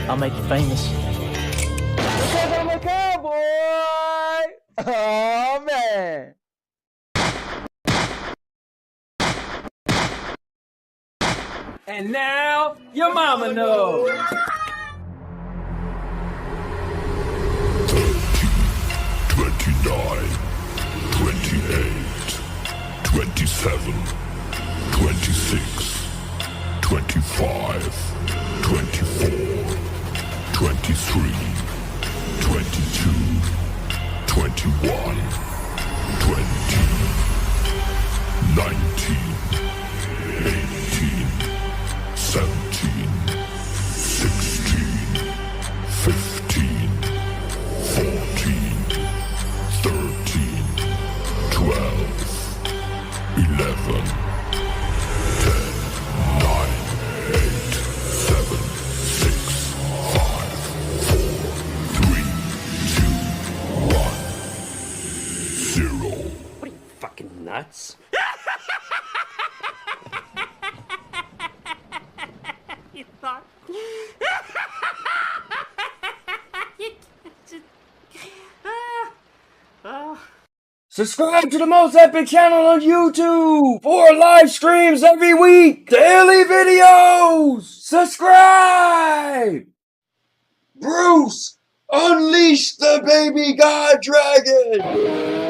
I'll make you famous. Because I'm a cowboy! Oh, man! And now, your mama knows. 29, 28, 27, 26, 25, 24, 23, 22, 21, 20, 19, 18, 17, 16, 15, 14, 13, 12, 11, 10, 9, 8, 7, 6, 5, 4, 3, 2, 1, 0. What are you, fucking nuts? You thought... Subscribe to the most epic channel on YouTube for live streams every week. Daily videos. Subscribe. Bruce, unleash the baby god dragon.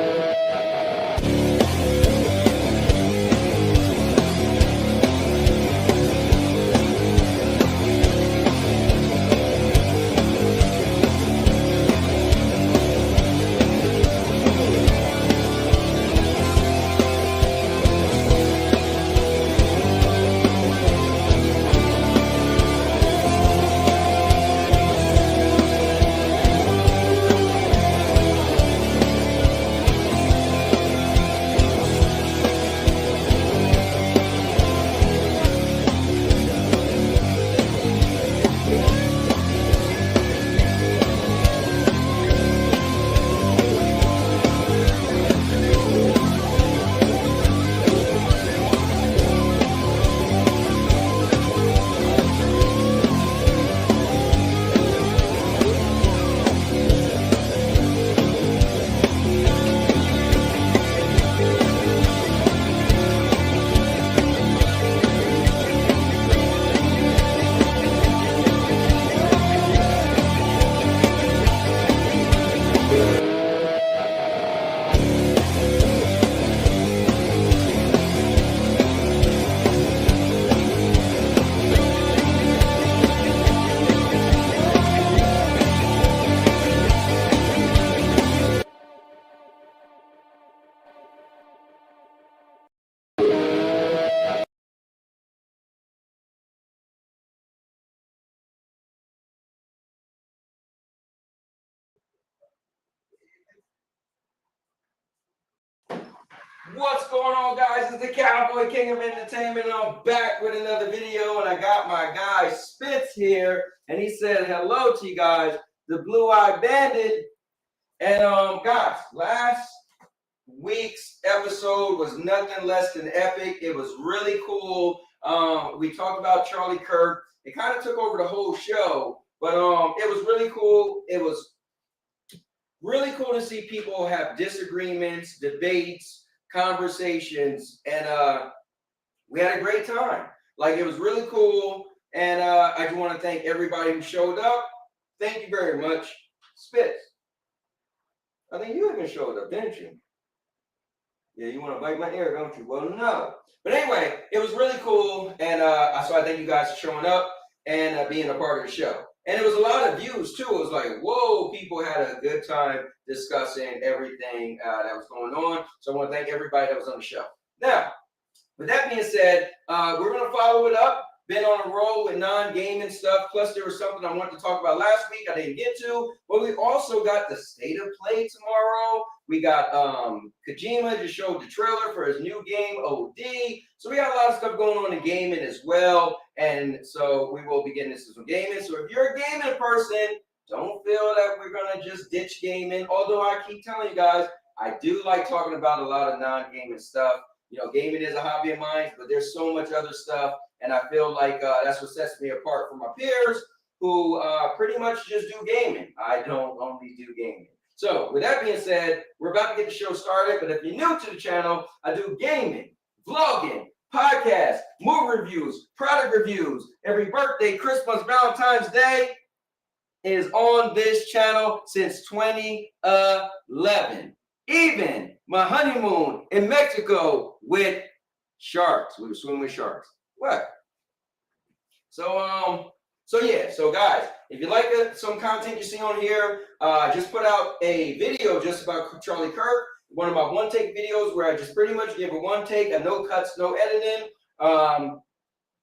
What's going on, guys? It's the Cowboy King of Entertainment, and I'm back with another video, and I got my guy Spitz here, and he said hello to you guys, the Blue-Eyed Bandit. And guys, last week's episode was nothing less than epic. It was really cool. We talked about Charlie Kirk. It kind of took over the whole show, but it was really cool. It was really cool to see people have disagreements, debates, conversations, and we had a great time. Like, it was really cool, and I just want to thank everybody who showed up. Thank you very much. Spitz, I think you even showed up, didn't you? Yeah, you want to bite my ear, don't you? Well, no. But anyway, it was really cool, and so I thank you guys for showing up and being a part of the show. And it was a lot of views, too. It was like, whoa, people had a good time discussing everything that was going on. So I want to thank everybody that was on the show. Now, with that being said, we're going to follow it up. Been on a roll with non-gaming stuff. Plus, there was something I wanted to talk about last week I didn't get to. But we also got the State of Play tomorrow. We got Kojima just showed the trailer for his new game, OD. So we got a lot of stuff going on in gaming as well. And so we will be getting into some gaming. So if you're a gaming person, don't feel that we're going to just ditch gaming. Although I keep telling you guys, I do like talking about a lot of non-gaming stuff. You know, gaming is a hobby of mine, but there's so much other stuff. And I feel like that's what sets me apart from my peers. who pretty much just do gaming. I don't only do gaming. So with that being said, we're about to get the show started, but if you're new to the channel, I do gaming, vlogging, podcasts, movie reviews, product reviews. Every birthday, Christmas, Valentine's Day is on this channel since 2011. Even my honeymoon in Mexico with sharks. We were swimming with sharks. What? So guys, if you like some content you see on here, just put out a video just about Charlie Kirk, one of my one take videos where I just pretty much give a one take, no cuts, no editing.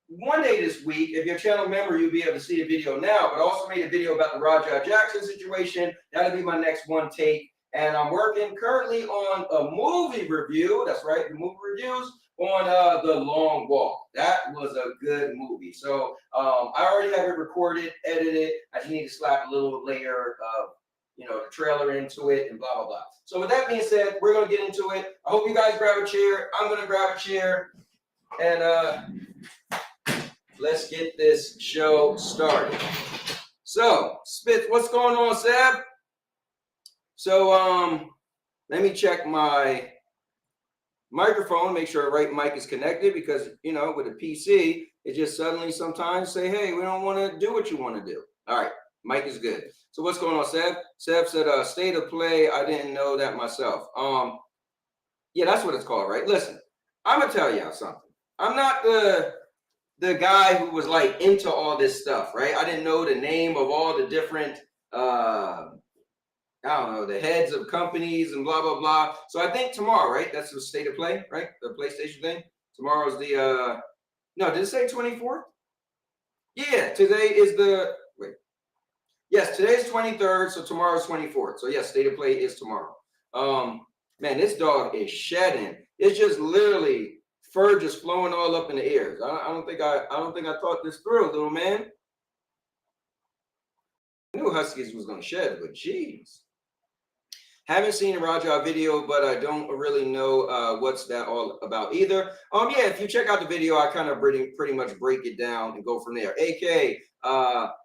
One day this week, if you're a channel member, you'll be able to see the video now, but I also made a video about the Roger Jackson situation. That'll be my next one take. And I'm working currently on a movie review. That's right, the movie reviews on The Long Walk. That was a good movie. So I already have it recorded, edited. I just need to slap a little layer of, the trailer into it and blah, blah, blah. So with that being said, we're going to get into it. I hope you guys grab a chair. I'm going to grab a chair. And let's get this show started. So, Spitz, what's going on, Seb? So, let me check my microphone, make sure the right mic is connected, because, with a PC, it just suddenly sometimes say, hey, we don't want to do what you want to do. All right, mic is good. So what's going on, Seb? Seb said, state of play. I didn't know that myself. Yeah, that's what it's called, right? Listen, I'm going to tell y'all something. I'm not the guy who was like into all this stuff, right? I didn't know the name of all the different, the heads of companies and blah, blah, blah. So I think tomorrow, right? That's the state of play, right? The PlayStation thing. Tomorrow's the, no, did it say 24th? Yeah, today is the, wait. Yes, today's 23rd, so tomorrow's 24th. So yes, state of play is tomorrow. Man, this dog is shedding. It's just literally fur just flowing all up in the ears. I don't think I thought this through, little man. I knew Huskies was gonna shed, but geez. Haven't seen a Raja video, but I don't really know what's that all about either. Yeah, if you check out the video, I kind of pretty much break it down and go from there. AK,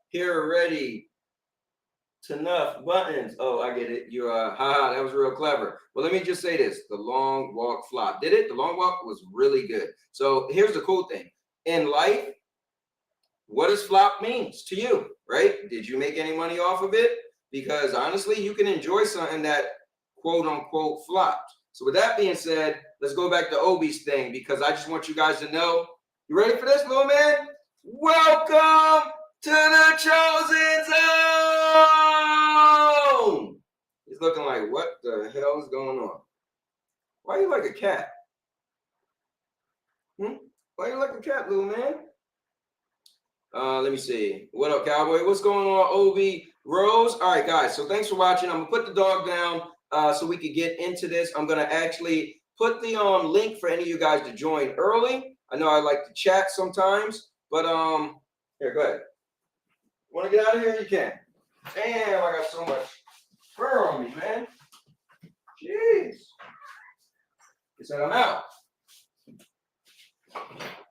here ready. Enough buttons. Oh, I get it. You haha, that was real clever. Well, let me just say this. The Long Walk flop. Did it? The Long Walk was really good. So here's the cool thing. In life, what does flop means to you, right? Did you make any money off of it? Because honestly, you can enjoy something that quote unquote flopped. So with that being said, let's go back to Obi's thing, because I just want you guys to know. You ready for this, little man? Welcome to the chosen zone. He's looking like, what the hell is going on? Why are you like a cat? Why are you like a cat, little man? Let me see. What up, Cowboy? What's going on, Obi Rose? All right, guys. So thanks for watching. I'm gonna put the dog down so we can get into this. I'm gonna actually put the link for any of you guys to join early. I know I like to chat sometimes, but here, go ahead. Want to get out of here? You can. Damn, I got so much fur on me, man. Jeez. He said I'm out.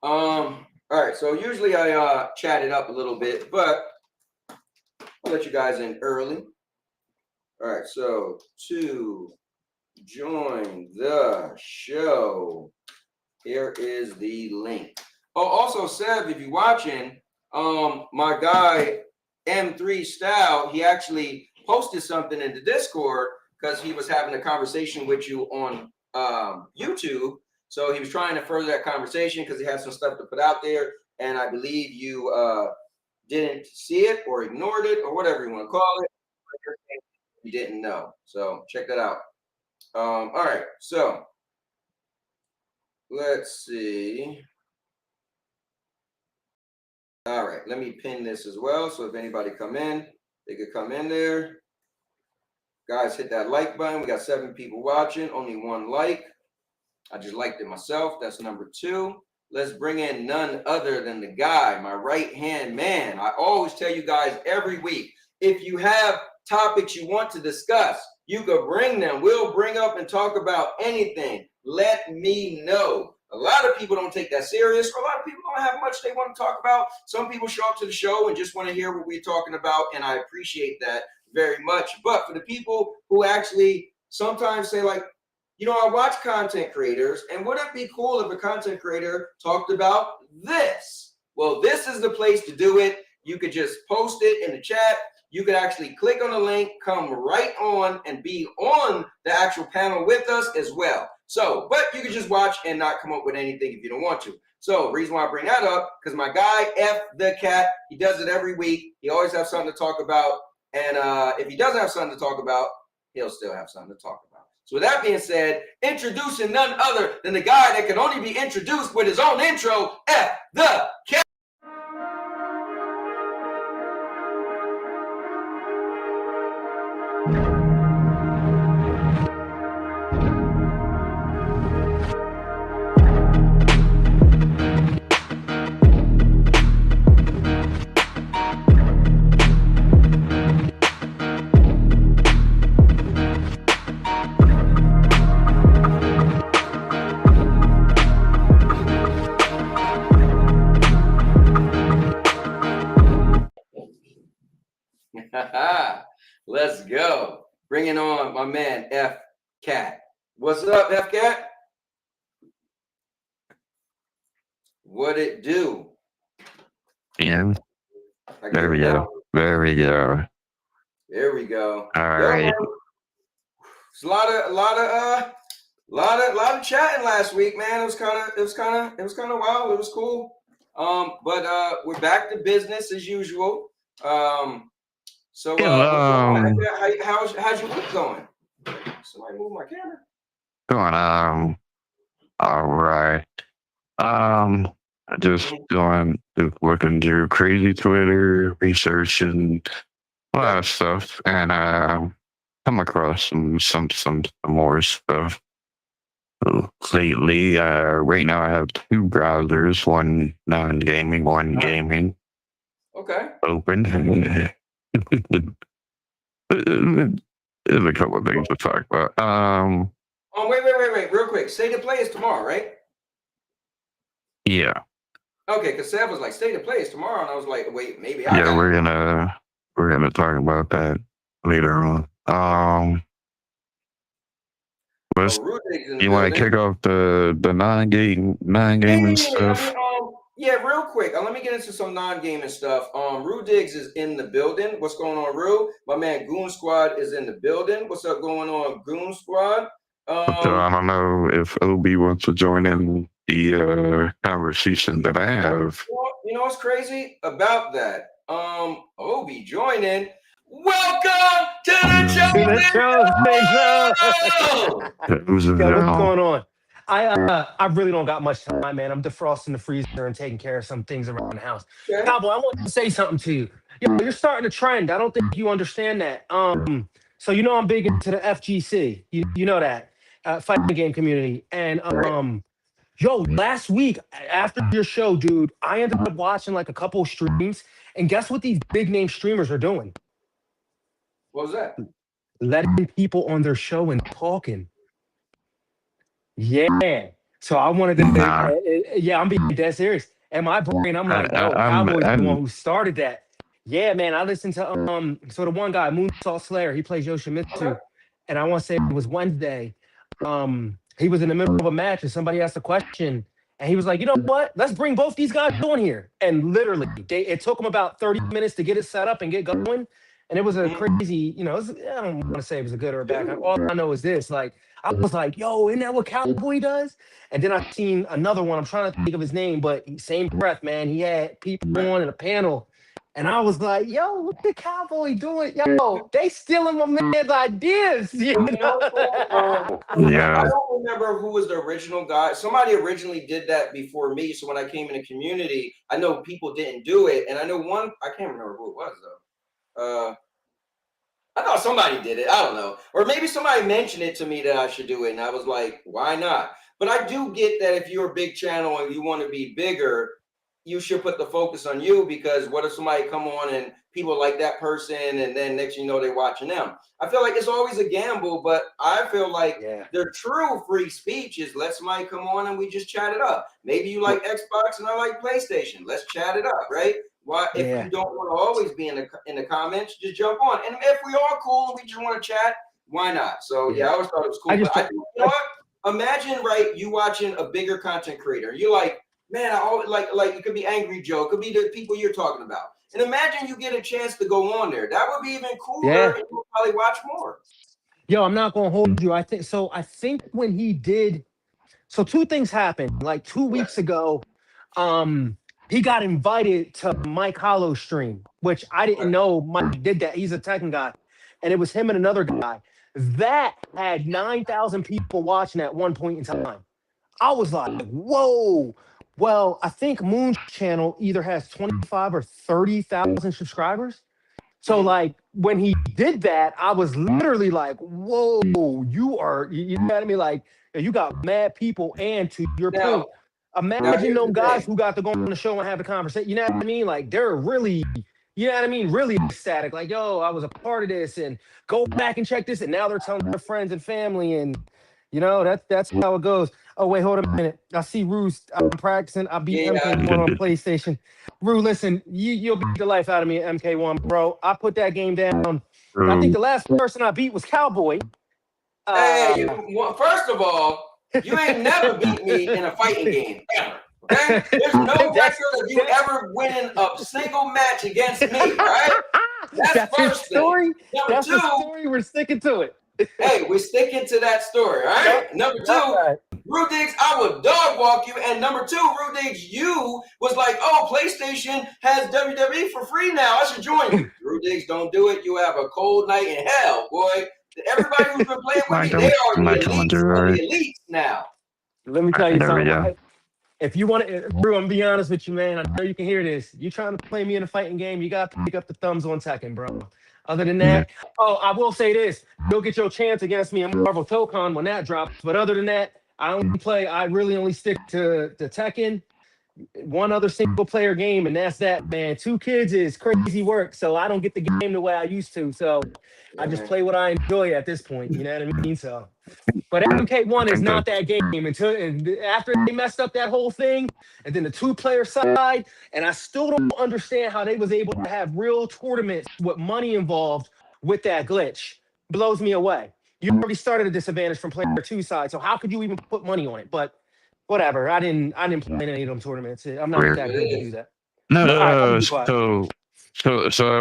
All right, so usually I chat it up a little bit, but I'll let you guys in early. All right, so to join the show, here is the link. Oh, also, Seb, if you're watching, my guy M3 Style, he actually posted something in the Discord because he was having a conversation with you on YouTube. So he was trying to further that conversation because he had some stuff to put out there, and I believe you didn't see it or ignored it or whatever you want to call it. You didn't know. So check that out. All right, so let's see. All right, let me pin this as well. So if anybody come in, they could come in there. Guys, hit that like button. We got 7 people watching, only 1 like. I just liked it myself. That's number 2. Let's bring in none other than the guy, my right-hand man. I always tell you guys every week, if you have topics you want to discuss, you could bring them. We'll bring up and talk about anything. Let me know. a lot of people don't take that serious, or a lot of people don't have much they want to talk about. Some people show up to the show and just want to hear what we're talking about, and I appreciate that very much. But for the people who actually sometimes say, like, you know, I watch content creators, and would it be cool if a content creator talked about this? Well, this is the place to do it. You could just post it in the chat. You could actually click on the link, come right on, and be on the actual panel with us as well. So, but you can just watch and not come up with anything if you don't want to. So, reason why I bring that up, because my guy, F the Cat, he does it every week. He always has something to talk about. And if he doesn't have something to talk about, he'll still have something to talk about. So with that being said, introducing none other than the guy that can only be introduced with his own intro, F the Cat. Let's go. Bringing on my man, F Cat. What's up, F Cat? What it do? Yeah. There we go. There we go. There we go. All right. It's a lot of chatting last week, man. It was kind of wild. It was cool. But we're back to business as usual. So how's your week going? Somebody move my camera. Going all right. Just looking through crazy Twitter, researching a lot of stuff, and come across some more stuff lately. Right now I have two browsers, one non-gaming, one gaming. Okay. Open. There's a couple of things to talk about. Oh, wait, real quick. State of Play is tomorrow, right? Yeah. Okay, because Seth was like, State of Play is tomorrow, and I was like, wait, maybe. We're gonna talk about that later on. You want to kick off the non-gaming stuff? Yeah, real quick. Let me get into some non-gaming stuff. Rue Diggs is in the building. What's going on, Rue? My man Goon Squad is in the building. What's up going on, Goon Squad? So I don't know if Obi wants to join in the conversation that I have. You know what's crazy about that? Obi joining. Welcome to the show. What's going on? I really don't got much time, man. I'm defrosting the freezer and taking care of some things around the house. Okay. Cowboy, I want to say something to you. You're starting a trend. I don't think you understand that. So you know I'm big into the FGC. You know that fighting game community. And last week after your show, dude, I ended up watching like a couple of streams, and guess what these big name streamers are doing? What was that? Letting people on their show and talking. Yeah. So I wanted to, I'm being dead serious. And my brain, I'm like, Cowboy's the one who started that. Yeah, man. I listened to so the one guy, Moonsault Slayer, he plays Yoshimitsu, and I want to say it was Wednesday. He was in the middle of a match and somebody asked a question, and he was like, you know what? Let's bring both these guys on here. And literally, it took them about 30 minutes to get it set up and get going. And it was a crazy, I don't want to say it was a good or a bad. All I know is this, like, I was like, yo, isn't that what Cowboy does? And then I seen another one. I'm trying to think of his name, but same breath, man. He had people on in a panel. And I was like, yo, look at Cowboy doing. Yo, they stealing my man's ideas. I don't remember who was the original guy. Somebody originally did that before me. So when I came in the community, I know people didn't do it. And I know one, I can't remember who it was, though. I thought somebody did it. I don't know. Or maybe somebody mentioned it to me that I should do it. And I was like, why not? But I do get that if you're a big channel and you want to be bigger, you should put the focus on you, because what if somebody come on and people like that person, and then next you know they're watching them? I feel like it's always a gamble, but I feel like the true free speech is let somebody come on and we just chat it up. Maybe you like Xbox and I like PlayStation. Let's chat it up, right? Why, if you don't want to always be in the comments, just jump on. And if we are cool and we just want to chat, why not? So I always thought it was cool. I think, you know what? Imagine, right, you watching a bigger content creator. You're like, man, I always like it could be Angry Joe, it could be the people you're talking about. And imagine you get a chance to go on there. That would be even cooler, and you'll probably watch more. Yo, I'm not gonna hold you. I think when he did, so two things happened. Like 2 weeks ago, he got invited to Mike Hollow's stream, which I didn't know Mike did that. He's a Tekken guy. And it was him and another guy. That had 9,000 people watching at one point in time. I was like, whoa. Well, I think Moon's channel either has 25 or 30,000 subscribers. So like when he did that, I was literally like, whoa, you know what I mean? Like, you got mad people, and to your point, imagine them guys who got to go on the show and have a conversation. You know what I mean? Like, they're really, you know what I mean? Really ecstatic. Like, yo, I was a part of this, and go back and check this. And now they're telling their friends and family, and you know, that's how it goes. Oh, wait, hold a minute. I see Rue's. I'm practicing. I beat MK1 on PlayStation. Rue, listen, you'll beat the life out of me at MK1, bro. I put that game down. I think the last person I beat was Cowboy. Hey, first of all, you ain't never beat me in a fighting game, ever. Okay? There's no record of you ever winning a single match against me, right? That's first story. Number that's two, the story. We're sticking to it. Hey, we're sticking to that story, all right? Number two, Rue Diggs, I would dog walk you. And number two, Rue Diggs, you was like, oh, PlayStation has WWE for free now. I should join you. Rue Diggs, don't do it. You have a cold night in hell, boy. Everybody who's been playing with me, they are the elites now. Let me tell you something. If you want to, Rue, I'm gonna be honest with you, man. I know you can hear this. You trying to play me in a fighting game, you got to pick up the thumbs on Tekken, bro. Other than that, I will say this. You'll get your chance against me in Marvel Tokon when that drops. But other than that, I really only stick to Tekken, one other single player game, and that's that, man. 2 kids is crazy work, so I don't get the game the way I used to. So I just play what I enjoy at this point. You know what I mean? So, but MK1 is not that game and after they messed up that whole thing, and then the 2-player side, and I still don't understand how they was able to have real tournaments with money involved with that glitch. Blows me away. You already started a disadvantage from player 2 side, so how could you even put money on it? But whatever. I didn't play any of them tournaments. I'm not that good to do that. No, so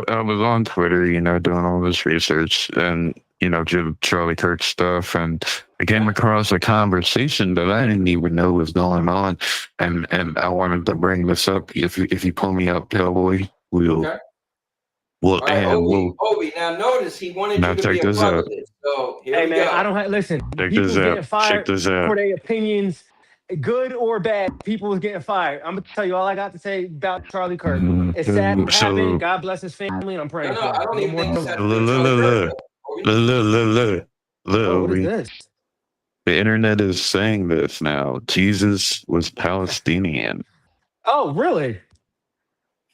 I was on Twitter, you know, doing all this research and, you know, Charlie Kirk stuff, and I came across a conversation that I didn't even know was going on, and I wanted to bring this up. If you pull me up, Cowboy, we'll Obi, now notice he wanted you to be a part of this. So here we go. I don't have listen. People was getting fired for their opinions, good or bad. People was getting fired. I'm gonna tell you all I got to say about Charlie Kirk. It's sad it happened. God bless his family, and I'm praying for him. I don't even think what is this? The internet is saying this now. Jesus was Palestinian. Oh, really?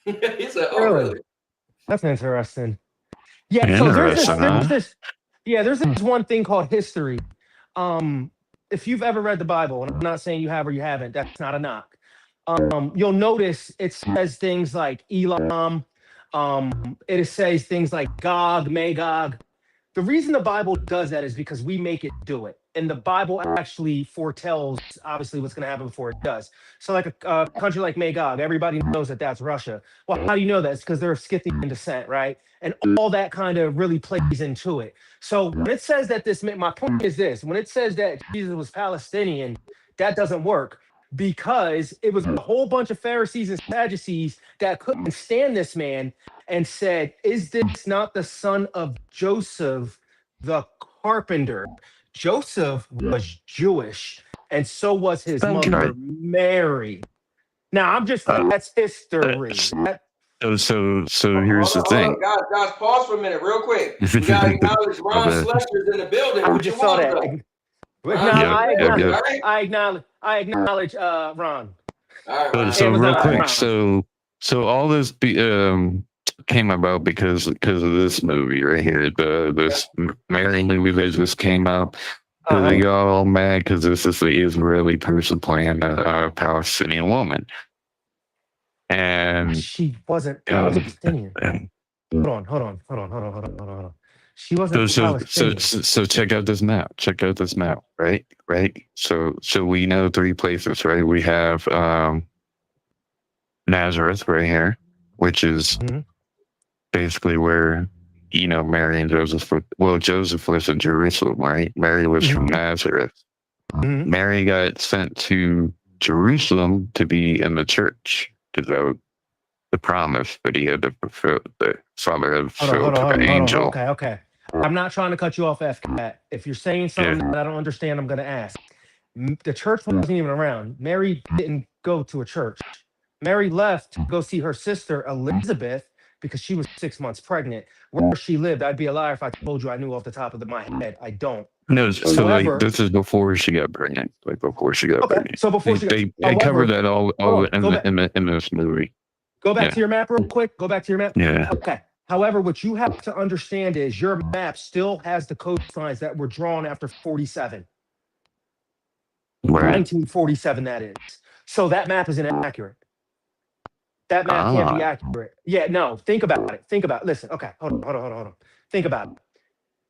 He said, oh, really? That's interesting. Yeah, so there's this one thing called history. If you've ever read the Bible, and I'm not saying you have or you haven't, that's not a knock. You'll notice it says things like Elam. It says things like Gog, Magog. The reason the Bible does that is because we make it do it. And the Bible actually foretells, obviously, what's going to happen before it does. So like a country like Magog, everybody knows that that's Russia. Well, how do you know that? It's because they're of Scythian descent, right? And all that kind of really plays into it. So when it says that my point is this, when it says that Jesus was Palestinian, that doesn't work, because it was a whole bunch of Pharisees and Sadducees that couldn't stand this man and said, is this not the son of Joseph, the carpenter? Joseph was Jewish, and so was his mother, Mary. Now, I'm just like, that's history. So here's the thing. Guys, pause for a minute, real quick. We got to acknowledge Ron Slusher's in the building. I just saw that. I acknowledge Ron. All All right, So real Amazon quick, Prime. so all this came about because of this movie right here, this Mary movie that just came out. They got all mad because this is the Israeli person playing a Palestinian woman, and She wasn't um, Palestinian. Hold on. She wasn't so Palestinian. check out this map. Check out this map, right? So we know three places, right? We have Nazareth right here, which is basically where Mary and Joseph were. Well, Joseph was in Jerusalem, right? Mary was from Nazareth. Mary got sent to Jerusalem to be in the church because that was the promise that he had to fulfill. The Father had fulfilled to the angel. Okay. I'm not trying to cut you off, F-Cat. If you're saying something that I don't understand, I'm going to ask. The church wasn't even around. Mary didn't go to a church. Mary left to go see her sister Elizabeth because she was 6 months pregnant. Where she lived, I'd be a liar if I told you I knew off the top of my head. I don't. No, so like, this is before she got pregnant. Like before she got pregnant. So before they covered that all in this movie. Go back to your map real quick. Go back to your map. Yeah. Okay. However, what you have to understand is your map still has the coastlines that were drawn after 47. Right. 1947, that is. So that map is inaccurate. That map can't be accurate. Yeah, no, think about it. Listen, okay, hold on. Think about it.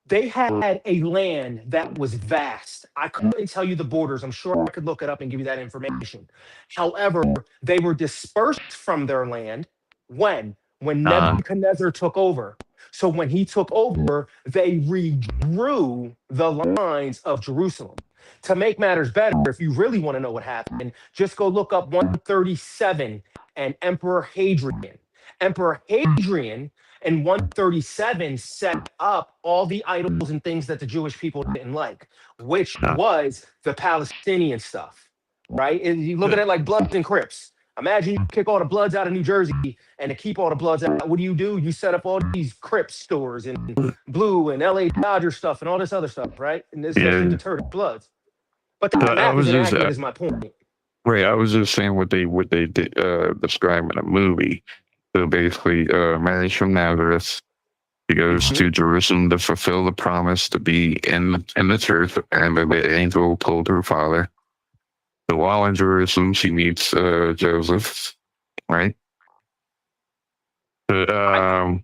They had a land that was vast. I couldn't tell you the borders. I'm sure I could look it up and give you that information. However, they were dispersed from their land when Nebuchadnezzar took over. So when he took over, they redrew the lines of Jerusalem. To make matters better, if you really want to know what happened, just go look up 137 and Emperor Hadrian. Emperor Hadrian in 137 set up all the idols and things that the Jewish people didn't like, which was the Palestinian stuff, right? And you look at it like Bloods and Crips. Imagine you kick all the Bloods out of New Jersey, and to keep all the Bloods out, what do? You set up all these Crips stores and Blue and LA Dodger stuff and all this other stuff, right? And this doesn't deter the Bloods. But the map is inaccurate, is my point. Right, I was just saying what they did, describe in a movie. So basically, Mary's from Nazareth. She goes to Jerusalem to fulfill the promise to be in the church, and the angel told her father. So while in Jerusalem, she meets Joseph, right? Then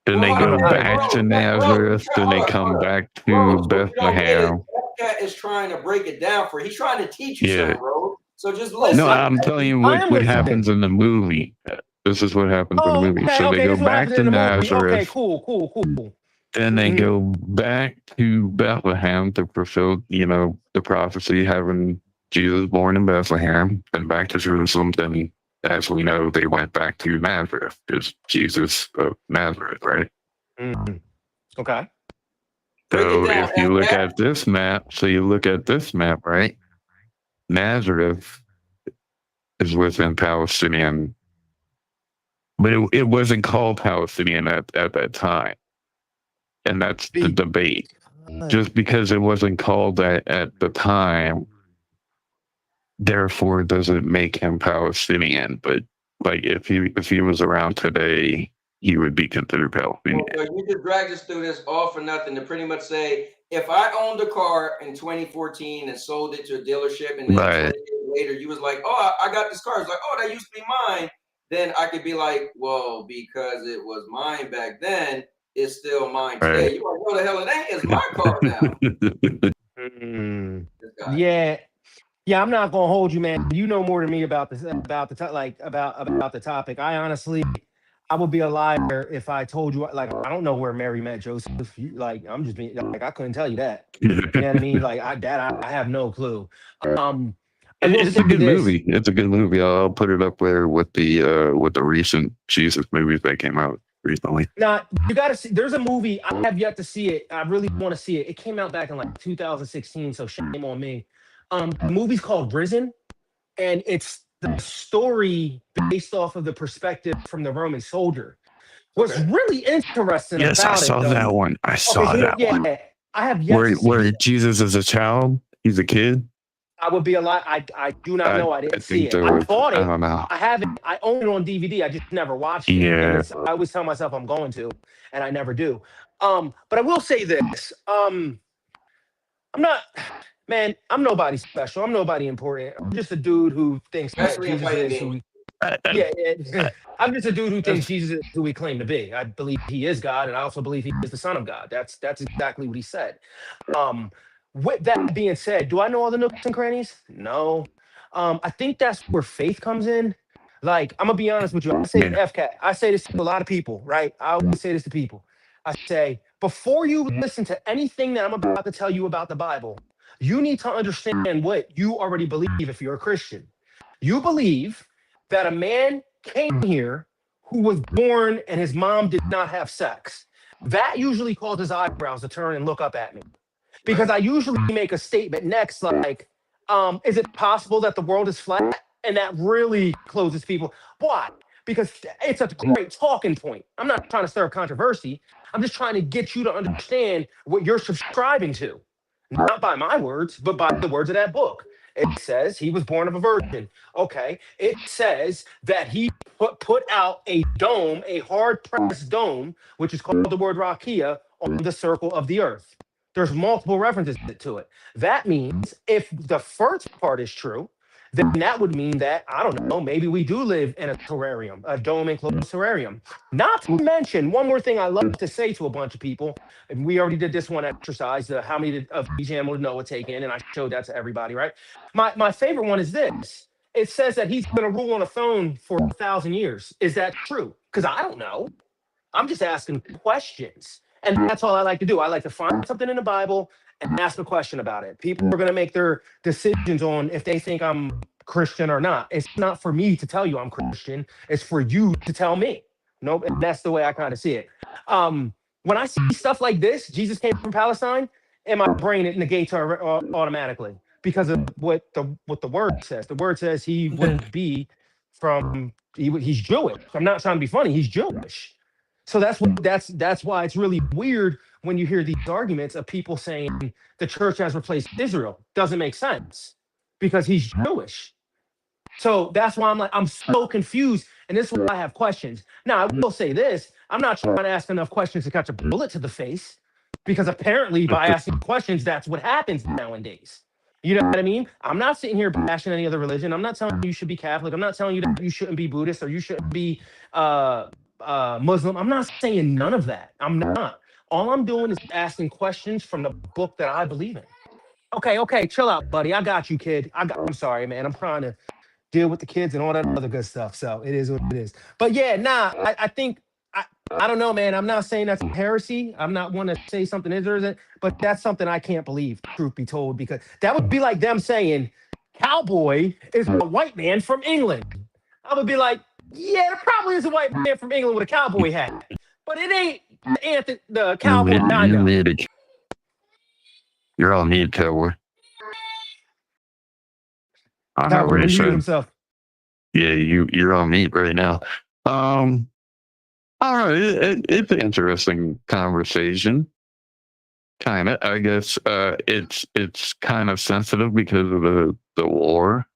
they go back to Nazareth. Then they come back to Bethlehem. Cat is trying to break it down for. He's trying to teach you something, bro. So just listen. No, I'm telling you what happens in the movie. This is what happens in the movie. So they go back to Nazareth. Okay, cool. Then they go back to Bethlehem to fulfill, the prophecy, having Jesus born in Bethlehem, and back to Jerusalem. Then, as we know, they went back to Nazareth because Jesus of Nazareth, right? Okay. So if you look at this map, right? Nazareth is within Palestinian, but it wasn't called Palestinian at that time. And that's the debate. Just because it wasn't called that at the time, therefore doesn't make him Palestinian. But like if he was around today, he would be considered Palestinian. Well, you just dragged us through this all for nothing to pretty much say, if I owned a car in 2014 and sold it to a dealership, and then 20 years later you was like, oh, I got this car. It's like, oh, that used to be mine. Then I could be like, well, because it was mine back then, it's still mine today. You're like, what the hell, it ain't. It's my car now. Yeah, I'm not gonna hold you, man. You know more than me about this, about the topic. I would be a liar if I told you, like, I don't know where Mary met Joseph. I'm just being like, I couldn't tell you that. You know what I mean? Like, I have no clue. It's a good movie. It's a good movie. I'll put it up there with the recent Jesus movies that came out recently. Now, you got to see. There's a movie I have yet to see it. I really want to see it. It came out back in like 2016, so shame on me. The movie's called Risen, and it's the story based off of the perspective from the Roman soldier. What's really interesting about it, I saw that one. I saw that one. I have yet to see where Jesus is a child, he's a kid. I would be a lot. I do not know. I I didn't see think it. there I was, bought I it. don't know. I have it. I own it on DVD. I just never watched it. And Yeah. I always tell myself I'm going to, and I never do. But I will say this. I'm not, man. I'm nobody special. I'm nobody important. I'm just a dude who thinks that Especially in Jesus fighting is who games. he. I, I, Yeah, yeah. I'm just a dude who thinks that's- Jesus is who he claimed to be. I believe he is God, and I also believe he is the Son of God. That's exactly what he said. Um, with that being said, do I know all the nooks and crannies? No. I think that's where faith comes in. Like, I'm gonna be honest with you. I say yeah. FCAT. I say this to a lot of people, right? I always say this to people. I say, before you listen to anything that I'm about to tell you about the Bible, you need to understand what you already believe if you're a Christian. You believe that a man came here who was born and his mom did not have sex. That usually causes eyebrows to turn and look up at me because Right. I usually make a statement next like, is it possible that the world is flat? And that really closes people. Why? Because it's a great talking point. I'm not trying to stir controversy. I'm just trying to get you to understand what you're subscribing to, not by my words, but by the words of that book. It says he was born of a virgin. Okay. It says that he put out a dome, a hard pressed dome, which is called the word rakia, on the circle of the earth. There's multiple references to it. That means if the first part is true, then that would mean that, I don't know, maybe we do live in a terrarium, a dome enclosed terrarium. Not to mention, one more thing I love to say to a bunch of people, and we already did this one exercise, how many of each animal did Noah take in, and I showed that to everybody, right? My favorite one is this. It says that he's going to rule on a throne for 1,000 years. Is that true? Because I don't know. I'm just asking questions. And that's all I like to do. I like to find something in the Bible and ask a question about it. People are going to make their decisions on if they think I'm Christian or not. It's not for me to tell you I'm Christian. It's for you to tell me. Nope. And that's the way I kind of see it. When I see stuff like this, Jesus came from Palestine, in my brain it negates automatically because of what the word says. The word says he would be he's Jewish. I'm not trying to be funny. He's Jewish. So that's why it's really weird when you hear these arguments of people saying the church has replaced Israel. Doesn't make sense because he's Jewish. So that's why I'm so confused. And this is why I have questions. Now, I will say this. I'm not trying to ask enough questions to catch a bullet to the face because apparently by asking questions, that's what happens nowadays. You know what I mean? I'm not sitting here bashing any other religion. I'm not telling you should be Catholic. I'm not telling you that you shouldn't be Buddhist or you shouldn't be Muslim. I'm not saying none of that. I'm not. All I'm doing is asking questions from the book that I believe in. Okay, chill out, buddy. I got you, kid. I'm sorry, man. I'm trying to deal with the kids and all that other good stuff. So it is what it is. But yeah, I think I don't know, man. I'm not saying that's heresy. I'm not one to say something is or isn't, but that's something I can't believe, truth be told, because that would be like them saying Cowboy is a white man from England. I would be like, yeah, there probably is a white man from England with a cowboy hat, but it ain't the cowboy I know. You're all need cowboy. I know Cowboy what he reviewed said. himself. Yeah, you're on meat right now. All right, it's an interesting conversation. Kind of, I guess. It's kind of sensitive because of the war.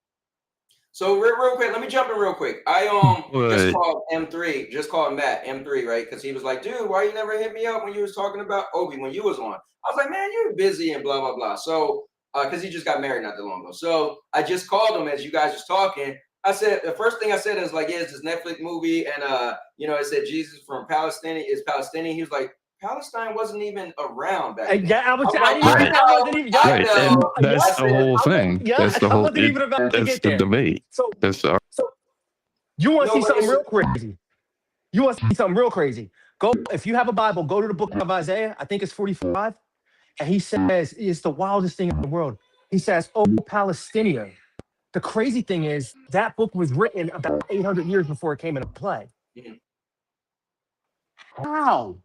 So real quick, let me jump in real quick. I just But called M3, just called Matt M3, right? Because he was like, dude, why you never hit me up when you was talking about Obi when you was on? I was like, man, you're busy and blah blah blah. So because he just got married not that long ago. So I just called him as you guys was talking. I said the first thing I said is like, yeah, it's this Netflix movie, and it said Jesus from Palestine is Palestinian. He was like, Palestine wasn't even around back then. Yeah, I I'm like, didn't even. I wasn't even. Yeah, right, and that's I the said, whole thing. yeah, That's the I whole. wasn't even about to That's get the there. debate. So That's the you want to No, see but something real it's- crazy? You want to see something real crazy? Go if you have a Bible, go to the book of Isaiah. I think it's 45, and he says it's the wildest thing in the world. He says, "Oh, Palestinian." The crazy thing is that book was written about 800 years before it came into play. Mhm. How?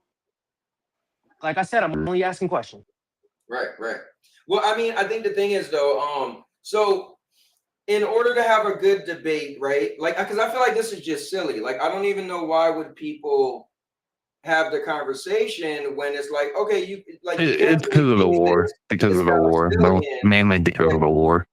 Like I said, I'm only asking questions. Right. Well, I mean, I think the thing is though, so in order to have a good debate, right? Like, because I feel like this is just silly. Like, I don't even know why would people have the conversation when it's like, okay, you like you can't it's because of the believe war. this, Because it's of the war. No, Palestinian. mainly because of the war.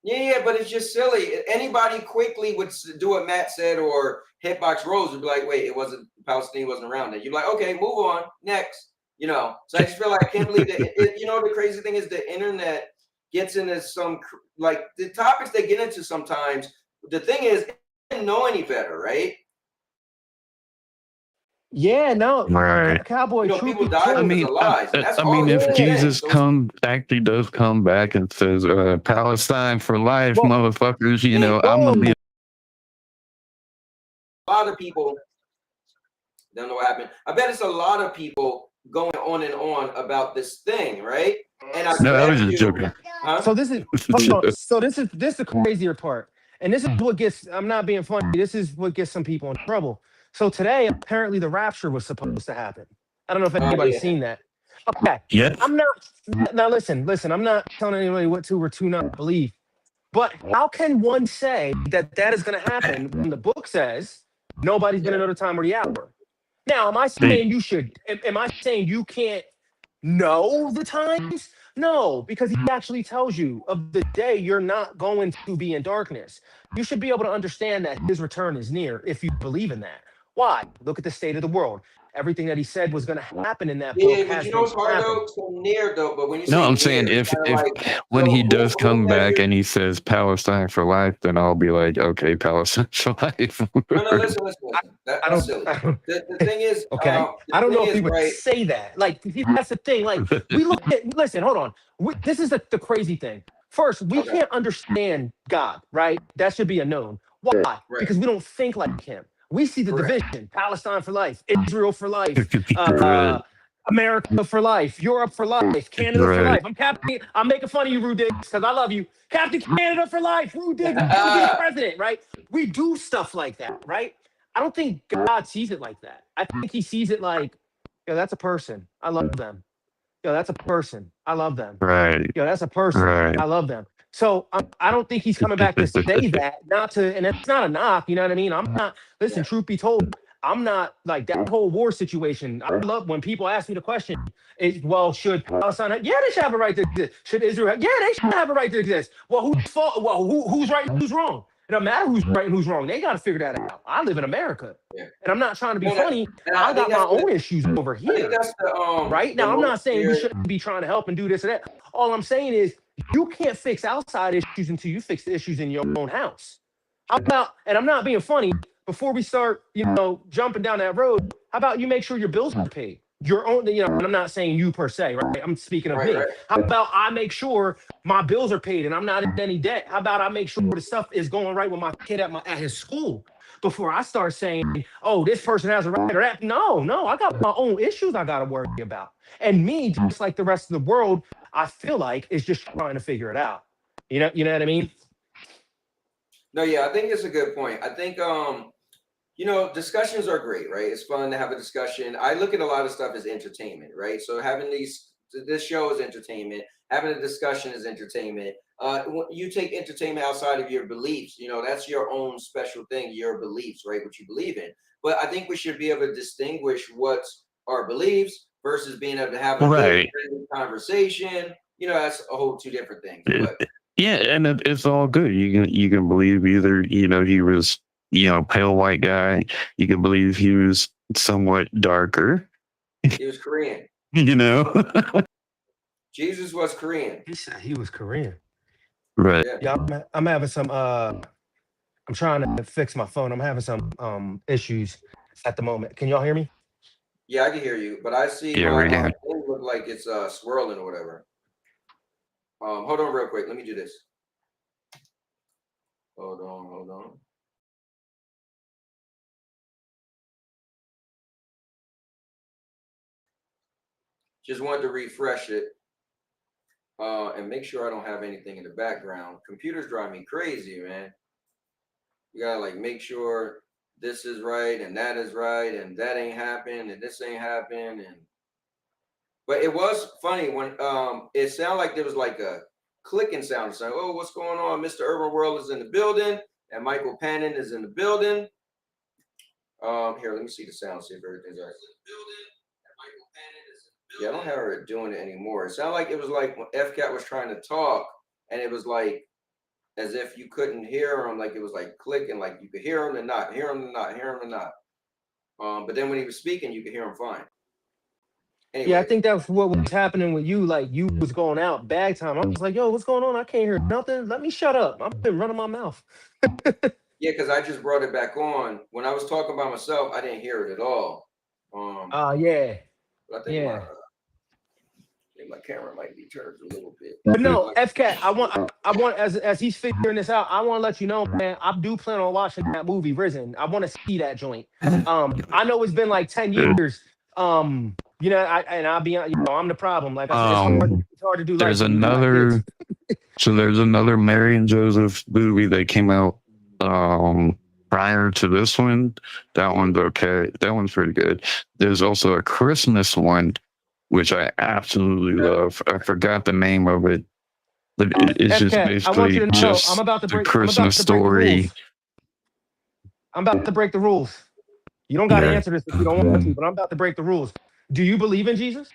Yeah, but it's just silly. Anybody quickly would do what Matt said, or Hitbox Rose would be like, wait, it wasn't, Palestine wasn't around then. You're like, okay, move on, next. You know, so I just feel like I can't believe that. You know, the crazy thing is the internet gets into some, like, the topics they get into sometimes. The thing is, they didn't know any better, right? Yeah, no, Right. Cowboy, You know, truth people be die I told, because mean, of lies, and that's I mean, all if it's yeah. been. Jesus So actually does come back and says, Palestine for life, Well, motherfuckers, you know, I'm gonna boom. be. a lot of people don't know what happened. I bet it's a lot of people going on and on about this thing, right? And I No, I was bet just you, joking. huh? So this is hold on. So this is the crazier part, and this is what gets. I'm not being funny. This is what gets some people in trouble. So today, apparently, the rapture was supposed to happen. I don't know if anybody's Yeah. seen that. Okay, Yep. I'm not. Now listen. I'm not telling anybody what to or to not believe. But how can one say that that is going to happen when the book says nobody's going to know the time or the hour? Now, am I saying you should? Am I saying you can't know the times? No, because he actually tells you of the day you're not going to be in darkness. You should be able to understand that his return is near if you believe in that. Why? Look at the state of the world. Everything that he said was going to happen in that book Yeah, but has you know been what's hard happened. though? So near though, but when you No, say I'm near, saying it's if kind of like, when he so does who come back measures? and he says Palestine for life, then I'll be like, okay, Palestine for life. No, listen. I That's don't. silly. I don't The thing is, okay. I don't know if he would right. say that. Like that's the thing. Like we look at. Listen, hold on. This is the crazy thing. First, we Okay, can't understand God, right? That should be a known. Why? right, Because we don't think like Him. We see the correct. division: Palestine for life, Israel for life, Right. America for life, Europe for life, Canada for Right. life. I'm making fun of you, Rude Diggs, because I love you. Captain Canada for life. Rude Diggs never be the president, right? We do stuff like that, right? I don't think God sees it like that. I think he sees it like, yo, that's a person. I love them. Yo, that's a person. I love them. Right. Yo, that's a person. Right. I love them. So I don't think he's coming back to say that, not to, and it's not a knock, you know what I mean? I'm not, listen, Yeah, truth be told, I'm not like that whole war situation. I love when people ask me the question, well, should Palestine, yeah, they should have a right to exist. Should Israel, yeah, they should have a right to exist. Well, who's fault? Well, who's right and who's wrong? It don't matter who's right and who's wrong. They got to figure that out. I live in America, yeah. and I'm not trying to be No, funny. and I I think got my that's own issues over I think here. that's Right the now, I'm most not saying we serious. shouldn't be trying to help and do this and that. All I'm saying is you can't fix outside issues until you fix the issues in your own house. How about, and I'm not being funny, before we start, jumping down that road, how about you make sure your bills are paid? Your own, and I'm not saying you per se, right? I'm speaking of Right, me. right. How about I make sure my bills are paid and I'm not in any debt? How about I make sure the stuff is going right with my kid at his school before I start saying, oh, this person has a right or that? No, I got my own issues I got to worry about. And me, just like the rest of the world, I feel like is just trying to figure it out. You know what I mean? No, yeah, I think it's a good point. I think discussions are great, right? It's fun to have a discussion. I look at a lot of stuff as entertainment, right? So having this show is entertainment. Having a discussion is entertainment. You take entertainment outside of your beliefs. That's your own special thing, your beliefs, right? What you believe in. But I think we should be able to distinguish what's our beliefs versus being able to have a good Right. conversation. That's a whole two different things. But Yeah, and it's all good. You can believe either he was pale white guy. You can believe he was somewhat darker. he was Korean. You know. Jesus was Korean. He said he was Korean. Right. Yeah. Yeah, I'm having some I'm trying to fix my phone. I'm having some issues at the moment. Can y'all hear me? Yeah, I can hear you, but I see Yeah, my we're good. thing look like it's swirling or whatever. Hold on real quick. Let me do this. Hold on. Just wanted to refresh it and make sure I don't have anything in the background. Computers drive me crazy, man. You gotta make sure this is right and that is right and that ain't happened and this ain't happened but it was funny when it sounded like there was like a clicking sound saying, oh, what's going on? Mr. Urban World is in the building and Michael Pannon is in the building. Here, let me see the sound, see if everything's right. Yeah, I don't have her doing it anymore. It sounded like it was like when FCAT was trying to talk and it was like as if you couldn't hear him, like it was like clicking, like you could hear him and not, hear him and not, hear him and not. But then when he was speaking, you could hear him fine. Anyway. Yeah, I think that's what was happening with you. Like you was going out bag time. I was like, yo, what's going on? I can't hear nothing. Let me shut up. I've been running my mouth. Yeah, because I just brought it back on. When I was talking by myself, I didn't hear it at all. Yeah. But I think my camera might be turned a little bit. But no, FCat, I want as he's figuring this out, I want to let you know, man, I do plan on watching that movie, Risen. I want to see that joint. I know it's been like 10 years. You know, I'll be, you know, I'm the problem. Like I said, it's hard to do. There's another, so there's another Mary and Joseph movie that came out prior to this one. That one's okay. That one's pretty good. There's also a Christmas one, which I absolutely love. I forgot the name of it. But it's just basically just I'm about to break, the Christmas story. I'm about to break the rules. You don't got to answer this if you don't want to, but I'm about to break the rules. Do you believe in Jesus?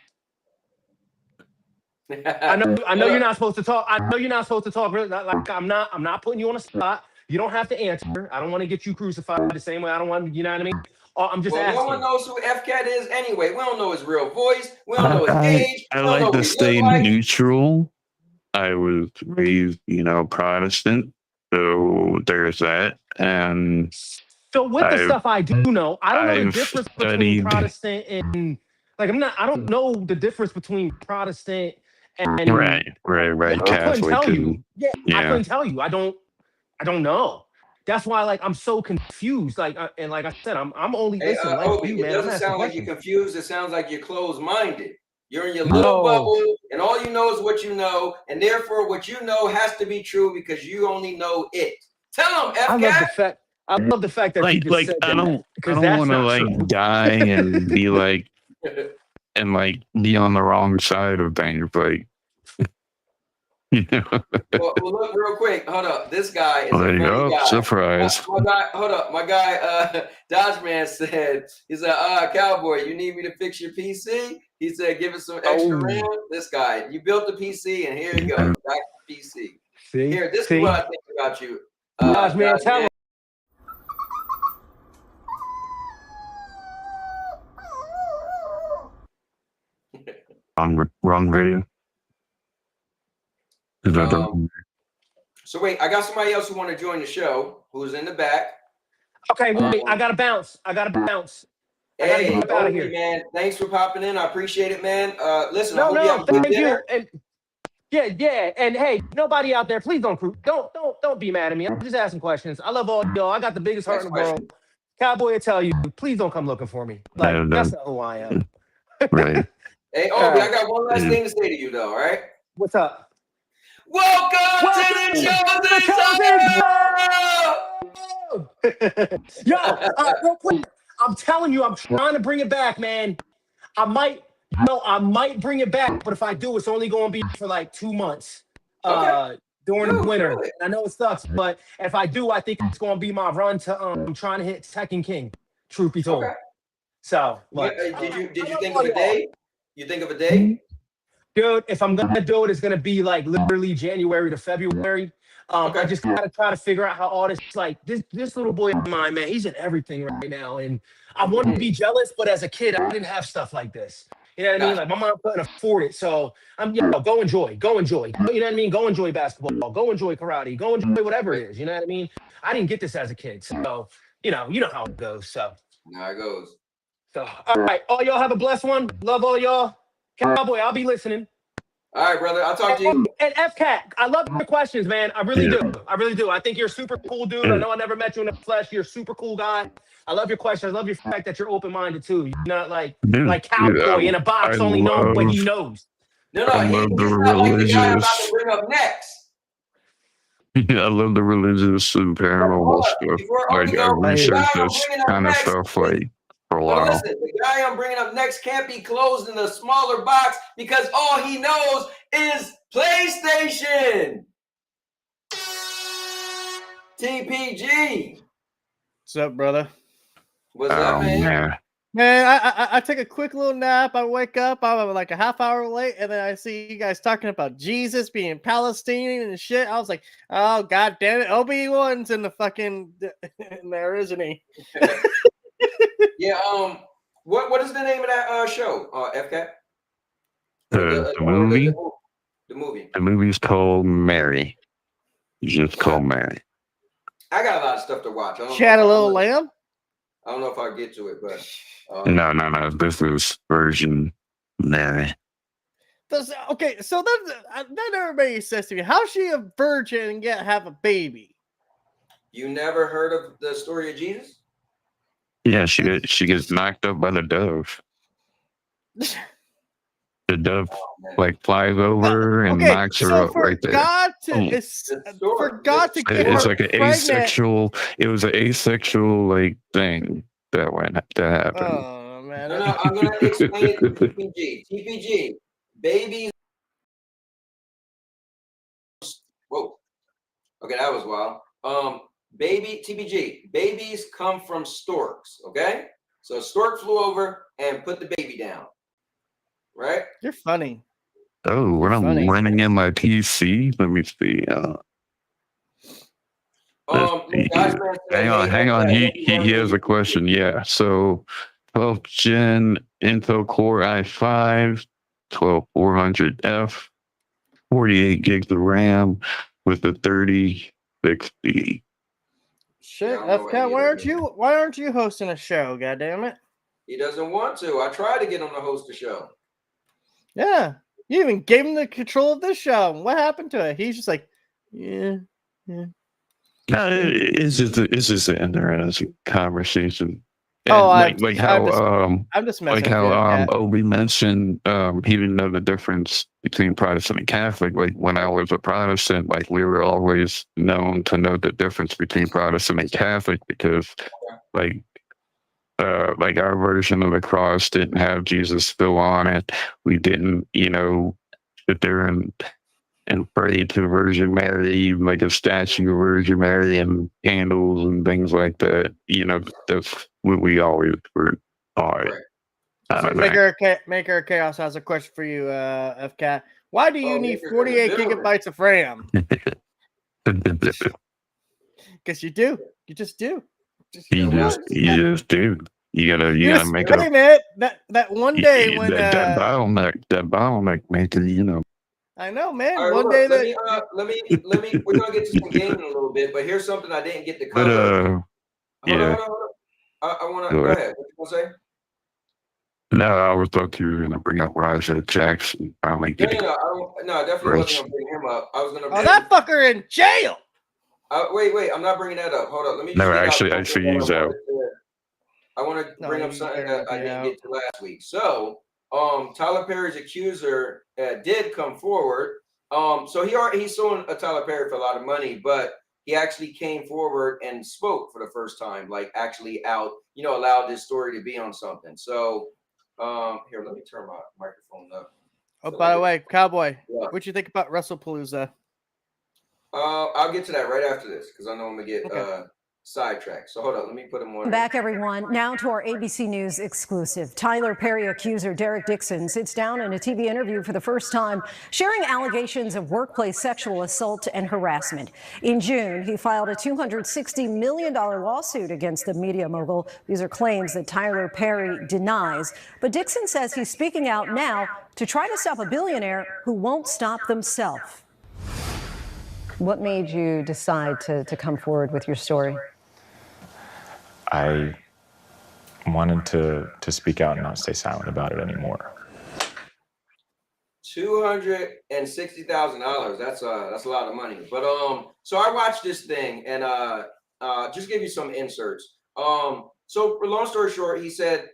I know you're not supposed to talk. I know you're not supposed to talk. Like I'm not putting you on a spot. You don't have to answer. I don't want to get you crucified the same way. I don't want, you know what I mean? I'm just asking. No one knows who FCat is anyway. We don't know his real voice. We don't know his age. I like to stay neutral. I was raised, you know, Protestant, so there's that. And so with the stuff I do know, I don't know the difference between Protestant and like I don't know the difference between Protestant and right. Catholic. I couldn't tell you. Yeah, I couldn't tell you. I don't know. That's why, like, I'm so confused. Like, and like I said, I'm only listening. Like Obi, you, man. It doesn't sound like you're confused. It sounds like you're closed-minded. You're in your little bubble, and all you know is what you know, and therefore, what you know has to be true because you only know it. Tell them, FCat. I love the fact that like, you just said I don't want to like die and be like and like be on the wrong side of things, like. You know? well, look real quick. Hold up. This guy is a funny guy. Surprise. Hold up. My guy, Dodge Man said, he said, Cowboy, you need me to fix your PC? He said, give it some extra RAM. This guy, you built the PC, and here you go. Back to PC. Here, this is what I think about you. Dodge Man, tell him. Wrong video. So wait, I got somebody else who want to join the show who's in the back. Okay, wait, I gotta bounce. I gotta get out of here, man. Thanks for popping in. I appreciate it, man. Listen, thank you. And yeah, and hey, nobody out there, please don't be mad at me. I'm just asking questions. I love all y'all. I got the biggest heart in the world. Cowboy will tell you, please don't come looking for me. Like that's not who I am. Right. Hey, Obi, I got one last thing to say to you, though. All right. What's up? Welcome to the chosen. Yo, real quick, I'm telling you, I'm trying to bring it back, man. I might bring it back, but if I do, it's only going to be for like 2 months during the winter. And I know it sucks, but if I do, I think it's going to be my run to trying to hit Tekken King. Truth be told. So, did you think of a day? You think of a day? Dude, if I'm gonna do it, it's gonna be like literally January to February. I just gotta try to figure out how all this this little boy of mine, man, he's in everything right now, and I want to be jealous, but as a kid, I didn't have stuff like this. You know what I mean? Like my mom couldn't afford it, so I'm go enjoy. You know what I mean? Go enjoy basketball, go enjoy karate, go enjoy whatever it is. You know what I mean? I didn't get this as a kid, so you know how it goes. So how it goes. So all right, all y'all have a blessed one. Love all y'all. Cowboy, I'll be listening. All right, brother. I'll talk to you. And FCat, I love your questions, man. I really do. I think you're a super cool dude. I know I never met you in the flesh. You're a super cool guy. I love your questions. I love your fact that you're open-minded too. You're not like Cowboy in a box, only knowing what he knows. No, he's not like the guy I'm about to bring up next. Yeah, I love the religious and paranormal stuff. Like I research this kind of stuff like for a while. Listen, the guy I'm bringing up next can't be closed in a smaller box because all he knows is PlayStation. TPG. What's up, brother? What's up, man? Man, I took a quick little nap. I wake up, I'm like a half hour late, and then I see you guys talking about Jesus being Palestinian and shit. I was like, oh god damn it, Obi-Wan's in the fucking in there, isn't he? Yeah. What is the name of that show? FK. The movie. The movie. The movie's called Mary. It's just called Mary. I got a lot of stuff to watch. Chat a little lamb. I don't know if I'll get to it, but No. This is version Mary. Okay, so then everybody says to me, "How's she a virgin and yet have a baby?" You never heard of the story of Jesus? Yeah, she gets knocked up by the dove. The dove like flies over and knocks her up right there. For God to get it's her like an pregnant. asexual. It was an asexual like thing that happened. Oh man! No, I'm gonna explain it to TPG. TPG, babies. Whoa. Okay, that was wild. Baby TPG. Babies come from storks. Okay, so a stork flew over and put the baby down. Right? You're funny. Oh, when I'm running in my PC, let me see. Hang on. He has a question. Yeah. So 12th gen Intel Core i5, 12400F, 48 gigs of RAM with the 3060. Shit, FK, why aren't you hosting a show? God damn it! He doesn't want to. I tried to get him to host a show. Yeah, you even gave him the control of this show. What happened to it? He's just like, yeah. No, it's just an interesting conversation. And I'm just messing like how Obi mentioned he didn't know the difference between Protestant and Catholic. Like when I was a Protestant, like we were always known to know the difference between Protestant and Catholic because like our version of the cross didn't have Jesus still on it. We didn't, sit there and pray to Virgin Mary, like a statue of Virgin Mary and candles and things like that. That's what we always were taught. Maker of Chaos has a question for you, FK. Why do you need 48 gigabytes of RAM? Because you do. You just do. You just do. You gotta make it. Wait a minute. That one day when that bottleneck maker, I know, man. Right, one day let me. We're gonna get to some gaming in a little bit, but here's something I didn't get to cover. Hold on. I want to go ahead. What you want to say? No, I was thought you were gonna bring up Roger Jackson. No, I definitely wasn't gonna bring him up. I was gonna. Bring that fucker in jail. Wait. I'm not bringing that up. Hold up. Let me. No, actually, he's out. I want to bring up something that I didn't get to last week. So, Tyler Perry's Accuser did come forward. So he's suing Tyler Perry for a lot of money, but he actually came forward and spoke for the first time, like actually allowed this story to be on something. So, here, let me turn my microphone up. Oh, by the way, Cowboy, what you think about WrestlePalooza? I'll get to that right after this because I know I'm gonna get sidetracked. So hold on, let me put him on. Back, everyone. Now to our ABC News exclusive. Tyler Perry accuser Derek Dixon sits down in a TV interview for the first time, sharing allegations of workplace sexual assault and harassment. In June, he filed a $260 million lawsuit against the media mogul. These are claims that Tyler Perry denies. But Dixon says he's speaking out now to try to stop a billionaire who won't stop themselves. What made you decide to come forward with your story? I wanted to speak out and not stay silent about it anymore. $260,000. That's a lot of money. But so I watched this thing and just give you some inserts. So for long story short, he said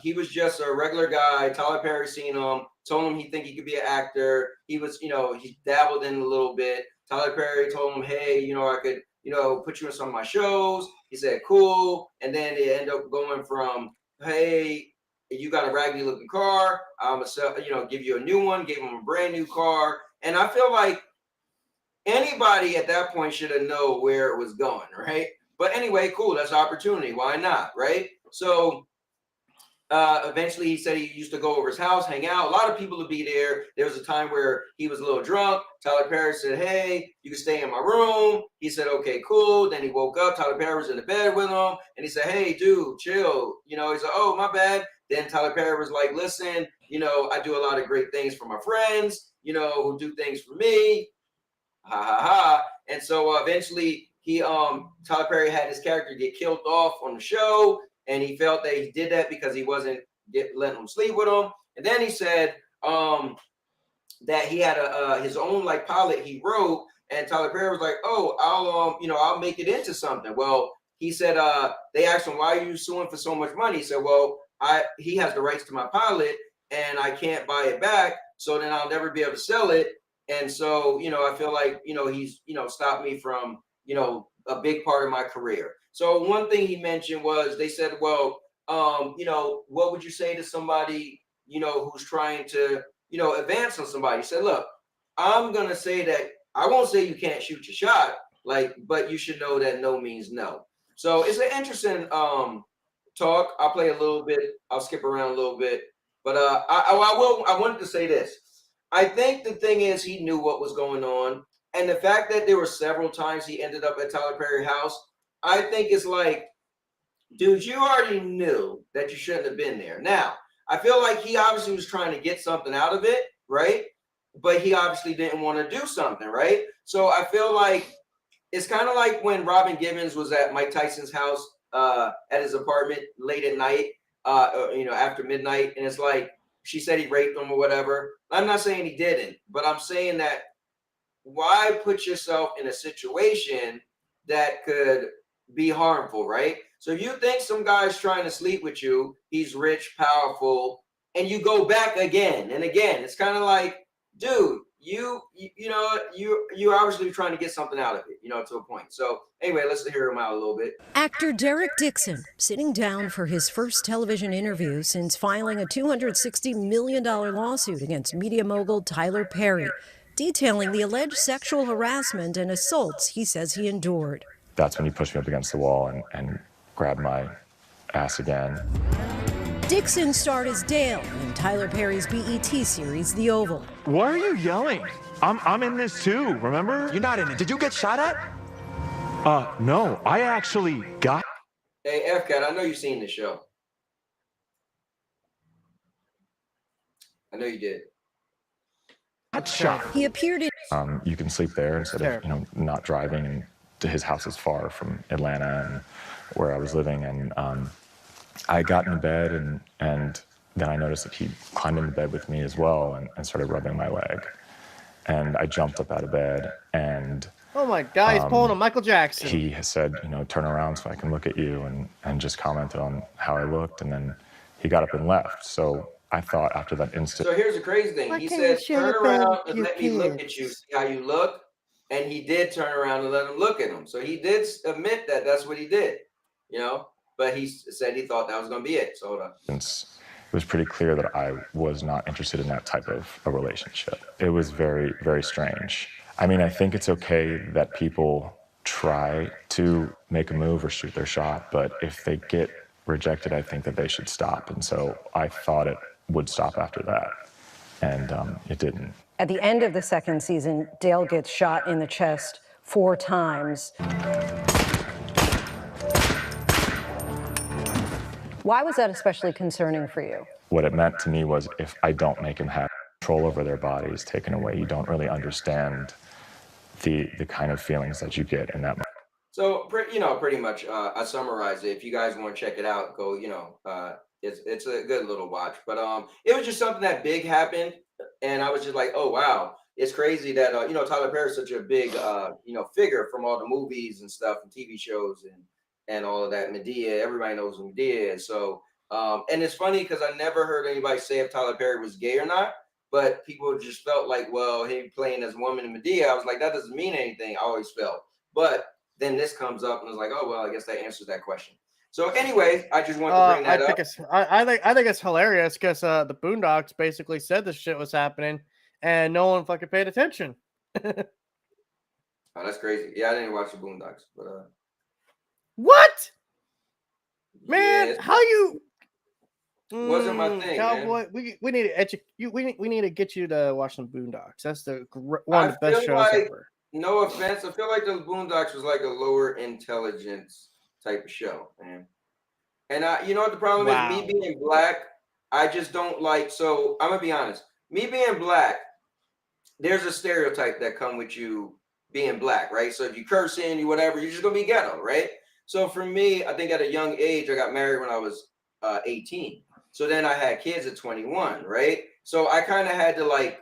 he was just a regular guy. Tyler Perry seen him, told him he think he could be an actor. He was, he dabbled in a little bit. Tyler Perry told him, hey, I could, put you in some of my shows. He said, cool. And then it ended up going from, hey, you got a raggedy looking car. I'm gonna give you a new one, gave him a brand new car. And I feel like anybody at that point should have known where it was going, right? But anyway, cool. That's an opportunity. Why not, right? So Eventually, he said he used to go over his house, hang out. A lot of people would be there. There was a time where he was a little drunk. Tyler Perry said, hey, you can stay in my room. He said, okay, cool. Then he woke up. Tyler Perry was in the bed with him. And he said, hey, dude, chill. You know, he's like, oh, my bad. Then Tyler Perry was like, listen, you know, I do a lot of great things for my friends, you know, who do things for me. Ha, ha, ha. And so eventually, Tyler Perry had his character get killed off on the show. And he felt that he did that because he wasn't letting him sleep with him. And then he said that he had his own like pilot he wrote, and Tyler Perry was like, "Oh, I'll make it into something." Well, he said they asked him, "Why are you suing for so much money?" He said, "Well, he has the rights to my pilot, and I can't buy it back, so then I'll never be able to sell it." And so, I feel like he's stopped me from a big part of my career. So one thing he mentioned was they said, well, what would you say to somebody, who's trying to, advance on somebody? He said, look, I'm going to say that I won't say you can't shoot your shot, but you should know that no means no. So it's an interesting talk. I'll play a little bit. I'll skip around a little bit. But I wanted to say this. I think the thing is he knew what was going on. And the fact that there were several times he ended up at Tyler Perry's house, I think it's like, dude, you already knew that you shouldn't have been there. Now, I feel like he obviously was trying to get something out of it, right? But he obviously didn't want to do something, right? So I feel like it's kind of like when Robin Givens was at Mike Tyson's house at his apartment late at night, after midnight. And it's like, she said he raped him or whatever. I'm not saying he didn't, but I'm saying that why put yourself in a situation that could be harmful, right? So if you think some guy's trying to sleep with you, he's rich, powerful, and you go back again and again, it's kind of like, dude, you're obviously trying to get something out of it, to a point. So anyway, let's hear him out a little bit. Actor Derek Dixon sitting down for his first television interview since filing a $260 million lawsuit against media mogul Tyler Perry, detailing the alleged sexual harassment and assaults he says he endured. That's when he pushed me up against the wall and grabbed my ass again. Dixon starred as Dale in Tyler Perry's BET series, The Oval. Why are you yelling? I'm in this too, remember? You're not in it. Did you get shot at? No, I actually got... Hey, F-Cat, I know you've seen the show. I know you did. shot. He appeared in... You can sleep there instead of, not driving. And his house is far from Atlanta and where I was living. And I got into bed and then I noticed that he climbed into bed with me as well and started rubbing my leg. And I jumped up out of bed and... Oh my God, he's pulling a Michael Jackson. He said, turn around so I can look at you, and just commented on how I looked, and then he got up and left. So I thought after that instant... So here's the crazy thing. He said, turn around and let me look at you, see how you look. And he did turn around and let him look at him. So he did admit that that's what he did, but he said he thought that was going to be it. So hold on. It was pretty clear that I was not interested in that type of a relationship. It was very, very strange. I mean, I think it's okay that people try to make a move or shoot their shot, but if they get rejected, I think that they should stop. And so I thought it would stop after that, and it didn't. At the end of the second season, Dale gets shot in the chest 4 times. Why was that especially concerning for you? What it meant to me was if I don't make them have control over their bodies taken away, you don't really understand the kind of feelings that you get in that moment. So, pretty much, I summarized it. If you guys want to check it out, go, it's a good little watch. But it was just something that big happened, and I was just like, oh, wow. It's crazy that, Tyler Perry is such a big, figure from all the movies and stuff and TV shows and all of that. Medea, everybody knows who Medea is. So, and it's funny because I never heard anybody say if Tyler Perry was gay or not. But people just felt like, well, he playing as a woman in Medea. I was like, that doesn't mean anything. I always felt. But then this comes up and I was like, oh, well, I guess that answers that question. So anyway, I just wanted to bring that up. I think it's hilarious because the Boondocks basically said this shit was happening and no one fucking paid attention. Oh, that's crazy. Yeah, I didn't watch the Boondocks. But what? Man, yeah, how you... Wasn't my thing, Cowboy, man. we need to educate you. We need to get you to watch some Boondocks. That's one of the I best feel shows like, ever. no offense, I feel like the Boondocks was like a lower intelligence type of show, man. And you know what the problem is? Me being black, I just don't like. So I'm gonna be honest. Me being black, there's a stereotype that come with you being black, right? So if you curse in, you whatever, you're just gonna be ghetto, right? So for me, I think at a young age, I got married when I was 18. So then I had kids at 21, right? So I kind of had to like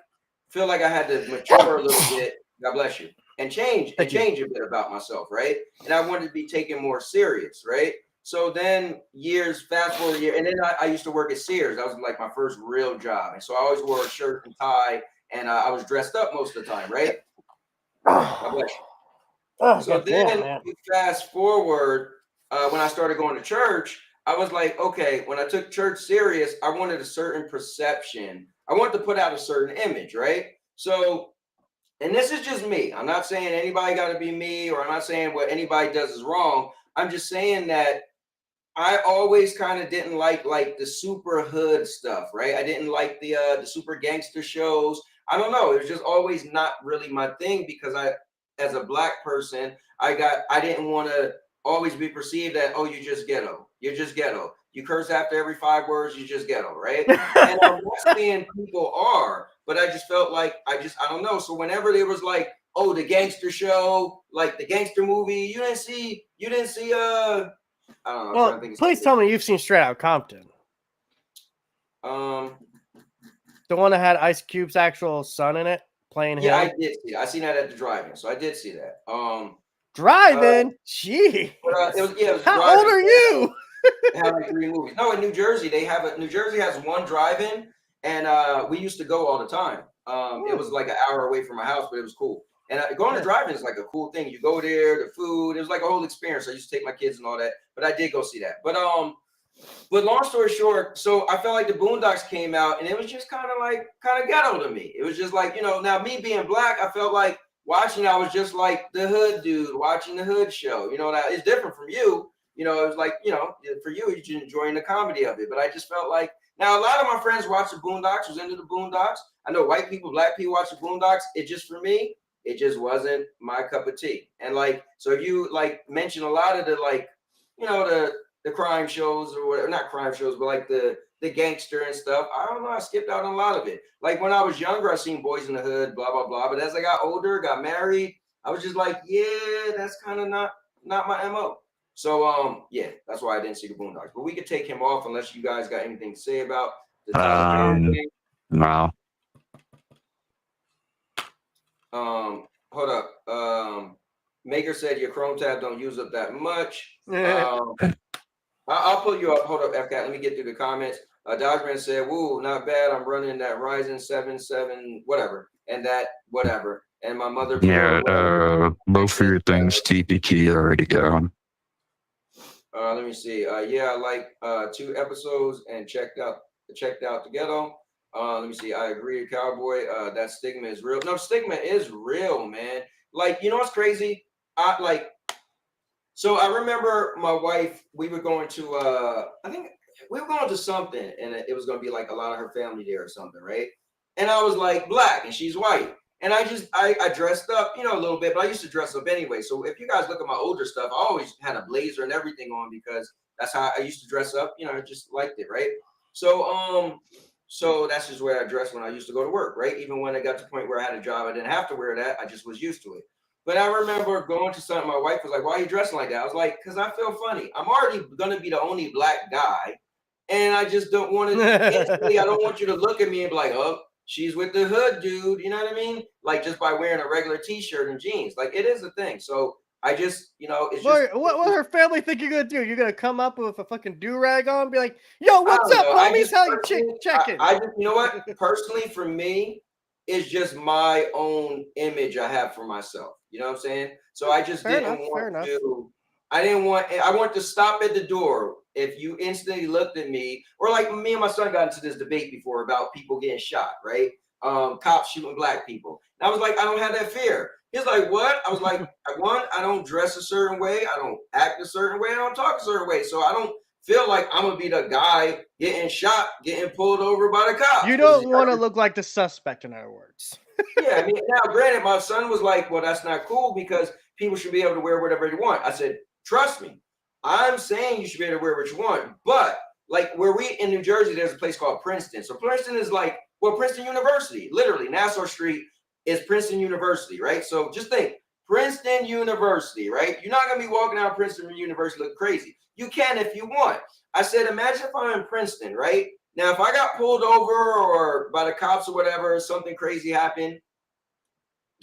feel like I had to mature a little bit. God bless you, and change a bit about myself, right? And I wanted to be taken more serious, right? So then years, fast forward a year, and then I used to work at Sears. That was like my first real job, and so I always wore a shirt and tie, and I was dressed up most of the time, right? God bless you. So then you fast forward when I started going to church. I was like, okay, when I took church serious, I wanted a certain perception. I wanted to put out a certain image, right? So, and this is just me. I'm not saying anybody got to be me, or I'm not saying what anybody does is wrong. I'm just saying that I always kind of didn't like the super hood stuff, right? I didn't like the super gangster shows. I don't know. It was just always not really my thing because as a black person, I didn't want to always be perceived that, oh, you're just ghetto. You're just ghetto. You curse after every 5 words, you just ghetto, right? And I'm not saying people are, but I just felt like I don't know. So whenever there was like, oh, the gangster show, like the gangster movie, you didn't see I don't know. Well, please tell me you've seen Straight Outta Compton. The one that had Ice Cube's actual son in it playing him. Yeah, I did see that. I seen that at the drive-in, so I did see that. Drive-in? Gee. It was How old are you? They have like 3 movies. No, in New Jersey, New Jersey has one drive-in, and we used to go all the time. It was like an hour away from my house, but it was cool. And going to drive-in is like a cool thing. You go there, the food, it was like a whole experience. I used to take my kids and all that, but I did go see that. But long story short, so I felt like the Boondocks came out, and it was just kind of ghetto to me. It was just like, now me being black, I felt like watching, I was just like the hood dude watching the hood show. That it's different from you. It was like, for you, you're just enjoying the comedy of it. But I just felt like, now a lot of my friends watched the Boondocks, was into the Boondocks. I know white people, black people watch the Boondocks. It just, for me, it just wasn't my cup of tea. And like, so if you like mention a lot of the like, the crime shows or whatever, not crime shows, but like the gangster and stuff, I don't know, I skipped out on a lot of it. Like when I was younger, I seen Boys in the Hood, blah, blah, blah. But as I got older, got married, I was just like, yeah, that's kind of not my MO. So, yeah, that's why I didn't see the Boondocks. But we could take him off unless you guys got anything to say about the thing. No. Hold up. Maker said your Chrome tab don't use up that much. I'll pull you up. Hold up, FCAT. Let me get through the comments. Dodgeman said, woo, not bad. I'm running that Ryzen 7 whatever. And that whatever. And my mother. Yeah, both of your things TPT already going. Let me see. Yeah, I like 2 episodes and checked out the ghetto. Let me see. I agree, Cowboy. That stigma is real. No, stigma is real, man. Like, what's crazy? So I remember my wife, we were going to, I think we were going to something, and it was going to be like a lot of her family there or something, right? And I was like black and she's white. And I dressed up, a little bit, but I used to dress up anyway. So if you guys look at my older stuff, I always had a blazer and everything on because that's how I used to dress up. I just liked it, right? So, so that's just where I dressed when I used to go to work, right? Even when I got to the point where I had a job, I didn't have to wear that. I just was used to it. But I remember going to something, my wife was like, why are you dressing like that? I was like, because I feel funny. I'm already going to be the only black guy. And I just don't want to, instantly, I don't want you to look at me and be like, oh, she's with the hood dude. You know what I mean? Like just by wearing a regular t-shirt and jeans. Like it is a thing. So I just, it's just. What her family think you're going to do? You're going to come up with a fucking do-rag on and be like, yo, what's up, homies? How you checking? I just, you know what? Personally, for me, it's just my own image I have for myself. You know what I'm saying? So I just I want to stop at the door if you instantly looked at me, or like me and my son got into this debate before about people getting shot, right? Cops shooting black people. And I was like, I don't have that fear. He's like, what? I was like, I don't dress a certain way. I don't act a certain way. I don't talk a certain way. So I don't feel like I'm gonna be the guy getting shot, getting pulled over by the cops. You don't want to look like the suspect, in other words. Yeah, I mean, now granted, my son was like, well, that's not cool because people should be able to wear whatever they want. I said, trust me, I'm saying you should be able to wear what you want. But like where we in New Jersey, there's a place called Princeton. So Princeton is like, well, Princeton University, literally Nassau Street is Princeton University, right? So just think, Princeton University, right? You're not gonna be walking out of Princeton University looking crazy. You can if you want. I said, imagine if I'm in Princeton, right? Now, if I got pulled over or by the cops or whatever, something crazy happened,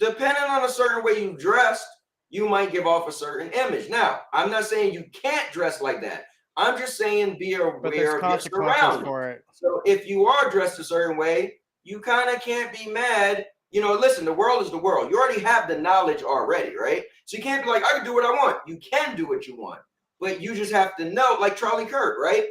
depending on a certain way you dressed, you might give off a certain image. Now, I'm not saying you can't dress like that. I'm just saying be aware But there's of your consequences surroundings. for it. So if you are dressed a certain way, you kind of can't be mad. You know, listen, the world is the world. You already have the knowledge already, right? So you can't be like, I can do what I want. You can do what you want. But you just have to know, like Charlie Kirk, right?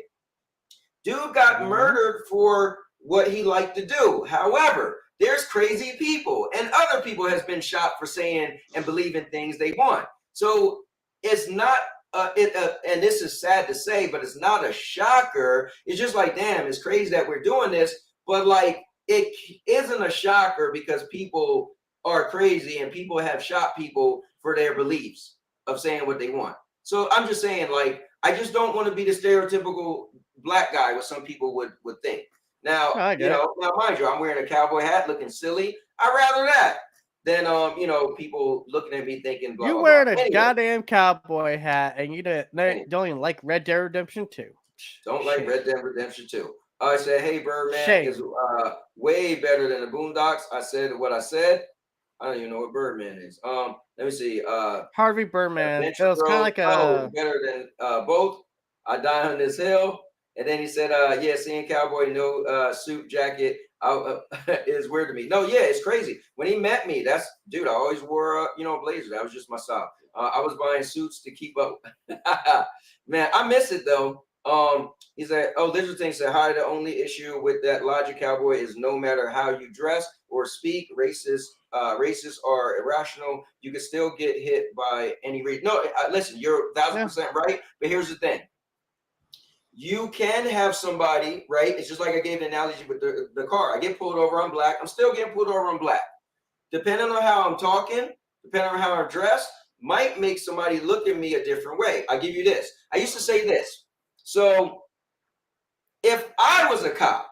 Dude got murdered for what he liked to do. However, there's crazy people and other people has been shot for saying and believing things they want. So it's not, and this is sad to say, but it's not a shocker. It's just like, damn, it's crazy that we're doing this. But like, it isn't a shocker because people are crazy and people have shot people for their beliefs of saying what they want. So I'm just saying, like, I just don't want to be the stereotypical black guy what some people would think. Now, now mind you, I'm wearing a cowboy hat looking silly. I'd rather that than people looking at me thinking blah, You blah, wearing blah. a goddamn cowboy hat and you don't even like Red Dead Redemption 2. Don't like Red Dead Redemption 2. I said, hey, Birdman Shame. is way better than the Boondocks. I said what I said. I don't even know what Birdman is. Let me see. Harvey Birdman. It was kind of like better than both. I die on this hill. And then he said, yeah, seeing Cowboy no suit jacket is weird to me. No, yeah, it's crazy. When he met me, dude, I always wore a blazer. That was just my style. I was buying suits to keep up. Man, I miss it though. He said, oh, Lizard Thing said, hi, the only issue with that logic, Cowboy, is no matter how you dress or speak, racists are irrational. You can still get hit by any reason. No, listen, you're 1,000% right. But here's the thing. You can have somebody, right? It's just like I gave an analogy with the car. I get pulled over, I'm black. I'm still getting pulled over, I'm black. Depending on how I'm talking, depending on how I'm dressed, might make somebody look at me a different way. I give you this. I used to say this. So if I was a cop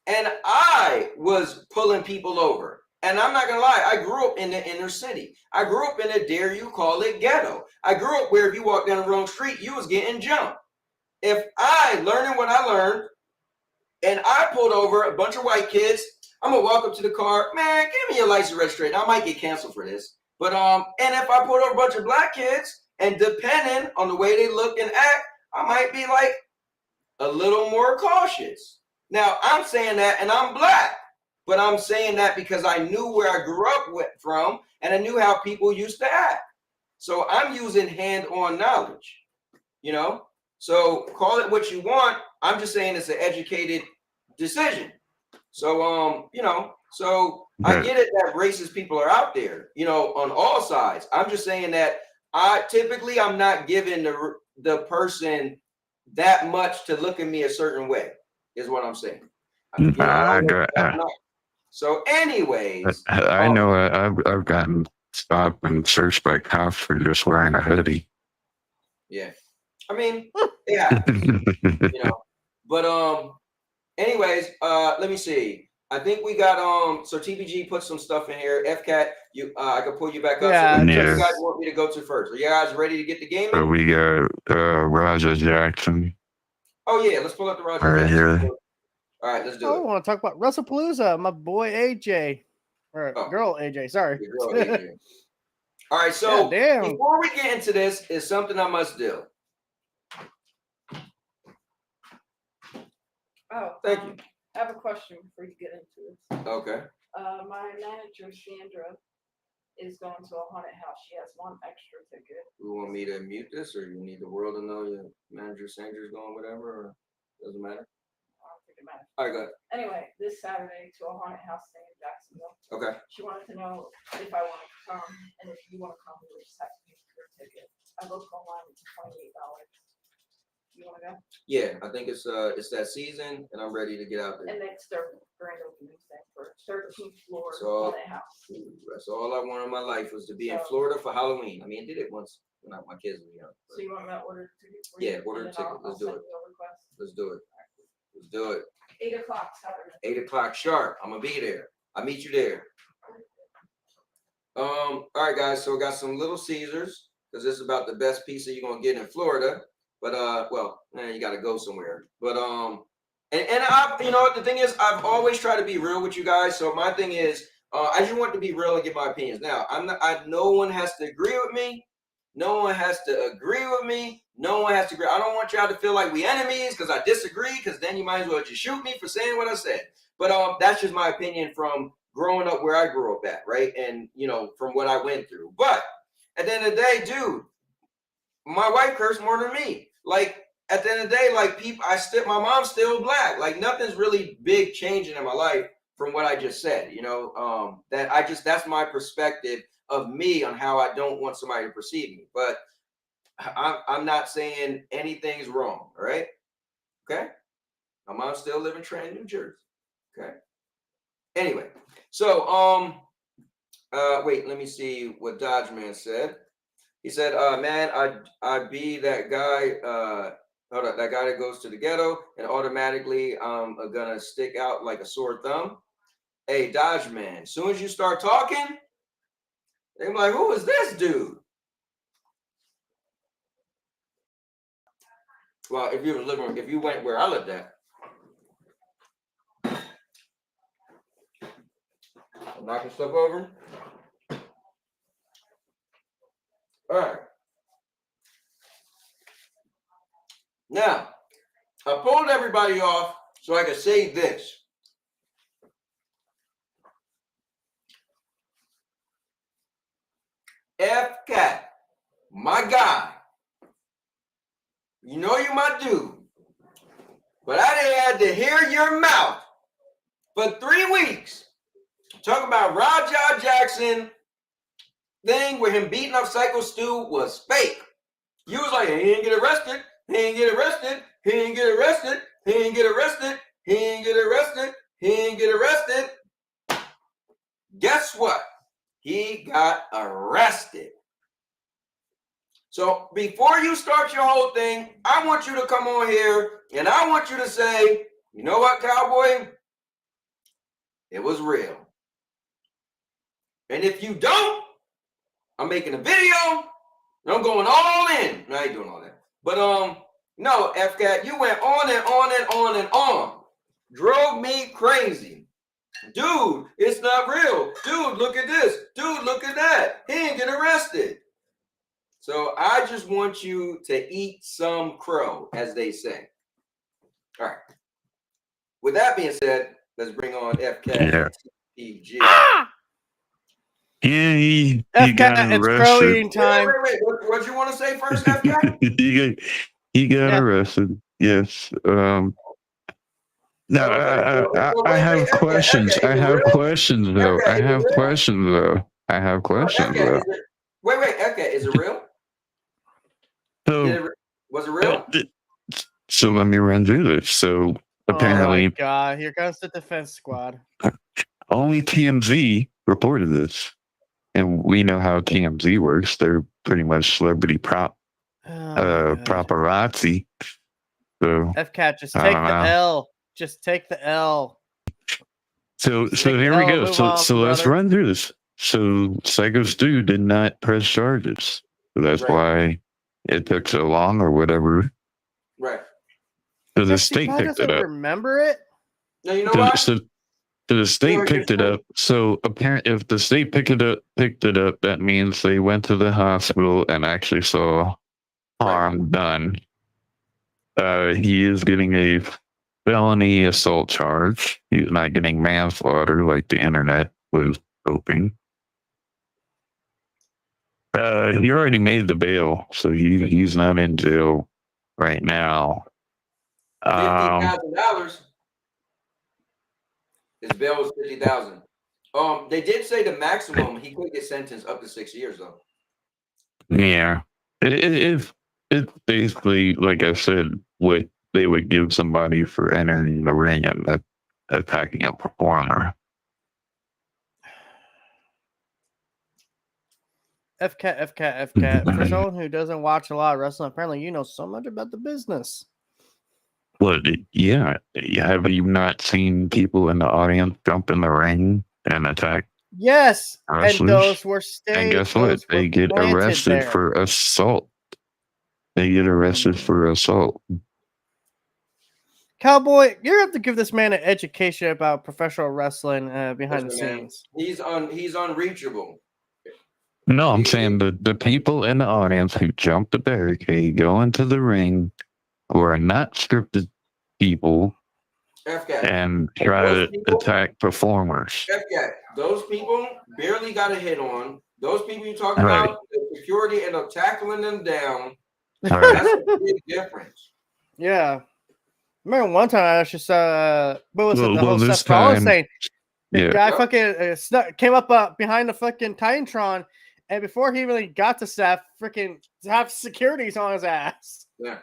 and I was pulling people over, and I'm not going to lie, I grew up in the inner city. I grew up in a dare you call it ghetto. I grew up where if you walked down the wrong street, you was getting jumped. If I learning what I learned and I pulled over a bunch of white kids, I'm going to walk up to the car, man, give me your license registration. I might get canceled for this. But, and if I pulled over a bunch of black kids and depending on the way they look and act, I might be like a little more cautious. Now, I'm saying that and I'm black, but I'm saying that because I knew where I grew up from and I knew how people used to act. So I'm using hand-on knowledge, So call it what you want. I'm just saying it's an educated decision. So, so I get it that racist people are out there, on all sides. I'm just saying that I'm not giving the person that much to look at me a certain way, is what I'm saying. So, anyways, I know I've gotten stopped and searched by cops for just wearing a hoodie. Yeah, I mean, yeah, But anyways, let me see. I think we got so TBG put some stuff in here. FCAT, I can pull you back up. Yeah, so what you guys want me to go to first? Are you guys ready to get the game in? So we got Roger Jackson. Oh yeah, let's pull up the Roger right Jackson. here. All right, let's do I it. want to talk about Russellpalooza, my boy AJ. Or girl AJ, sorry. Girl AJ. All right, so before we get into this, is something I must do. Oh, thank you. I have a question before you get into this. Okay. My manager, Sandra, is going to a haunted house. She has one extra ticket. You want me to mute this, or you need the world to know your manager Sandra's going, whatever, or doesn't matter? I don't think it matters. All right, go ahead. Anyway, this Saturday to a haunted house thing in Jacksonville. Okay. She wanted to know if I want to come, and if you want to come, we just have to pay for your ticket. I looked online, it's $28. You want to go? Yeah, I think it's that season, and I'm ready to get out there. And then start grand opening thing for 13th floor So- haunted house. That's all I wanted in my life was to be in So- Florida for Halloween. I mean, I did it once when my kids were young. So you want me to order tickets? for Yeah, you? order And a then ticket. Let's do send it. you a request. Let's do it. Let's do it. 8 o'clock Saturday. 8 o'clock sharp. I'm gonna be there. I'll meet you there. All right, guys. So we got some Little Caesars because this is about the best pizza you're gonna get in Florida. But well, you gotta go somewhere. But and I, you know what the thing is, I've always tried to be real with you guys. So my thing is, I just want to be real and give my opinions. Now, no one has to agree with me. No one has to agree with me. No one has to agree. I don't want y'all to feel like we enemies because I disagree, because then you might as well just shoot me for saying what I said. But that's just my opinion from growing up where I grew up at, right? And, you know, from what I went through. But at the end of the day, dude, my wife cursed more than me. Like, at the end of the day, like, my mom's still black. Like, nothing's really big changing in my life from what I just said, you know? That's my perspective of me on how I don't want somebody to perceive me. But I'm not saying anything's wrong, all right? Okay? My mom's still living in Trenton, New Jersey. Okay? Anyway, so, wait, let me see what Dodge Man said. He said, man, I'd be that guy, that guy that goes to the ghetto and automatically gonna stick out like a sore thumb. Hey, Dodge Man, as soon as you start talking, they're like, who is this dude? Well, if you went where I lived at, I'm knocking stuff over. All right. Now, I pulled everybody off so I could say this. F-Cat, my guy. You know you're my dude. But I didn't have to hear your mouth for 3 weeks. Talking about Rajah Jackson thing where him beating up Psycho Stu was fake. You was like, he didn't get arrested. He didn't get arrested. He didn't get arrested. He didn't get arrested. He didn't get arrested. He didn't get arrested. Guess what? He got arrested. So before you start your whole thing, I want you to come on here and I want you to say, you know what, Cowboy? It was real. And if you don't, I'm making a video and I'm going all in. No, I ain't doing all that. But no, F-Cat, you went on and on and on and on. Drove me crazy. Dude, it's not real. Dude, look at this. Dude, look at that. He didn't get arrested. So I just want you to eat some crow, as they say. All right. With that being said, let's bring on F-Cat. Yeah. Yeah, he got It's crow arrested. eating time. Wait. What you want to say first, F-Cat? he got arrested. Yes. No, I have questions. I have questions though. I have questions though. Wait, F-Cat, is it real? So, was it real? So let me run through this. So apparently, oh my God, here comes the defense squad. Only TMZ reported this, and we know how TMZ works. They're pretty much celebrity paparazzi. So F-Cat, just take the L. Just take the L. So here we go. So let's run through this. So Psycho Stu did not press charges. So that's why it took so long or whatever. Right. So the state picked it up. Remember it? No, you know what? So the state picked it up. So apparently, if the state picked it up, that means they went to the hospital and actually saw harm done. He is getting a felony assault charge. He's not getting manslaughter like the internet was hoping. He already made the bail, so he's not in jail right now. $50,000. His bail was $50,000. They did say the maximum he could get sentenced up to 6 years though. Yeah, if it's basically, like I said, what they would give somebody for entering the ring and attacking a performer. FCAT. For someone who doesn't watch a lot of wrestling, apparently you know so much about the business. Well, yeah. Have you not seen people in the audience jump in the ring and attack Yes, wrestlers? and those were And guess what? They get arrested for assault. They get arrested for assault. Cowboy, you have to give this man an education about professional wrestling behind the Listen, scenes. Man, he's unreachable. No, I'm saying the people in the audience who jump the barricade, go into the ring, who are not scripted people, and try to attack performers. Those people barely got a hit on. Those people you talk about, the security end up tackling them down. That's a big difference. Yeah. Remember one time I actually saw, what was it, the whole this Seth Rollins time, thing? The guy fucking came up behind the fucking Titantron, and before he really got to Seth, freaking have securities on his ass. Yeah.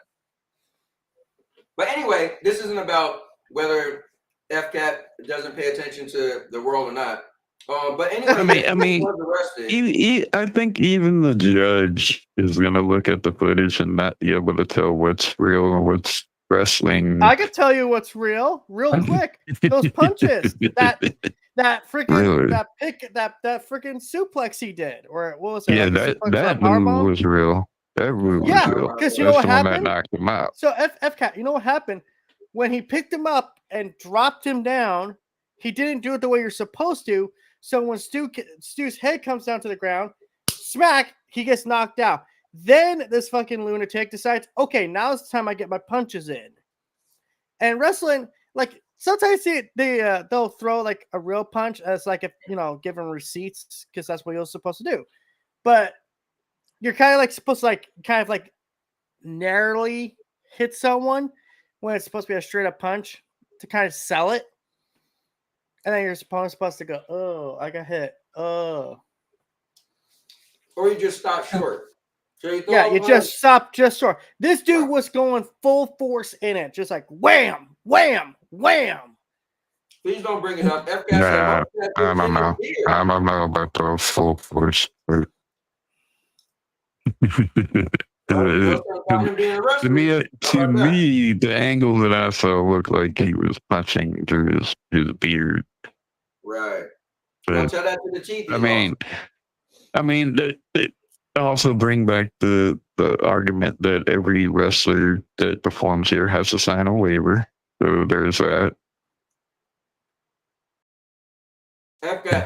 But anyway, this isn't about whether FCAT doesn't pay attention to the world or not. But anyway, I mean, I think even the judge is going to look at the footage and not be able to tell what's real and what's wrestling. I could tell you what's real quick. Those punches, that freaking that freaking suplex he did, or what was it? Yeah, like that move was real. That move was real. Because you know what happened? That knocked him out. So FCAT, you know what happened when he picked him up and dropped him down? He didn't do it the way you're supposed to. So when Stu's head comes down to the ground, smack, he gets knocked out. Then this fucking lunatic decides, okay, now it's the time I get my punches in. And wrestling, like sometimes they'll throw like a real punch as like if given receipts because that's what you're supposed to do. But you're kind of like supposed to like narrowly hit someone when it's supposed to be a straight up punch to kind of sell it. And then your opponent's supposed to go, oh, I got hit. Oh. Or you just stop short. So you just stop just short. This dude was going full force in it. Just like wham, wham, wham. Please don't bring it up. I don't know. I don't know about those full force. To me, the angle that I saw looked like he was punching through his beard. Right. But, tell that to the chief. I mean, they also bring back the argument that every wrestler that performs here has to sign a waiver. So there's that.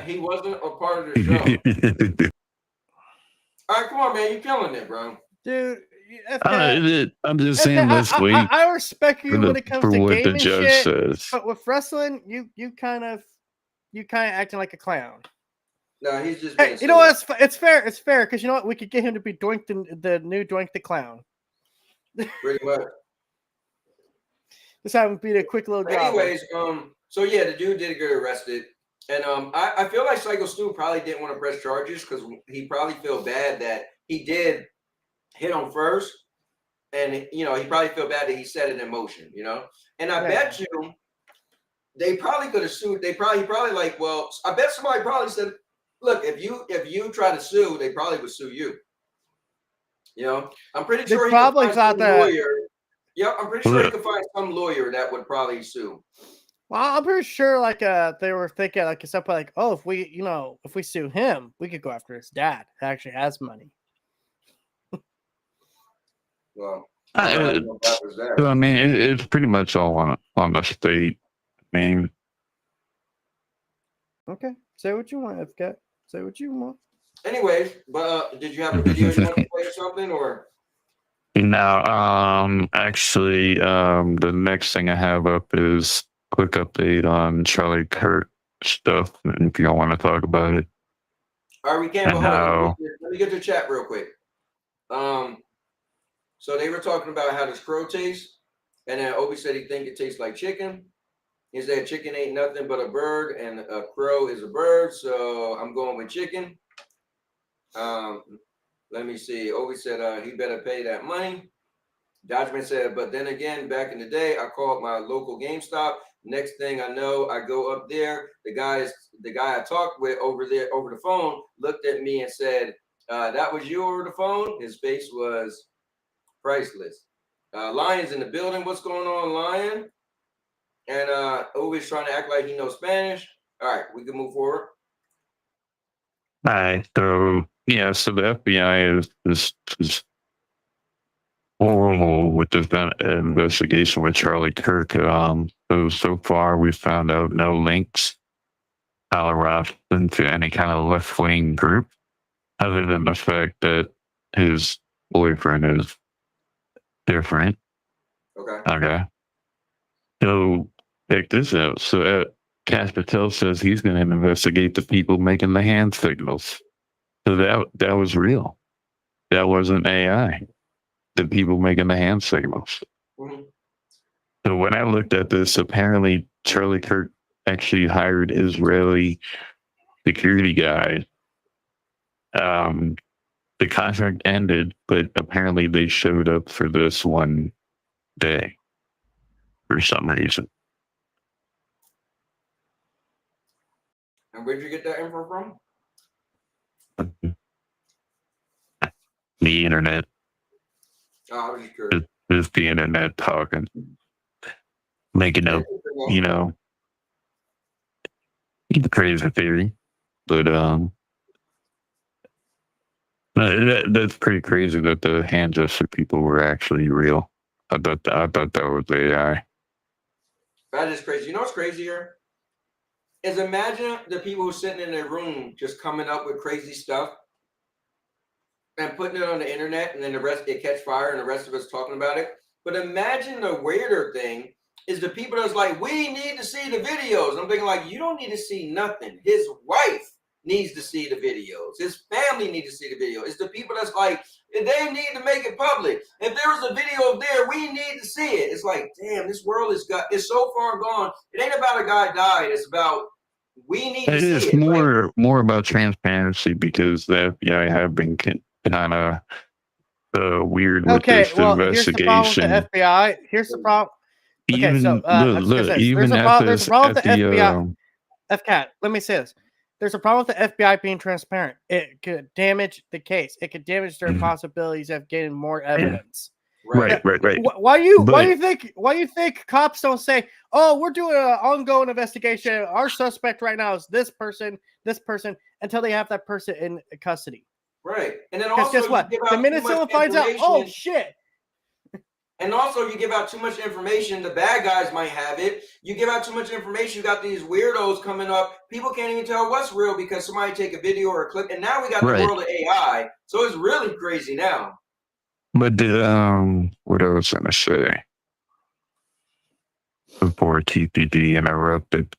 He wasn't a part of the show. All right, come on, man. You're killing it, bro. Dude, I'm just saying this week. I respect you when it comes to what gaming the judge shit, says. but with wrestling, you kind of acting like a clown. No, he's just. Hey, you know what? It's fair. It's fair because you know what? We could get him to be Doink the new Doink the Clown. Pretty much. Just have him beat a quick little job. Anyways, so yeah, the dude did get arrested, and I feel like Psycho Stu probably didn't want to press charges because he probably felt bad that he did hit him first, and he probably felt bad that he set it in motion, And I bet you they probably could have sued. He probably like, well, I bet somebody probably said, look, if you try to sue, they probably would sue you. I'm pretty sure he probably thought that. Lawyer. Yeah, I'm pretty sure he could find some lawyer that would probably sue. Well, I'm pretty sure like they were thinking like something like, oh, if we sue him, we could go after his dad. He actually has money. Well, I mean, it's pretty much all on the state. I mean, okay, say what you want, FCAT. Say what you want. Anyways, but did you have a video you want to play or something, or? No, actually, the next thing I have up is quick update on Charlie Kirk stuff. If you don't want to talk about it. All right, we can. But hold on. Let me get to chat real quick. So they were talking about how this crow tastes, and then Obi said he think it tastes like chicken. He said chicken ain't nothing but a bird, and a crow is a bird. So I'm going with chicken. Let me see. Obi said he better pay that money. Dodgeman said, but then again, back in the day, I called my local GameStop. Next thing I know, I go up there. The guy I talked with over there over the phone looked at me and said, that was you over the phone? His face was priceless. Lion's in the building. What's going on, Lion? And Ovi's trying to act like he knows Spanish. All right, we can move forward. All right, so yeah, so the FBI is horrible with this investigation with Charlie Kirk. So far we found out no links into any kind of left wing group, other than the fact that his boyfriend is different. Okay. So check this out. So Cash Patel says he's going to investigate the people making the hand signals. So that was real. That wasn't AI. The people making the hand signals. Mm-hmm. So when I looked at this, apparently Charlie Kirk actually hired Israeli security guys. The contract ended, but apparently they showed up for this one day for some reason. And where'd you get that info from? The internet. Oh, I was just curious. Just the internet talking. Making up, the crazy theory. But that's pretty crazy that the hand gesture people were actually real. I thought that was AI. That is crazy. You know what's crazier? Is imagine the people who are sitting in their room just coming up with crazy stuff and putting it on the internet, and then the rest it catch fire and the rest of us talking about it. But imagine the weirder thing is the people that's like, we need to see the videos. And I'm thinking like, you don't need to see nothing. His wife needs to see the videos. His family needs to see the video. It's the people that's like, they need to make it public. If there was a video up there, we need to see it. It's like, damn, this world is so far gone. It ain't about a guy died. It's about we need to see it. It's more about transparency, because the FBI have been kind of weird with this investigation. Here's the problem with the FBI. Here's the problem. Even, there's a problem with the FBI. FCAT, let me say this. There's a problem with the FBI being transparent. It could damage the case. It could damage their possibilities of getting more evidence. Right. Why you think cops don't say, "Oh, we're doing an ongoing investigation. Our suspect right now is this person," until they have that person in custody. Right, and then also guess what? The minute someone finds out, oh shit. And also, you give out too much information, the bad guys might have it. You give out too much information, you got these weirdos coming up. People can't even tell what's real because somebody take a video or a clip. And now we got the world of AI. So it's really crazy now. But what I was going to say before TPD interrupted.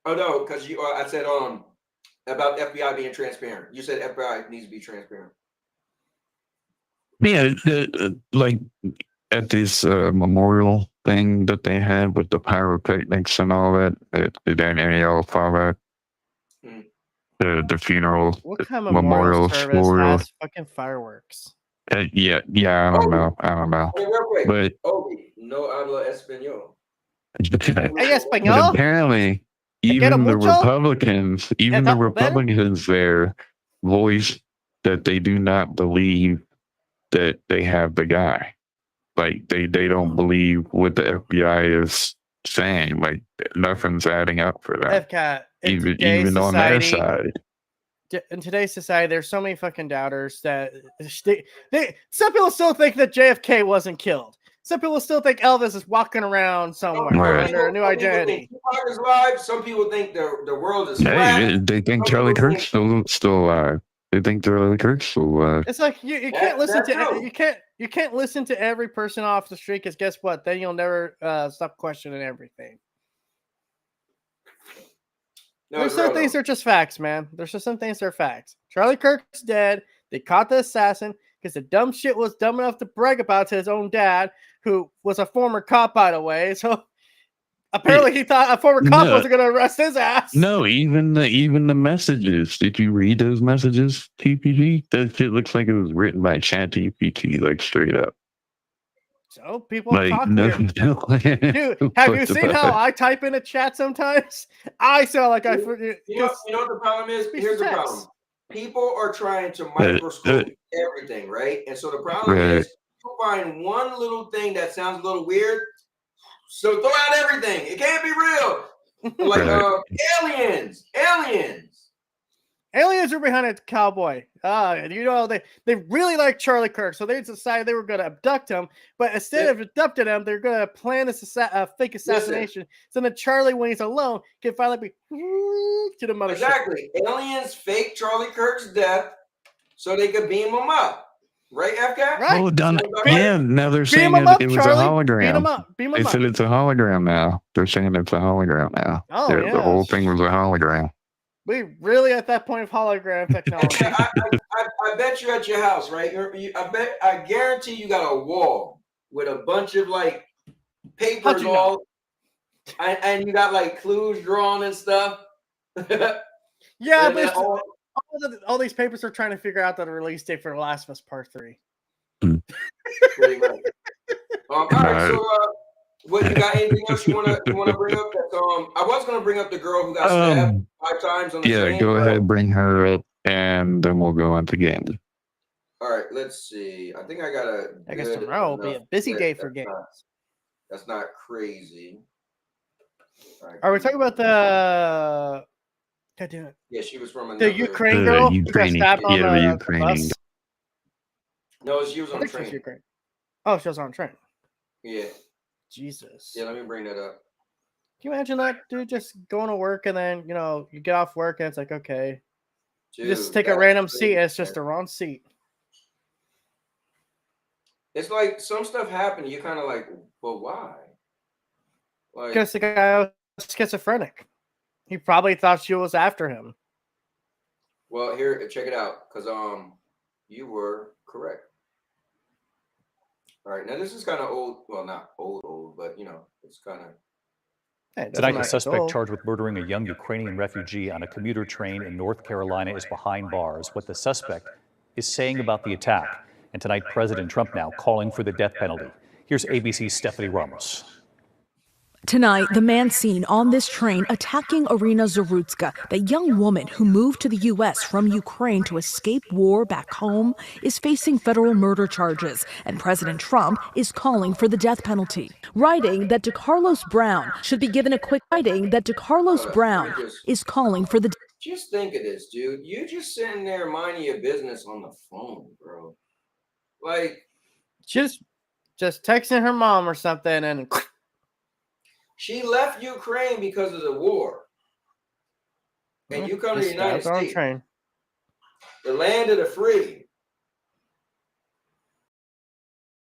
Oh, no, because I said about FBI being transparent. You said FBI needs to be transparent. Yeah, like at this memorial thing that they had with the pyrotechnics and all that. Did any of y'all follow that? The funeral, what kind of memorial service has fucking fireworks? Yeah, I don't know. Wait. But no habla español. But apparently, even the Republicans there voiced that they do not believe that they have the guy. Like they don't believe what the FBI is saying. Like nothing's adding up for them. FCAT, even on their side. In today's society, there's so many fucking doubters that some people still think that JFK wasn't killed. Some people still think Elvis is walking around somewhere under a new identity. Some people think the world is flat. They think Charlie Kirk's still alive. They think Charlie Kirk's still alive. It's like you can't listen to you can't listen to every person off the street, because guess what? Then you'll never stop questioning everything. There's some things that are just facts, man. There's just some things that are facts. Charlie Kirk's dead. They caught the assassin because the dumb shit was dumb enough to brag about to his own dad, who was a former cop, by the way. So apparently he thought a former cop wasn't going to arrest his ass. No, even the messages. Did you read those messages, TPG? That shit looks like it was written by ChatGPT, like straight up. So people Like, talk no, weird. no. Dude, have you seen how I type in a chat sometimes? I sound like I forget. You know what the problem is? Here's the problem. People are trying to microscope everything, right? And so the problem is you find one little thing that sounds a little weird, so throw out everything. It can't be real. Like aliens. Aliens are behind a cowboy. You know, they really like Charlie Kirk, so they decided they were going to abduct him. But instead of abducting him, they're going to plan this fake assassination. So then Charlie, when he's alone, can finally be to the mothership. Exactly. Aliens fake Charlie Kirk's death so they could beam him up. Right, FK? Right. Oh, done. Yeah, now they're saying it was Charlie. a hologram. Beam him up. They said it's a hologram now. They're saying it's a hologram now. Oh, yeah. The whole thing was a hologram. We really at that point of hologram technology. I bet you at your house, right? I guarantee you got a wall with a bunch of like papers and you got like clues drawn and stuff. Yeah, but all these papers are trying to figure out the release date for The Last of Us Part 3. Pretty much. All right, so what you got? Anything else you wanna bring up? I was gonna bring up the girl who got stabbed 5 times on the train. Yeah, go ahead, bring her up, and then we'll go on to games. All right, let's see. I think I guess tomorrow will be a busy day for games. That's not crazy. Right, are we talking about the? God damn it. Yeah, she was from the Ukraine girl. Ukrainian. The Ukrainian. No, she was on a train. Oh, she was on a train. Yeah. Jesus. Yeah, let me bring that up. Can you imagine that, dude? Just going to work and then, you get off work and it's like, okay. Dude, you just take a random seat and it's just the wrong seat. It's like some stuff happened. You're kind of like, but why? Because the guy was schizophrenic. He probably thought she was after him. Well, here, check it out. Because you were correct. All right, now this is kind of old. Well, not old, but it's kind of. Hey, tonight, the suspect charged with murdering a young Ukrainian refugee on a commuter train in North Carolina is behind bars. What the suspect is saying about the attack, and tonight, President Trump now calling for the death penalty. Here's ABC's Stephanie Ramos. Tonight, the man seen on this train attacking Irina Zarutska, the young woman who moved to the U.S. from Ukraine to escape war back home, is facing federal murder charges, and President Trump is calling for the death penalty, writing that DeCarlos Brown should be given a quick is calling for the. Just think of this, dude. You just sitting there minding your business on the phone, bro. Like, just texting her mom or something and. She left Ukraine because of the war. And you come to the United States. The land of the free.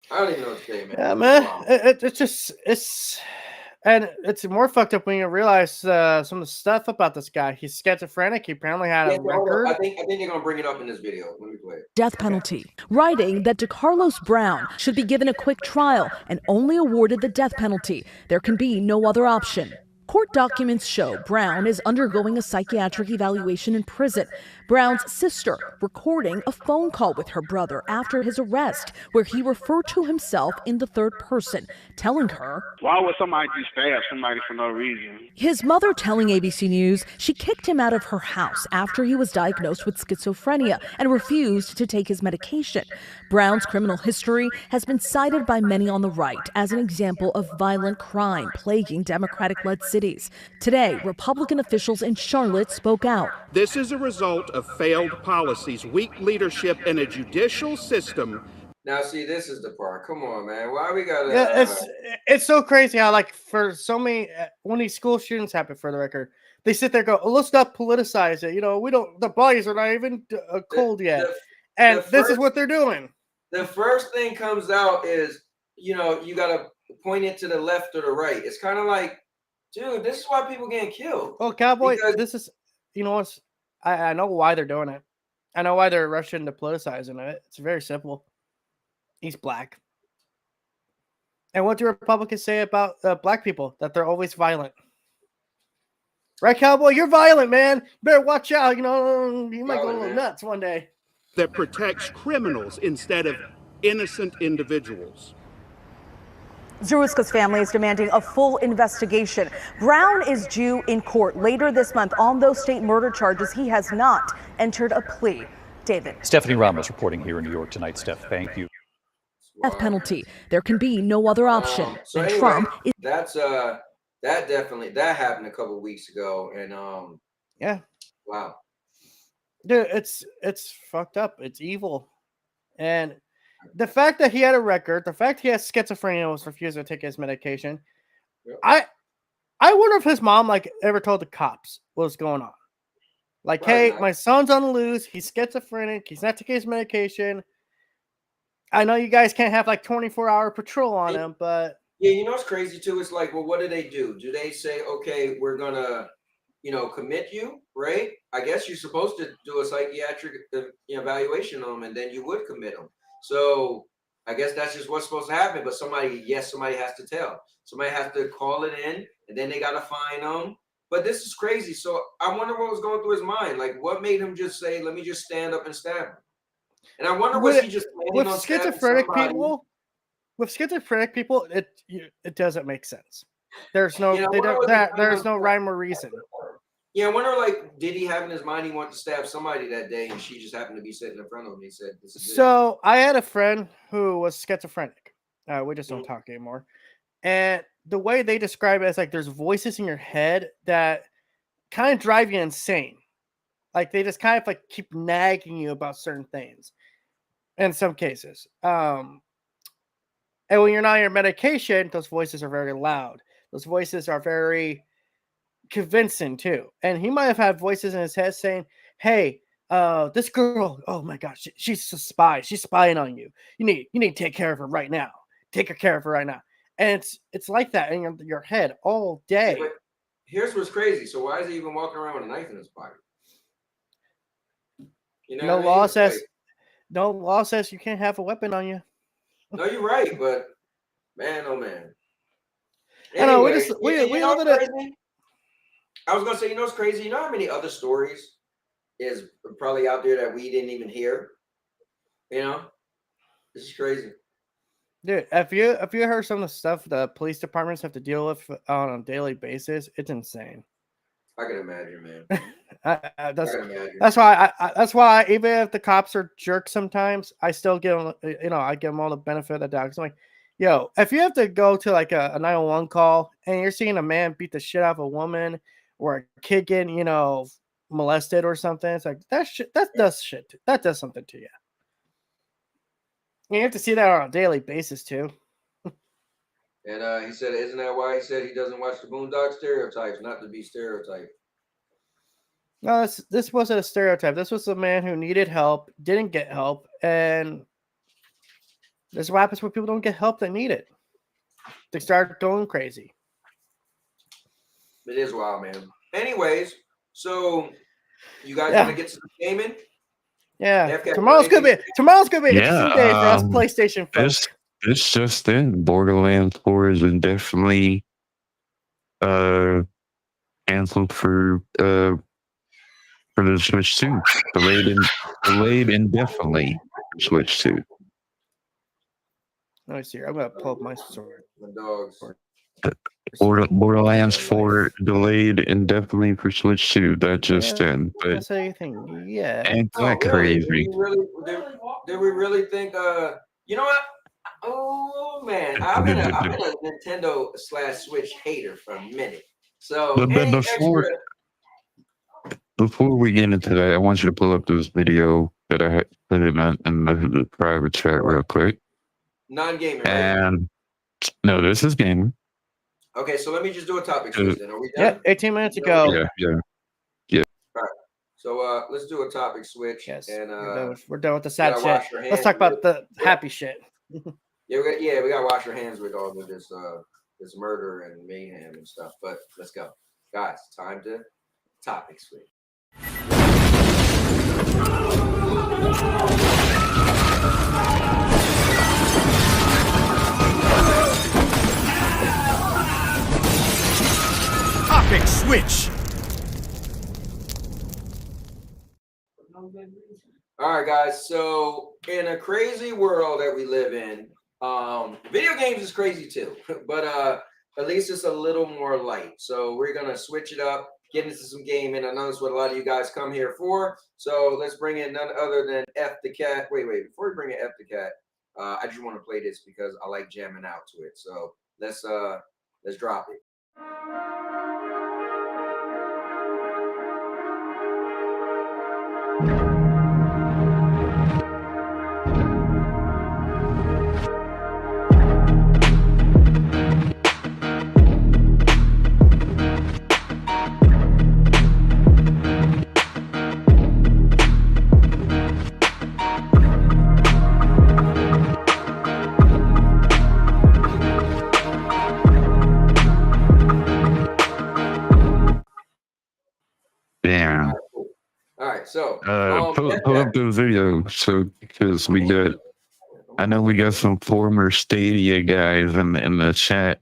I don't even know what to say, man. Yeah, man. It's more fucked up when you realize some of the stuff about this guy. He's schizophrenic. He apparently had a record. I think they're going to bring it up in this video. Let me play it. Death penalty, writing that DeCarlos Brown should be given a quick trial and only awarded the death penalty. There can be no other option. Court documents show Brown is undergoing a psychiatric evaluation in prison. Brown's sister recording a phone call with her brother after his arrest, where he referred to himself in the third person, telling her, "Why would somebody just stab somebody for no reason?" His mother telling ABC News she kicked him out of her house after he was diagnosed with schizophrenia and refused to take his medication. Brown's criminal history has been cited by many on the right as an example of violent crime plaguing Democratic-led cities. Today, Republican officials in Charlotte spoke out. This is a result of failed policies, weak leadership, and a judicial system. Now, see, this is the part. Come on, man. Why we gotta? Yeah, it's so crazy how, like, for so many when these school shootings happen, for the record, they sit there and go, "Oh, let's not politicize it." The bodies are not even cold yet, and this is what they're doing. The first thing comes out is, you gotta point it to the left or the right. It's kind of like, dude, this is why people getting killed. Well, Cowboy, this is, I know why they're doing it. I know why they're rushing to politicizing it. It's very simple. He's black. And what do Republicans say about black people? That they're always violent. Right, Cowboy? You're violent, man. You better watch out. You might go a little nuts one day. That protects criminals instead of innocent individuals. Zeruska's family is demanding a full investigation. Brown is due in court later this month on those state murder charges. He has not entered a plea. David. Stephanie Ramos reporting here in New York tonight. Steph, thank you. Death penalty. There can be no other option. So And anyway, Trump is that happened a couple of weeks ago, and Yeah, wow. dude, it's fucked up. It's evil, and the fact that he had a record, the fact he has schizophrenia, and was refusing to take his medication. Yep. I wonder if his mom ever told the cops what was going on. Like, Probably hey, not. my son's on the loose. He's schizophrenic. He's not taking his medication. I know you guys can't have 24-hour patrol on him, but Yeah, you know what's crazy too? It's like, well, what do? Do they say, okay, we're gonna, commit you, right? I guess you're supposed to do a psychiatric evaluation on them, and then you would commit them. So I guess that's just what's supposed to happen. But somebody has to tell. Somebody has to call it in, and then they gotta find them. But this is crazy. So I wonder what was going through his mind. Like, what made him just say, "Let me just stand up and stab him"? And I wonder, was he just planning on stabbing schizophrenic somebody? people? With schizophrenic people, it doesn't make sense. There's no Yeah, I wonder what there's no rhyme or reason. Yeah, I wonder, did he have in his mind he wanted to stab somebody that day, and she just happened to be sitting in front of him? He said, "This is it." So I had a friend who was schizophrenic. We just don't talk anymore. And the way they describe it is there's voices in your head that kind of drive you insane. Like they just kind of keep nagging you about certain things. In some cases. And when you're not on your medication, those voices are very loud. Those voices are very convincing too. And he might have had voices in his head saying, hey, this girl, oh my gosh, she's a spy. She's spying on you. You need to take care of her right now. Take care of her right now. And it's like that in your head all day. But here's what's crazy. So why is he even walking around with a knife in his pocket? You know, No what I law mean? says no law says you can't have a weapon on you. No, you're right, but man, oh man. I know, we know live what's in a crazy? I was gonna say, you know what's crazy? You know how many other stories is probably out there that we didn't even hear? This is crazy. Dude, if you heard some of the stuff the police departments have to deal with on a daily basis, it's insane. I can imagine, man. That's why even if the cops are jerks sometimes, I still give them, I give them all the benefit of the doubt. 'Cause I'm like, yo, if you have to go to a 911 call and you're seeing a man beat the shit out of a woman or a kid getting, molested or something, it's like that does something to you. You have to see that on a daily basis too. And he said, isn't that why he said he doesn't watch the Boondock Stereotypes, not to be stereotyped? No, this wasn't a stereotype. This was a man who needed help, didn't get help, and this is what happens when people don't get help they need it. They start going crazy. It is wild, man. Anyways, so you guys want to get some gaming? Yeah, tomorrow's gonna be an interesting day for us PlayStation folks. It's just in Borderlands 4 is indefinitely canceled for the Switch 2. Delayed indefinitely for Switch 2. Let me see here. I'm gonna pull up my sword. My dogs. Borderlands 4 delayed indefinitely for Switch 2. That just in. But that's anything. Yeah. Ain't that crazy? Did we really think? You know what? Oh man, I've been a Nintendo/Switch hater for a minute. So before we get into that, I want you to pull up this video that I had put in the private chat real quick. Non-gaming, right? And no, this is gaming. Okay, so let me just do a topic switch then. Are we done? Yeah, 18 minutes ago. Yeah. All right. So let's do a topic switch. Yes. And we're done with the sad shit. Let's talk about the happy shit. we gotta wash our hands with all of this murder and mayhem and stuff. But let's go, guys. Time to topic switch. Topic switch. All right, guys. So in a crazy world that we live in, Video games is crazy too, but at least it's a little more light. So we're gonna switch it up, get into some gaming. I know that's what a lot of you guys come here for. So let's bring in none other than F the Cat. Wait, before we bring in F the Cat, I just want to play this because I like jamming out to it. So let's drop it. Damn. All right, so pull up the video, so because I know we got some former Stadia guys in the chat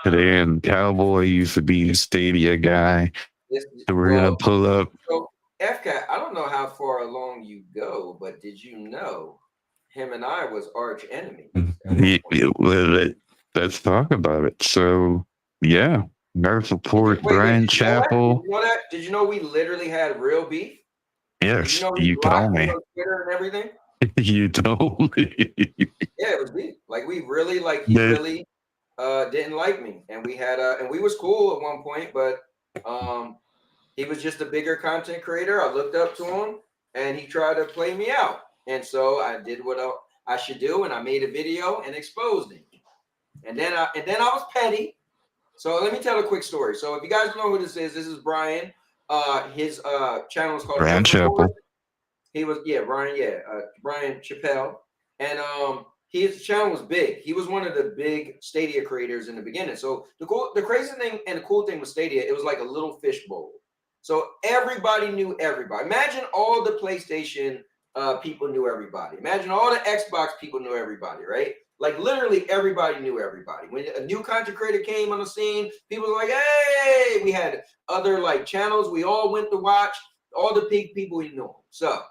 today, and Cowboy used to be a Stadia guy. So we're gonna pull up. So FCAT, I don't know how far along you go, but did you know him and I was arch enemies? Let's talk about it. So yeah, our support Brian Chappell. Did you know that? Did you know we literally had real beef? Yes, you told me. On Twitter and everything. You told me. Yeah, it was beef. Like we really he really didn't like me, and we had and we was cool at one point, but he was just a bigger content creator. I looked up to him, and he tried to play me out, and so I did what I should do, and I made a video and exposed him, and then I was petty. So let me tell a quick story. So if you guys don't know who this is Brian. His channel is called Brian Chappell. He was Brian Chappell, and his channel was big. He was one of the big Stadia creators in the beginning. So the crazy thing and the cool thing with Stadia, it was like a little fishbowl. So everybody knew everybody. Imagine all the PlayStation people knew everybody. Imagine all the Xbox people knew everybody, right? Like literally everybody knew everybody. When a new content creator came on the scene, people were like, hey, we had other like channels we all went to watch, all the big people we knew. So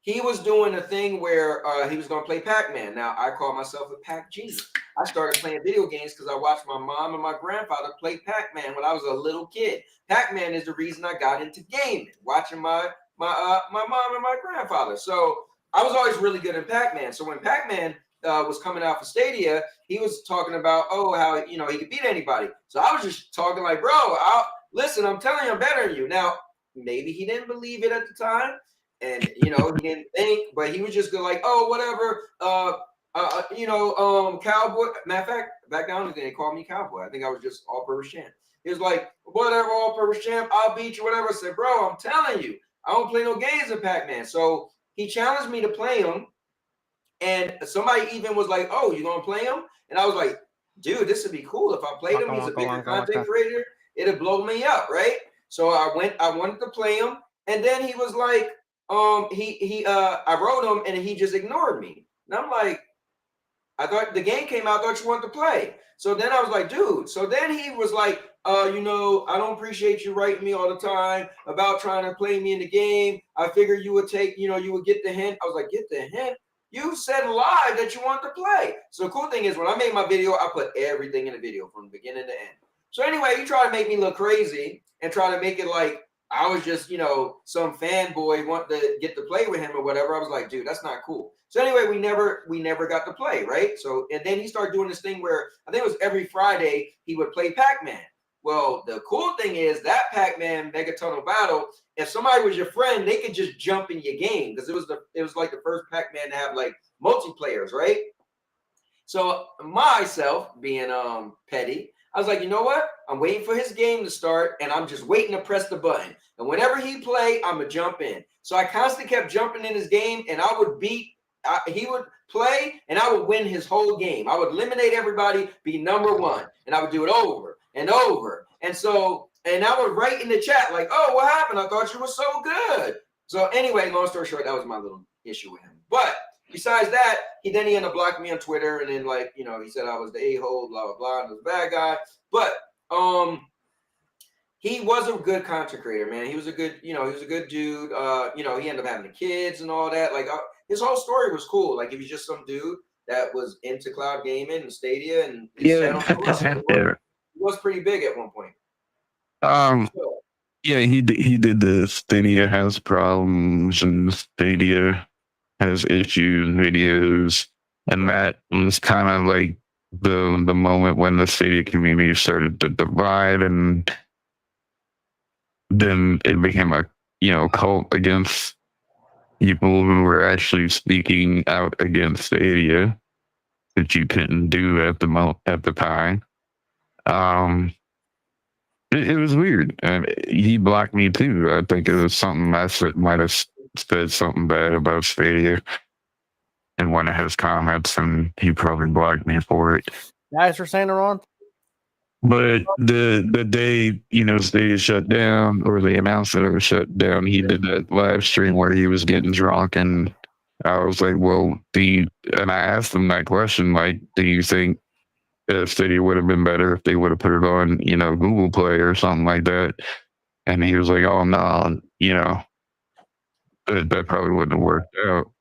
he was doing a thing where he was going to play Pac-Man. Now, I call myself a Pac genius. I started playing video games because I watched my mom and my grandfather play Pac-Man when I was a little kid. Pac-Man is the reason I got into gaming, watching my mom and my grandfather. So I was always really good at Pac-Man. So when Pac-Man was coming out for Stadia, he was talking about, how, he could beat anybody. So I was just talking like, bro, listen, I'm telling you, I'm better than you. Now, maybe he didn't believe it at the time. And, he didn't think, but he was just good, like, whatever. Cowboy. Matter of fact, back down, they called me Cowboy. I think I was just all-purpose champ. He was like, whatever, all-purpose champ, I'll beat you, whatever. I said, bro, I'm telling you, I don't play no games in Pac-Man. So he challenged me to play him. And somebody even was like, oh, you gonna play him? And I was like, dude, this would be cool. If I played him, he's a bigger content creator. It'd blow me up, right? So I wanted to play him. And then he was like, I wrote him and he just ignored me. And I'm like, I thought the game came out, I thought you wanted to play. So then I was like, dude. So then he was like, I don't appreciate you writing me all the time about trying to play me in the game. I figured you would take, you would get the hint. I was like, get the hint? You said live that you wanted to play. So the cool thing is when I made my video, I put everything in the video from beginning to end. So anyway, you try to make me look crazy and try to make it like I was just, some fanboy want to get to play with him or whatever. I was like, dude, that's not cool. So anyway, we never got to play, right? So, and then he started doing this thing where I think it was every Friday he would play Pac-Man. Well, the cool thing is that Pac-Man Megatonal Battle, if somebody was your friend, they could just jump in your game because it was like the first Pac-Man to have like multiplayers, right? So myself being petty, I was like, you know what? I'm waiting for his game to start, and I'm just waiting to press the button. And whenever he play, I'm gonna jump in. So I constantly kept jumping in his game, and I would he would play, and I would win his whole game. I would eliminate everybody, be number one, and I would do it over and over. And so, and I would write in the chat like, oh, what happened? I thought you were so good. So anyway, long story short, that was my little issue with him. But besides that, he ended up blocking me on Twitter, and then he said I was the a-hole, blah blah blah, and I was a bad guy. But he was a good content creator, man. He was a good, he was a good dude. He ended up having the kids and all that. Like his whole story was cool. Like he was just some dude. that was into cloud gaming and Stadia, and his Yeah, channel was pretty big at one point. Yeah, he did the Stadia has problems and Stadia has issues, videos, and that was kind of like the moment when the Stadia community started to divide, and then it became a cult against people who were actually speaking out against Stadia, that you couldn't do at the time. It was weird. And he blocked me too. I think it was something might have said something bad about Stadia in one of his comments, and he probably blocked me for it. Guys were saying it wrong. But the day Stadia shut down, or they announced that it was shut down, he did that live stream where he was getting drunk, and I was like, "Well, and I asked him that question, like, do you think Stadia would have been better if they would have put it on, Google Play or something like that?" And he was like, "Oh no, that probably wouldn't have worked out."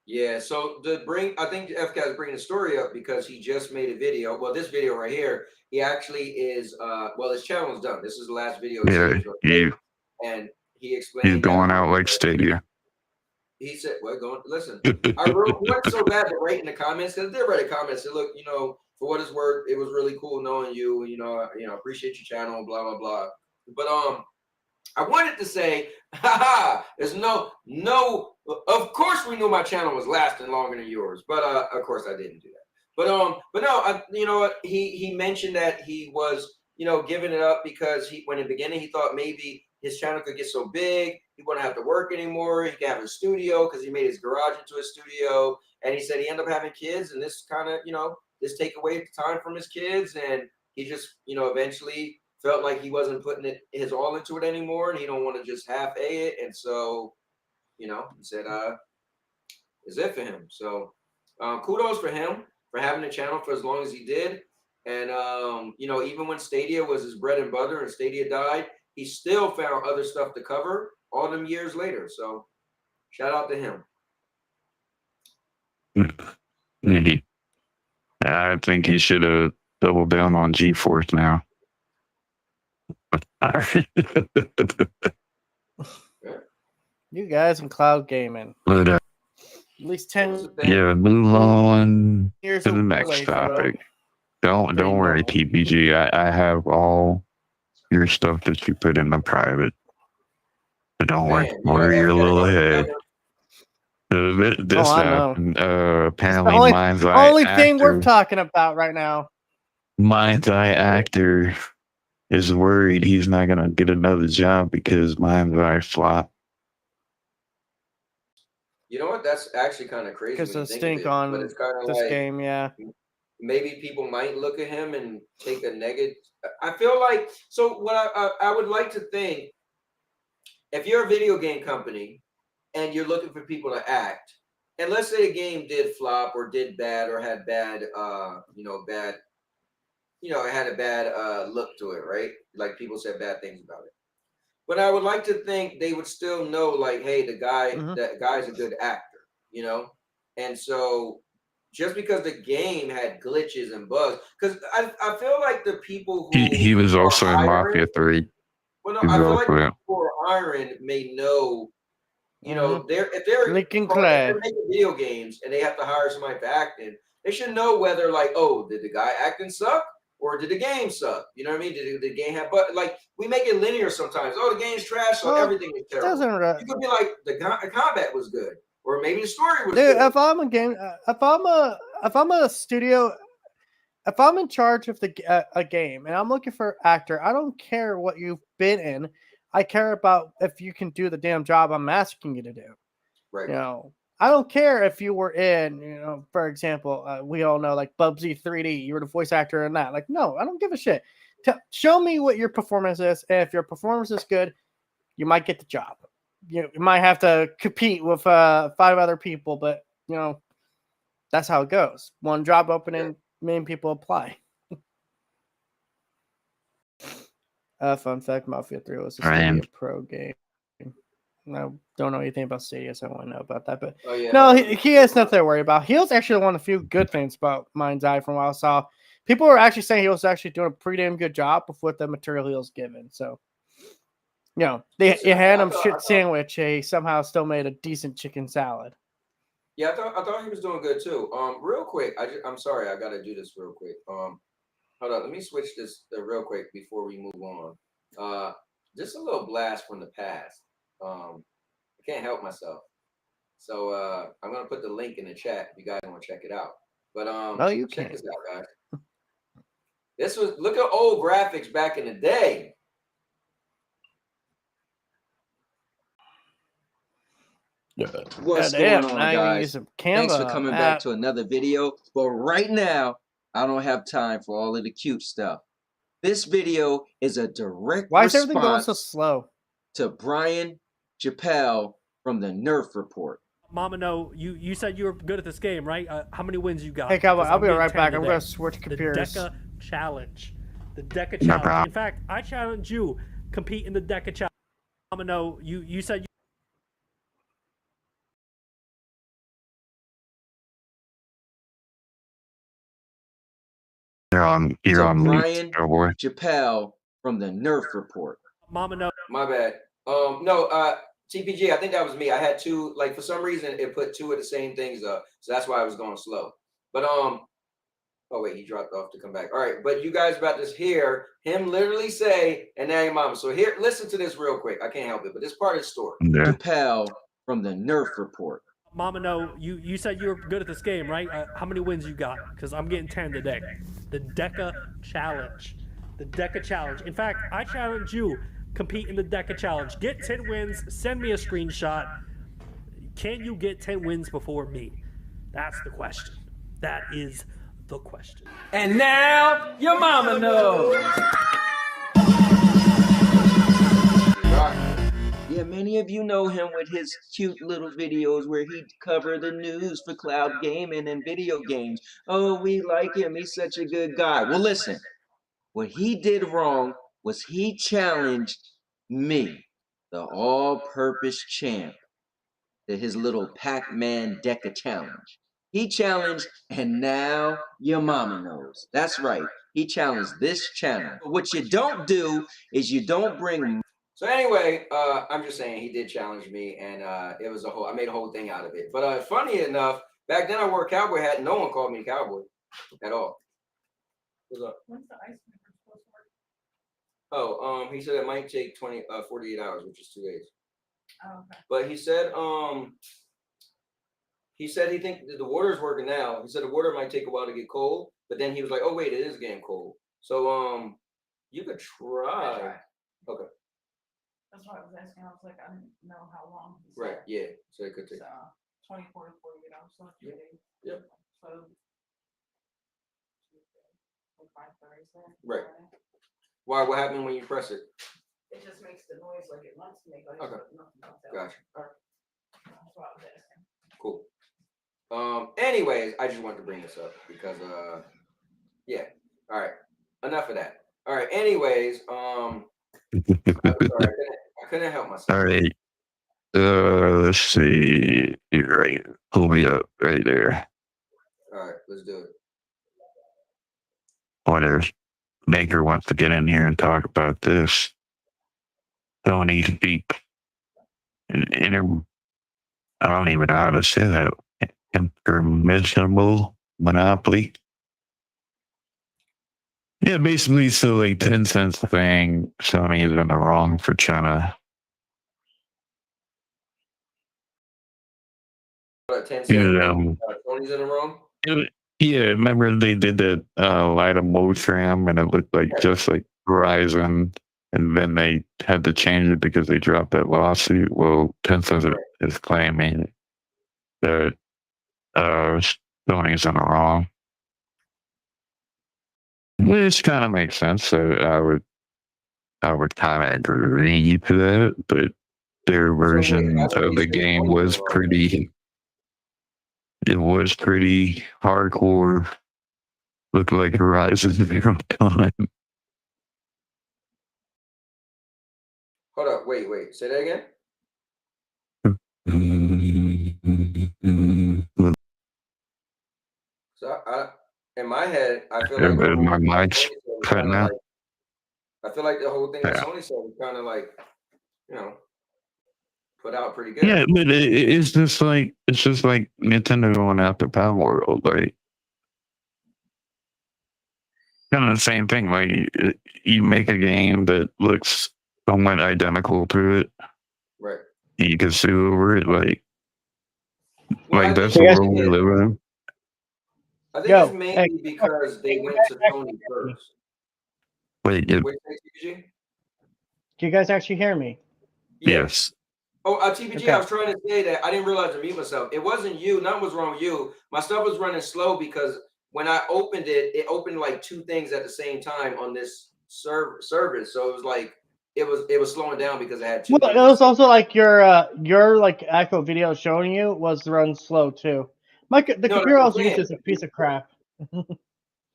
Yeah, so I think FCAT is bringing the story up because he just made a video. Well, this video right here, he actually is, his channel is done. This is the last video. And he explained. He's going out like Stadia. He said, listen, I went so bad to write in the comments, because they read the comments, said, look, for what it's worth, it was really cool knowing you, appreciate your channel, blah, blah, blah. But I wanted to say, there's no, of course we knew my channel was lasting longer than yours, but of course I didn't do that. But no, he mentioned that he was, giving it up because when in the beginning he thought maybe his channel could get so big, he wouldn't have to work anymore. He could have a studio because he made his garage into a studio. And he said he ended up having kids, and this kind of, this take away the time from his kids. And he just, eventually felt like he wasn't putting his all into it anymore, and he don't want to just half it. And so, he said, it's it for him. So kudos for him for having the channel for as long as he did. And, even when Stadia was his bread and butter and Stadia died, he still found other stuff to cover all them years later. So shout out to him. I think he should have doubled down on GeForce now. You guys in cloud gaming. But, at least 10. Yeah, move on to the next topic. Don't worry, TPG. I have all your stuff that you put in the private. But don't worry your little head. This happened. Apparently, the only thing we're talking about right now. Mind's Eye actor is worried he's not gonna get another job because Mind's Eye flopped. You know what? That's actually kind of crazy. Because the stink on this game, yeah. Maybe people might look at him and take a negative. I feel like, so what I would like to think, if you're a video game company and you're looking for people to act, and let's say a game did flop or did bad or had bad, it had a bad look to it, right? Like people said bad things about it. But I would like to think they would still know, like, hey, that guy's a good actor, And so just because the game had glitches and bugs, because I feel like the people who he was also in Mafia 3. Well, no, I feel like the people who are hiring may know, if they're making video games and they have to hire somebody for acting, they should know whether, like, oh, did the guy acting suck or did the game suck? You know what I mean? Did the game have, but like we make it linear sometimes. Oh, the game's trash, so everything is terrible. You could be like the combat was good, or maybe the story was good. If I'm a game, if I'm a studio, if I'm in charge of a game and I'm looking for an actor, I don't care what you've been in. I care about if you can do the damn job I'm asking you to do. Right. I don't care if you were in, for example, we all know like Bubsy 3D, you were the voice actor in that. Like, no, I don't give a shit. Show me what your performance is. And if your performance is good, you might get the job. You might have to compete with 5 other people, but that's how it goes. One job opening, many people apply. Fun fact: Mafia 3 was a Stadia Pro game. No, don't know anything about Stadia, so I want to know about that. But Oh, yeah. no, he has nothing to worry about. He was actually one of the few good things about Mind's Eye from what I saw. People were actually saying he was actually doing a pretty damn good job with the material he was given. So, you know, you hand him shit sandwich, he somehow still made a decent chicken salad. Yeah, I thought he was doing good too. Real quick, I'm sorry, I gotta do this real quick. Hold on, let me switch this real quick before we move on. Just a little blast from the past. I can't help myself. So I'm gonna put the link in the chat if you guys want to check it out. But no, you check can't. this out, guys. This was, look at old graphics back in the day. What's going on, guys? Thanks for coming back to another video. But right now, I don't have time for all of the cute stuff. This video is a direct Why is everything going response so slow? to Brian Chappelle from the Nerf Report. Mama, no, you said you were good at this game, right? How many wins you got? Hey, Cowboy, 'Cause I'll be getting right 10 back. I'm today. going to switch computers. The Deca Challenge. The Deca No Challenge. problem. In fact, I challenge you compete in the Deca Challenge. Mama, no, you said you You're on Brian mute, Cowboy. Chappelle from the Nerf Report. Mama, no. My bad. No, TPG, I think that was me. I had two, like for some reason it put two of the same things up. So that's why I was going slow. But oh wait, he dropped off to come back. All right, but you guys about to hear him literally say, and now your mama. So here, listen to this real quick. I can't help it, but this part of the story. Yeah. Chappelle from the Nerf Report. Mama, no, you said you were good at this game, right? How many wins you got? Because I'm getting 10 today. The Deca Challenge. The Deca Challenge. In fact, I challenge you compete in the Deca Challenge. Get 10 wins. Send me a screenshot. Can you get 10 wins before me? That's the question. That is the question. And now your mama knows. Yeah, many of you know him with his cute little videos where he'd cover the news for cloud gaming and video games. Oh, we like him. He's such a good guy. Well, listen, what he did wrong was he challenged me, the all-purpose champ, to his little Pac-Man Deca Challenge. He challenged, and now your mama knows. That's right. He challenged this channel. But what you don't do is you don't bring... So anyway, I'm just saying he did challenge me, and it was I made a whole thing out of it. But funny enough, back then I wore a cowboy hat, and no one called me cowboy at all. What's up? When's the ice maker supposed to work? Oh, he said it might take 48 hours, which is 2 days. Oh, okay. But he said he think the water's working now. He said the water might take a while to get cold, but then he was like, oh wait, it is getting cold. So you could try. Okay. That's why I was asking. I was like, I didn't know how long. Right. Yeah. So it could take. 24 to 48 hours. So 2 days. Yep. So. Like Thursday. Right. Why? What happened when you press it? It just makes the noise like it wants to make. Like Okay. Nothing else out. Gotcha. All right. That's what I was asking. Cool. Anyways, I just wanted to bring this up because yeah. All right. Enough of that. All right. Anyways, I'm sorry, I couldn't help myself. All right. Let's see. You're right. Pull me up right there. All right, let's do it. Whatever. Baker wants to get in here and talk about this. Tony speak. I don't even know how to say that. Interminable monopoly. Yeah, basically, so like 10 cents thing. Sony is in the wrong for China. 10 cents. Tony's in the wrong. Yeah, remember they did that light of Motram, and it looked like just like Verizon, and then they had to change it because they dropped that lawsuit. Well, Tencent is claiming that Sony's in the wrong, which kind of makes sense. So I would kind of agree to that, but their version of the game was pretty. It was pretty hardcore. Looked like Horizon Zero Dawn. Hold up, wait. Say that again. So in my head, I feel like My mic's cutting out. I feel like the whole thing that Yeah. Sony said was kind of like, you know, put out pretty good. Yeah, but it's just like Nintendo going after Power World, like kind of the same thing. Like you make a game that looks somewhat identical to it, right? You can sue over it, like Well, that's the world we live in. I think it's mainly because they went to Sony first. Wait, Wait, TPG? Can you guys actually hear me? Yes. Oh, TPG, I was trying to say that I didn't realize to mute myself. It wasn't you. Nothing was wrong with you. My stuff was running slow because when I opened it, it opened like two things at the same time on this service. So it was like it was slowing down because I had two. Well, it was also like your like actual video showing you was run slow too. The computer I was using is a piece of crap.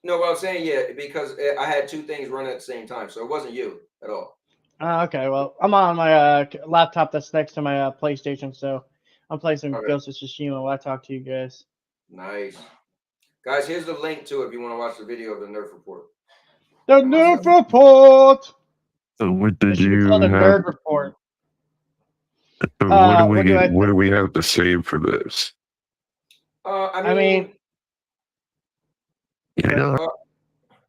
No, what I was saying, yeah, because I had two things running at the same time, so it wasn't you at all. Okay, well, I'm on my laptop that's next to my PlayStation, so I'm playing some Ghost of Tsushima while I talk to you guys. Nice. Guys, here's the link to it if you want to watch the video of the Nerf Report. The Nerf Report! So what did you you call the have? Nerd Report. So what do we have to say for this? I mean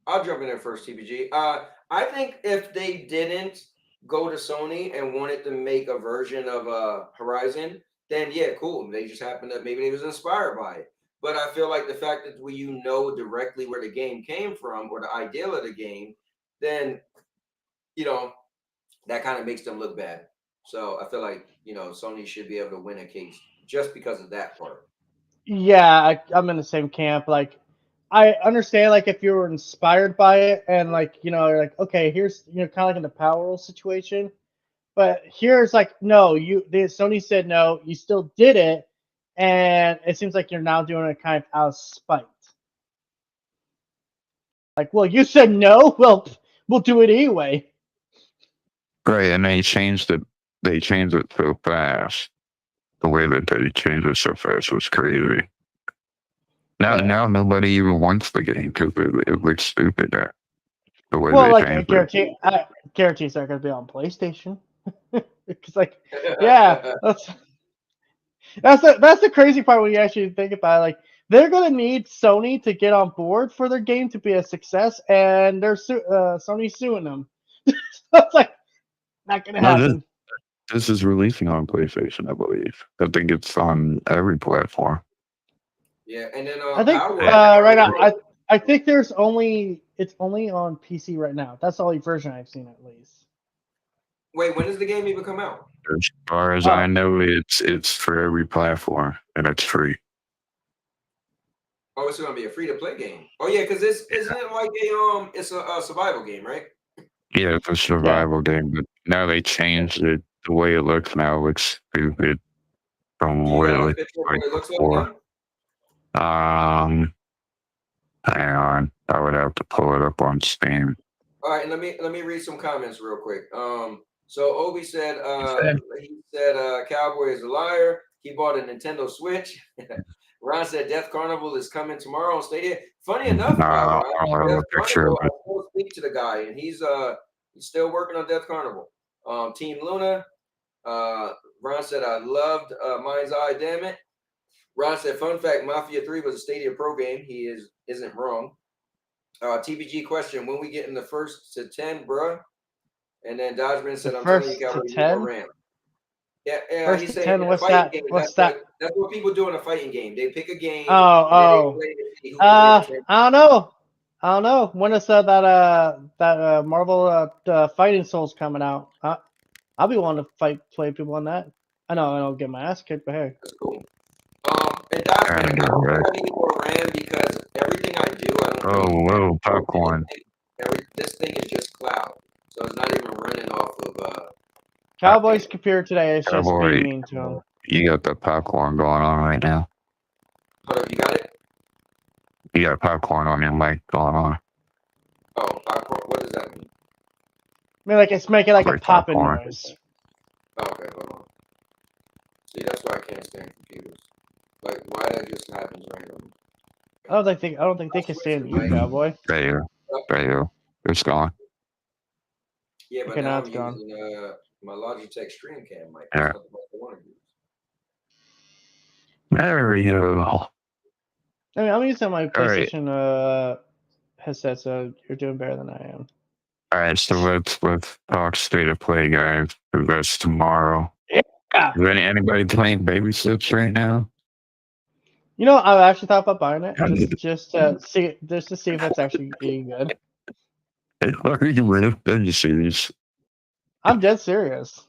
I'll jump in there first, TPG. I think if they didn't go to Sony and wanted to make a version of Horizon, then yeah, cool. They just happened to maybe they was inspired by it. But I feel like the fact that you know directly where the game came from or the ideal of the game, then that kind of makes them look bad. So I feel like Sony should be able to win a case just because of that part. Yeah, I'm in the same camp. Like, I understand, like, if you were inspired by it and, like, you're like, okay, here's, kind of like in the Power World situation. But here's, like, no, Sony said no, you still did it, and it seems like you're now doing it kind of out of spite. Like, well, you said no, well, we'll do it anyway. Right, and they changed it so fast. The way that they changed it so fast was crazy. Now nobody even wants the game because it looks stupid. The way they changed it. I guarantee it's not going to be on PlayStation. It's like, yeah, that's the crazy part when you actually think about it. Like, they're going to need Sony to get on board for their game to be a success, and they're Sony's suing them. So it's like not going to happen. This is releasing on PlayStation, I believe. I think it's on every platform. Yeah, and then I think right now, I think it's only on PC right now. That's the only version I've seen, at least. Wait, when does the game even come out? As far as I know, it's for every platform and it's free. Oh, it's gonna be a free to play game. Oh yeah, because isn't it like it's a survival game, right? Yeah, it's a survival game, but now they changed it. The way it looks now looks stupid from what it looks like before. Hang on, I would have to pull it up on Steam. All right, let me read some comments real quick. So Obi said Cowboy is a liar. He bought a Nintendo Switch. Ron said Death Carnival is coming tomorrow on Stadia. Funny enough, Ron, Death Carnival, I still speak to the guy, and he's still working on Death Carnival. Team Luna. Ron said I loved Mind's Eye. Damn it. Ron said, fun fact, Mafia 3 was a Stadia Pro game. He isn't wrong. TPG question, when we get in the first to 10, bruh? And then Dodgeman said, I'm telling you, Cowboy, you more RAM. Yeah, first he's to saying 10, what's that? Game, what's that? That's what people do in a fighting game. They pick a game. I don't know. When is that Marvel Fighting Souls coming out? I'll be willing to play people on that. I know I don't get my ass kicked, but hey. That's cool. And Dodgeman, I need more RAM because everything I do, I don't. Whoa, popcorn. This thing is just cloud, so it's not even running off of. Cowboy's computer today is just being mean to him. You got the popcorn going on right now. Hold up, you got it? You got popcorn on your mic going on. Oh, popcorn. What does that mean? I mean, like it's making like a popping noise. Okay, hold on. See, that's why I can't stand computers. Like, why that just happens randomly. I don't think they can stand you, Cowboy. There you go. It's gone. Yeah, but Okay, now now I'm it's gone. using my Logitech Streamcam mic. Yeah. That's not the mic I want to use. There you go. I mean, I'm using my All right. PlayStation headset, so you're doing better than I am. All right, so let's talk state of play, guys. Because that's tomorrow. Yeah. Is anybody playing baby steps right now? You know, I actually thought about buying it just to see if it's actually being good. Are you really serious? I'm dead serious.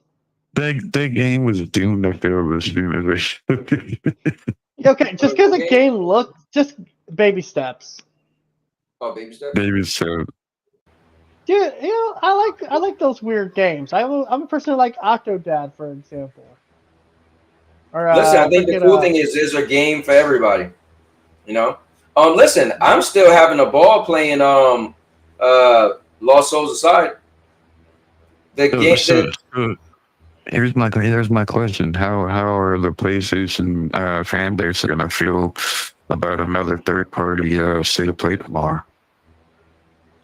That game was doomed to fail as soon as Okay, just because the game looked just baby steps. Oh, baby steps. Baby steps. Dude, you know, I like those weird games. I'm a person who like Octodad, for example. Or, Listen, I think the cool thing is there's a game for everybody. You know. Listen, I'm still having a ball playing Lost Souls Aside. The game. So here's my question: How are the PlayStation fan base gonna feel about another third party state of play tomorrow?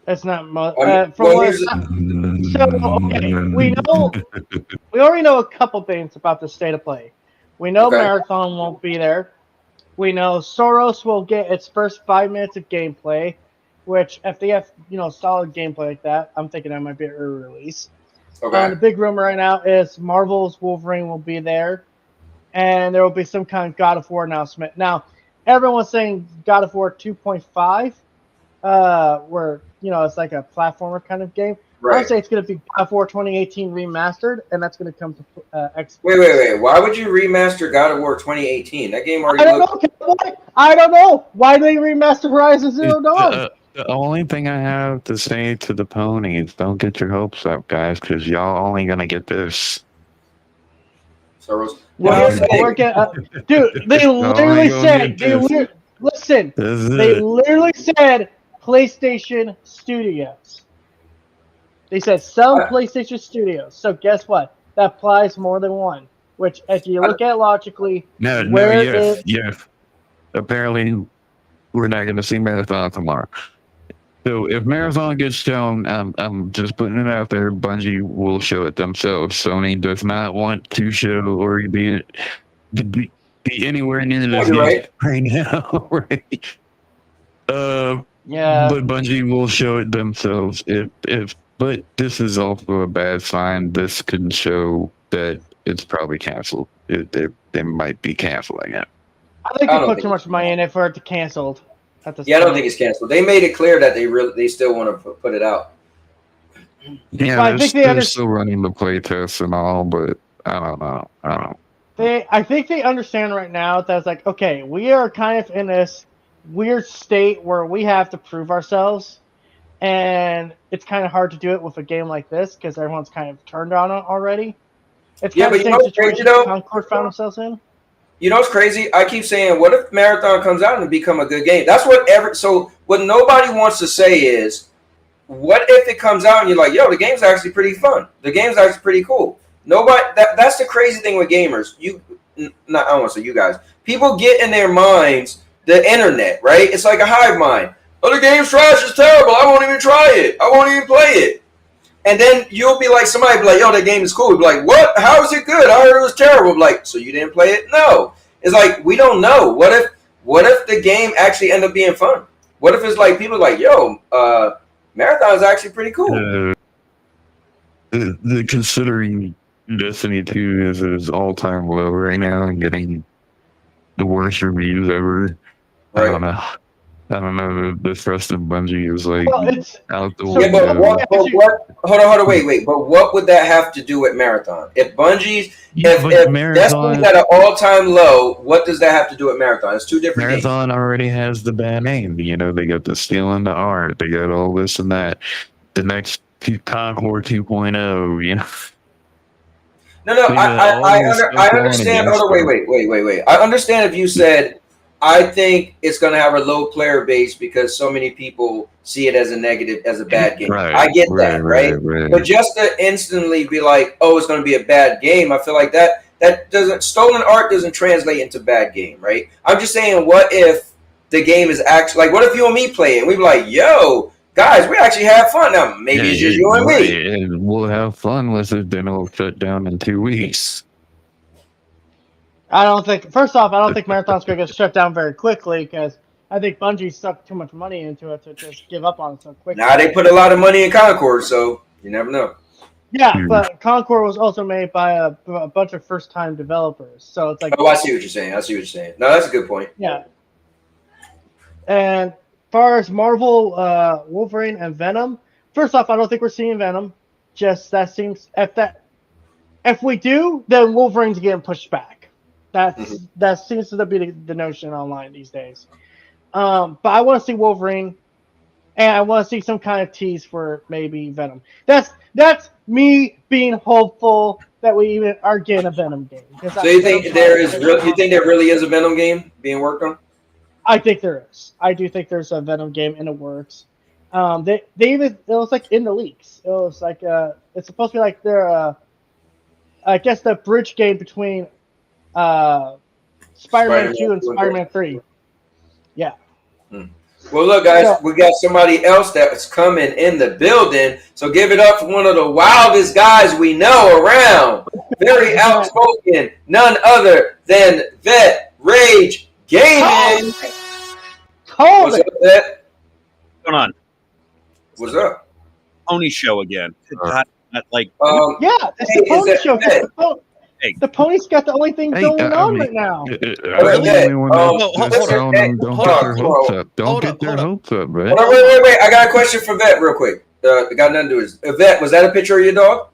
It's not okay, we already know a couple things about the state of play. We know Marathon won't be there. We know Soros will get its first 5 minutes of gameplay, which if they have solid gameplay like that, I'm thinking that might be an early release. Okay. The big rumor right now is Marvel's Wolverine will be there, and there will be some kind of God of War announcement. Now, everyone's saying God of War 2.5. Where it's like a platformer kind of game. Right. I would say it's going to be God of War 2018 remastered, and that's going to come to Xbox. Wait. Why would you remaster God of War 2018? That game already. I don't know. Why do they remaster Horizon Zero Dawn? The only thing I have to say to the ponies: don't get your hopes up, guys, because y'all only gonna get this. Soros. Dude, they literally said listen. They literally said PlayStation Studios. They said some PlayStation Studios. So guess what? That applies more than one. Which, if you look at it logically, apparently, we're not going to see Marathon tomorrow. So if Marathon gets shown, I'm just putting it out there. Bungie will show it themselves. Sony does not want to show or be anywhere near this right now, right? Yeah. But Bungie will show it themselves. But this is also a bad sign. This can show that it's probably canceled. They might be canceling it. I think they put too much money in it for it to canceled. I don't think it's canceled. They made it clear that they still want to put it out. Yeah, I think they're still running the playtests and all, but I don't know. I think they understand right now that it's like, okay, we are kind of in this weird state where we have to prove ourselves, and it's kind of hard to do it with a game like this because everyone's kind of turned on it already. It's kind of the same situation Concord found themselves in. You know what's crazy? I keep saying, what if Marathon comes out and become a good game? That's so what nobody wants to say is, what if it comes out and you're like, yo, the game's actually pretty fun. The game's actually pretty cool. That's the crazy thing with gamers. I don't want to say you guys. People get in their minds the internet, right? It's like a hive mind. Oh, the game's trash, it's terrible. I won't even try it. I won't even play it. And then you'll be like, somebody be like, yo, that game is cool. You'll be like, what? How is it good? I heard it was terrible. I'm like, so you didn't play it? No. It's like, we don't know. What if the game actually ended up being fun? What if it's like, people are like, yo, Marathon is actually pretty cool. Considering Destiny 2 is at its all-time low right now and getting the worst reviews ever, right. I don't know. The trust in Bungie is like out the window. Yeah, but what? Hold on, wait. But what would that have to do with Marathon? If Bungie's, if Destiny's at an all-time low, what does that have to do with Marathon? It's two different games. Marathon already has the bad name. You know, they got the stealing the art. They got all this and that. The next Concord 2.0. You know. No. I understand. Hold on, wait. I understand if you said, I think it's going to have a low player base because so many people see it as a negative, as a bad game. Right, I get that, right? But just to instantly be like, oh, it's going to be a bad game, I feel like that stolen art doesn't translate into bad game, right? I'm just saying, what if the game is actually like, what if you and me play it and we be like, yo, guys, we actually have fun now. Maybe it's just you and me. And we'll have fun with it. Then it'll shut down in 2 weeks. I don't think. First off, I don't think Marathon's going to get shut down very quickly because I think Bungie sucked too much money into it to just give up on it so quickly. Now they put a lot of money in Concord, so you never know. Yeah, but Concord was also made by a bunch of first-time developers, so it's like. Oh, I see what you're saying. No, that's a good point. Yeah. And as far as Marvel, Wolverine, and Venom, first off, I don't think we're seeing Venom. Just that seems if we do, then Wolverine's getting pushed back. That seems to be the notion online these days. But I want to see Wolverine, and I want to see some kind of tease for maybe Venom. That's me being hopeful that we even are getting a Venom game. So you think there really is a Venom game being worked on? I think there is. I do think there's a Venom game in the works. They even, it was like in the leaks. It was like it's supposed to be like their I guess the bridge game between Spider-Man 2 and Spider-Man 3. Yeah. Well, look, guys, we got somebody else that's coming in the building. So give it up for one of the wildest guys we know around. Very outspoken, none other than Vet Rage Gaming. What's up, Vet? What's going on? What's up? Pony show again. Yeah, it's the Pony show. The Pony's got the only thing going on right now. Don't get their hopes up. Don't get their hopes up, man. Wait. I got a question for Vet real quick. It got nothing to do with it. Vet, was that a picture of your dog?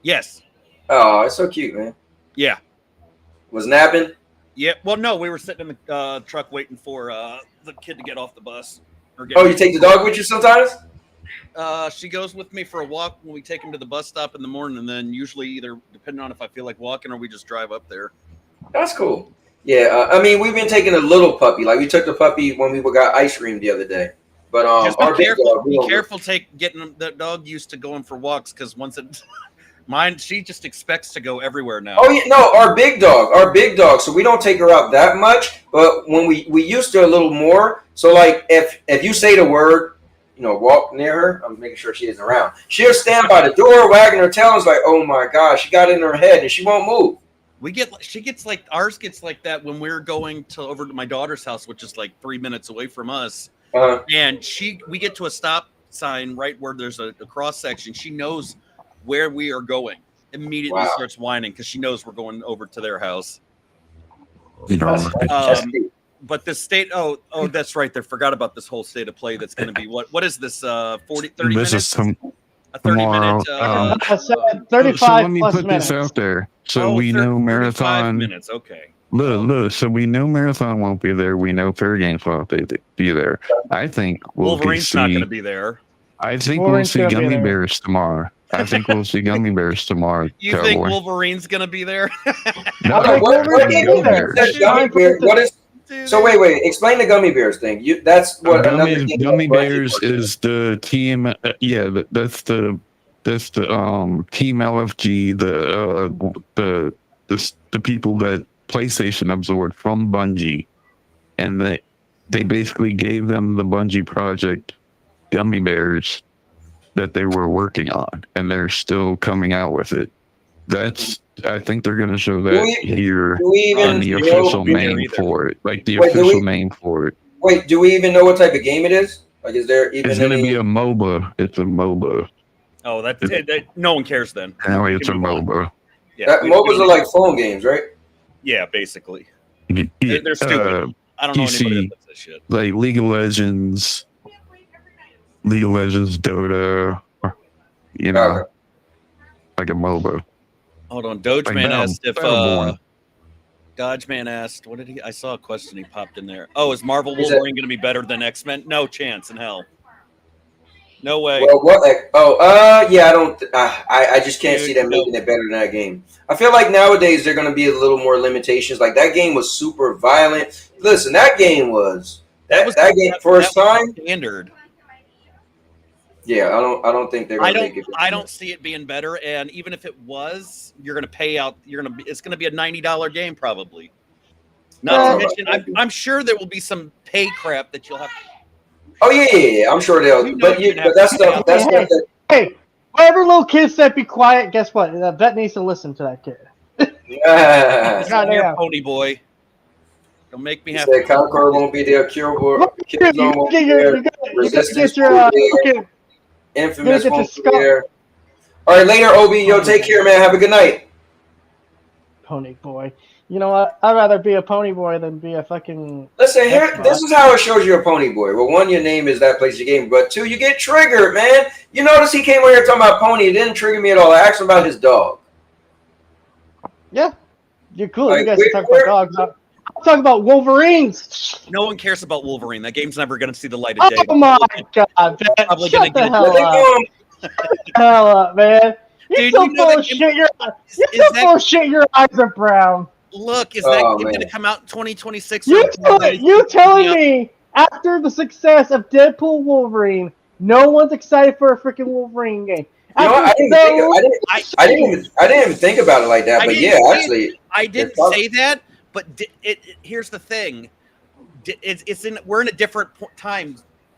Yes. Oh, it's so cute, man. Yeah. Was napping? Yeah. Well, no, we were sitting in the truck waiting for the kid to get off the bus. You take the dog with you sometimes? She goes with me for a walk when we take him to the bus stop in the morning, and then usually either depending on if I feel like walking or we just drive up there. That's cool. Yeah, I mean, we've been taking a little puppy. Like we took the puppy when we got ice cream the other day. But just be careful getting the dog used to going for walks, because once she just expects to go everywhere now. Oh yeah, no, our big dog. So we don't take her out that much, but when we used to a little more. So like if you say the word, walk near her, I'm making sure she isn't around. She'll stand by the door, wagging her tail. It's like, oh my gosh, she got it in her head and she won't move. Ours gets like that when we're going over to my daughter's house, which is like 3 minutes away from us. And we get to a stop sign right where there's a cross section. She knows where we are going. Immediately starts whining because she knows we're going over to their house. But the state, that's right. They forgot about this whole state of play. That's going to be what is this? 30 minutes? This is a 30-minute. 35 so let me plus put minutes. this out there. So we know Marathon. Minutes. Okay. Look. So we know Marathon won't be there. We know Fair Games won't be there. I think Wolverine's not going to be there. I think we'll see Gummy Bears tomorrow. I think we'll see Gummy Bears tomorrow. You Cowboy. think Wolverine's going to be there? No, what is? So wait. Explain the Gummy Bears thing. That's what Gummy Bears is the team. That's the team LFG. The people that PlayStation absorbed from Bungie, and they basically gave them the Bungie project Gummy Bears that they were working on, and they're still coming out with it. I think they're going to show that here on the official name for it, like the official name for it. Wait, do we even know what type of game it is? Like, is there even? It's going to be a MOBA. It's a MOBA. Oh, no one cares then. Now it's a MOBA. Yeah, MOBAs are like phone games, right? Yeah, basically. Yeah, they're stupid. I don't know anybody that does this shit. Like League of Legends, Dota, like a MOBA. Hold on, Dogeman asked if Dodgeman asked, what did he? I saw a question he popped in there. Oh, is Marvel Wolverine going to be better than X-Men? No chance in hell. No way. Well, what? Yeah, I don't. I just can't see them making it better than that game. I feel like nowadays they're going to be a little more limitations. Like that game was super violent. Listen, that game was that game first time standard. Yeah, I don't think they're gonna make it. I don't see it being better. And even if it was, you're gonna pay out. It's gonna be a $90 game probably. Not to mention, I'm sure there will be some pay crap that you'll have. Oh yeah. I'm sure they'll. But that's stuff. That's stuff that. Hey, whatever little kid said, be quiet. Guess what? The vet needs to listen to that kid. Goddamn, pony boy. Don't make me have to. Concord won't be there. Curable. Killzone won't be there. Resistance won't be there. Infamous won't be there. All right, later, Obi. Yo, take care, man. Have a good night. Pony boy. You know what? I'd rather be a pony boy than be a fucking. Listen, here. This is how it shows you're a pony boy. Well, one, your name is that place you game, but two, you get triggered, man. You notice he came over here talking about pony. It didn't trigger me at all. I asked him about his dog. Yeah, you're cool. Like, you guys talk about dogs. I'm talking about Wolverines. No one cares about Wolverine. That game's never going to see the light of day. Oh my god, man. Probably Shut the hell up. Shut the hell up, man. You're so full of shit. You're so full of shit. Your eyes are brown. Look, is that game going to come out in 2026? You telling me after the success of Deadpool Wolverine, no one's excited for a freaking Wolverine game? You know what? I didn't even think about it like that. But yeah, actually, I didn't say that. But here's the thing: we're in a different time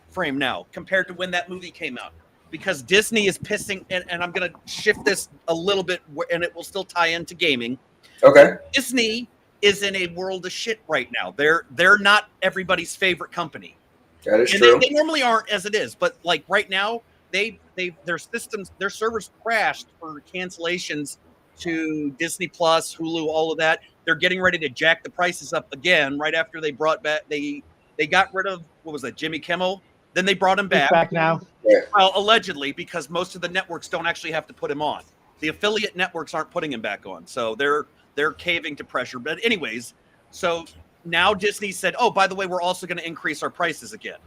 frame now compared to when that movie came out, because Disney is pissing. And I'm going to shift this a little bit, and it will still tie into gaming. Okay. Disney is in a world of shit right now. They're not everybody's favorite company. That is true. They normally aren't as it is, but like right now, their systems, their servers crashed for cancellations to Disney Plus, Hulu, all of that. They're getting ready to jack the prices up again right after they brought back they got rid of, what was that, Jimmy Kimmel? Then they brought him back. He's back now. Well, allegedly, because most of the networks don't actually have to put him on. The affiliate networks aren't putting him back on. So they're caving to pressure. But anyways, so now Disney said, oh, by the way, we're also going to increase our prices again.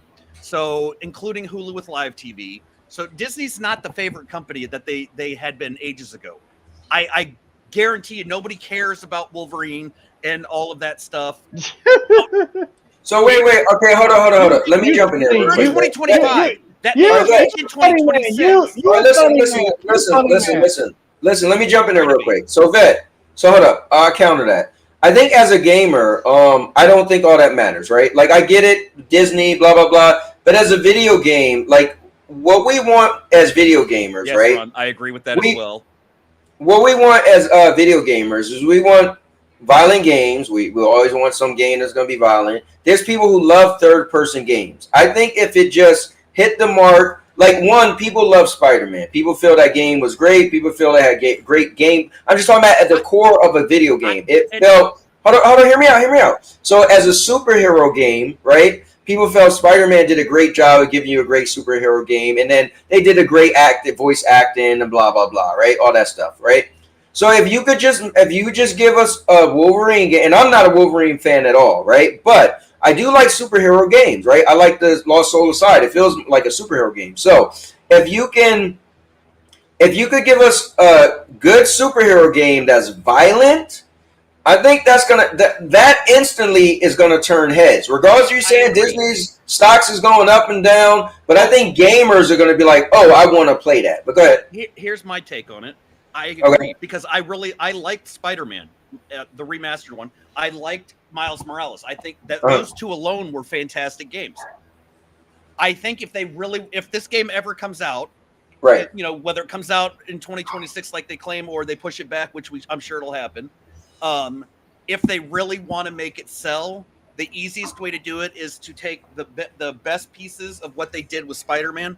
So including Hulu with live TV. So Disney's not the favorite company that they had been ages ago. I guarantee you nobody cares about Wolverine and all of that stuff. So wait. Okay, hold on. Let me jump in there. 2025. That in 2026. Listen. Let me jump in there real quick. So vet. So hold up. I'll counter that. I think as a gamer, I don't think all that matters, right? Like I get it, Disney, blah blah blah. But as a video game, like what we want as video gamers, yes, right? Ron, I agree with that as well. What we want as video gamers is we want violent games. We always want some game that's going to be violent. There's people who love third-person games. I think if it just hit the mark, like one, people love Spider-Man. People feel that game was great. People feel it had great game. I'm just talking about at the core of a video game. It felt. Hold on. Hear me out. So as a superhero game, right? People felt Spider-Man did a great job of giving you a great superhero game, and then they did a great voice acting and blah blah blah, right? All that stuff, right? So if you just give us a Wolverine game, and I'm not a Wolverine fan at all, right? But I do like superhero games, right? I like the Lost Soul Aside. It feels like a superhero game. So if you could give us a good superhero game that's violent, I think that's that instantly is gonna turn heads. Regardless, you're saying Disney's stocks is going up and down, but I think gamers are gonna be like, "Oh, I want to play that." But go ahead. Here's my take on it. I agree because I liked Spider-Man, the remastered one. I liked Miles Morales. I think that those two alone were fantastic games. I think if this game ever comes out, right? You know, whether it comes out in 2026 like they claim, or they push it back, which I'm sure it'll happen. If they really want to make it sell, the easiest way to do it is to take the best pieces of what they did with Spider-Man,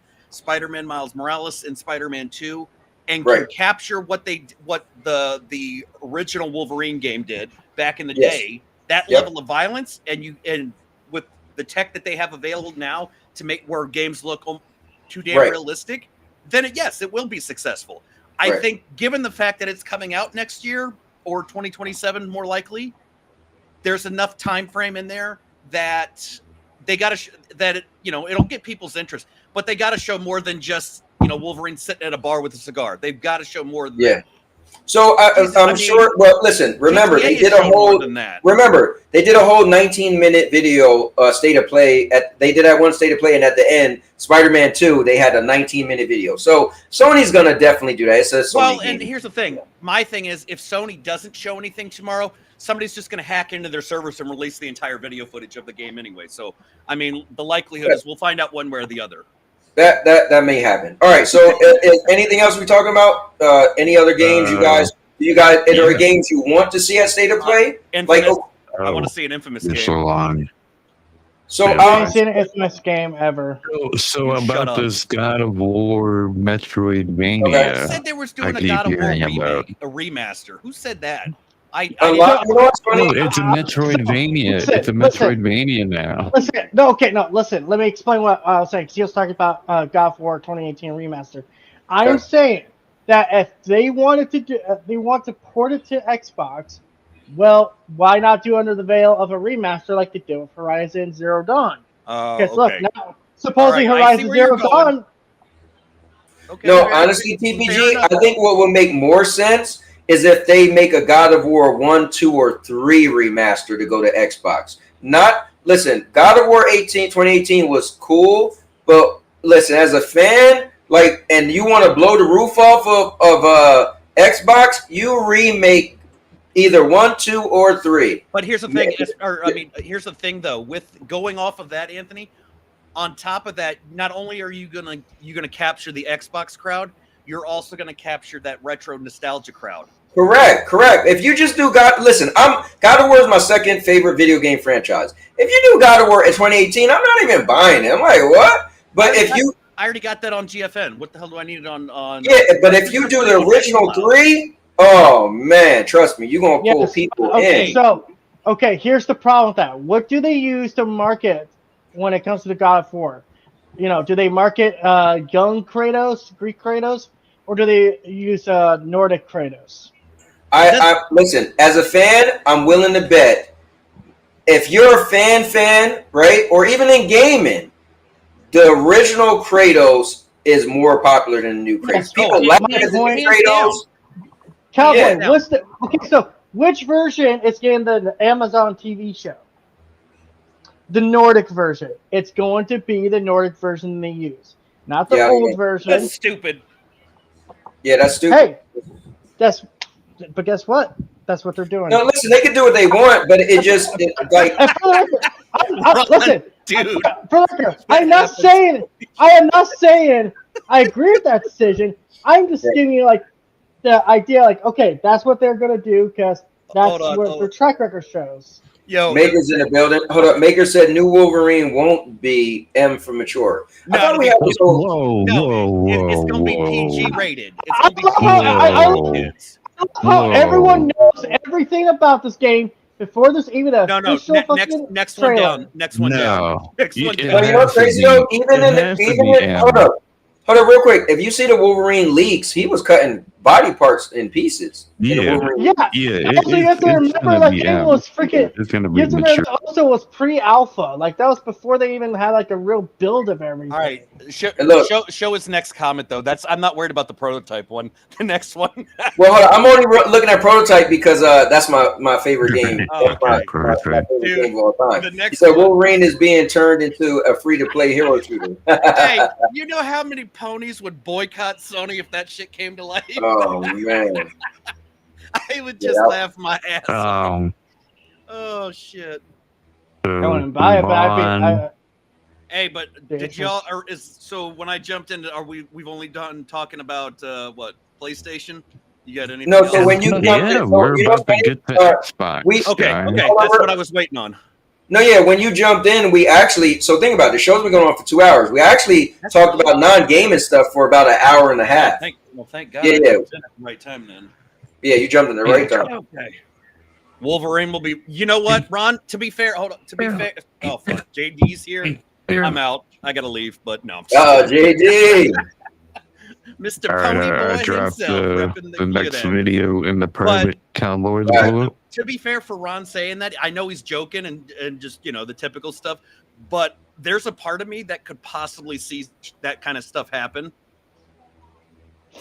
Miles Morales, and Spider-Man 2, and capture what the original Wolverine game did back in the day. That level of violence, and with the tech that they have available now to make where games look too damn realistic, then it will be successful. I think, given the fact that it's coming out next year, or 2027 more likely, there's enough time frame in there that they got to it'll get people's interest, but they got to show more than just Wolverine sitting at a bar with a cigar. They've got to show more than that. So I'm sure. Well, listen. Remember, GTA they has did a shown more whole. than that. Remember, they did a whole 19-minute video state of play. They did that one state of play, and at the end, Spider-Man 2, they had a 19-minute video. So Sony's gonna definitely do that. It's a Sony Well, game. and here's the thing. My thing is, if Sony doesn't show anything tomorrow, somebody's just going to hack into their servers and release the entire video footage of the game anyway. So, I mean, the likelihood is we'll find out one way or the other. That may happen. All right. So, is anything else we talking about? Any other games you guys? Are there games you want to see at State of Play? Infamous, I want to see an Infamous game. So long. So I haven't seen an Infamous game ever. So about this God of War Metroidvania. Who said they were doing a God of War remake, a remaster? Who said that? It's a Metroidvania. It's a Metroidvania now. Listen, listen. Let me explain what I was saying. Because he was talking about God of War 2018 remaster. I am saying that if they wanted to do, they want to port it to Xbox. Well, why not do under the veil of a remaster like they did with Horizon Zero Dawn? Because look, now supposedly Horizon Zero Dawn. Honestly, TPG, I think what would make more sense is if they make a God of War 1, 2, or 3 remaster to go to Xbox. Listen, God of War 2018 was cool, but listen, as a fan, and you want to blow the roof off of Xbox, you remake either 1, 2, or 3. But here's the thing, here's the thing though, with going off of that, Anthony, on top of that, not only are you gonna capture the Xbox crowd, you're also gonna capture that retro nostalgia crowd. Correct. If you just do God of War is my second favorite video game franchise. If you do God of War in 2018, I'm not even buying it. I'm like, what? But I already got that on GFN. What the hell do I need it on? Yeah, but if you do the original 3, oh man, trust me, you're gonna pull people in. So, here's the problem with that. What do they use to market when it comes to the God of War? Do they market young Kratos, Greek Kratos, or do they use Nordic Kratos? I listen, as a fan, I'm willing to bet if you're a fan, right, or even in gaming, the original Kratos is more popular than the new Kratos. People like the new Kratos. Cowboy, so which version is getting the Amazon TV show? The Nordic version. It's going to be the Nordic version they use, not the old version. That's stupid. Yeah, that's stupid. Hey, but guess what? That's what they're doing. No, listen, they can do what they want, but listen, dude. I am not saying I agree with that decision. I'm just giving you the idea, that's what they're gonna do because that's what their track record shows. Yo, Maker's in the building. Hold up. Maker said new Wolverine won't be M for mature. No, I thought we had this whole. It's gonna be PG rated. It's gonna be PG. Everyone knows everything about this game before there's even a next one down. Next one down. You know what's crazy though? Hold up, real quick. If you see the Wolverine leaks, he was cutting body parts in pieces. Yeah. Also, you have to remember, it was freaking. It's gonna be mature. Also, was pre-alpha. That was before they even had a real build of everything. All right, show his next comment though. I'm not worried about the prototype one. The next one. Well, hold on. I'm only looking at prototype because that's my favorite game. Oh, okay. My favorite game of all time. So Wolverine is being turned into a free-to-play hero shooter. Hey, you know how many ponies would boycott Sony if that shit came to life? Oh man, I would just laugh my ass off. Oh shit! I wouldn't buy it, but hey, but did y'all? So when I jumped in, we've only done talking about what PlayStation? You got anything? No, so when you we're about to get to Xbox. Okay, that's what I was waiting on. No, yeah, when you jumped in, we actually, so think about it, the show's been going on for 2 hours. We actually talked about non-gaming stuff for about an hour and a half. Thank God. Yeah. I jumped in at the right time then. Yeah, you jumped in the right time. Okay. Wolverine will be, you know what, Ron, to be fair, oh, fuck, JD's here. I'm out. I got to leave, but no. Oh, JD. Mr. Ponyboy himself. The next video in the private Cowboy King. To be fair for Ron saying that, I know he's joking and just, the typical stuff, but there's a part of me that could possibly see that kind of stuff happen.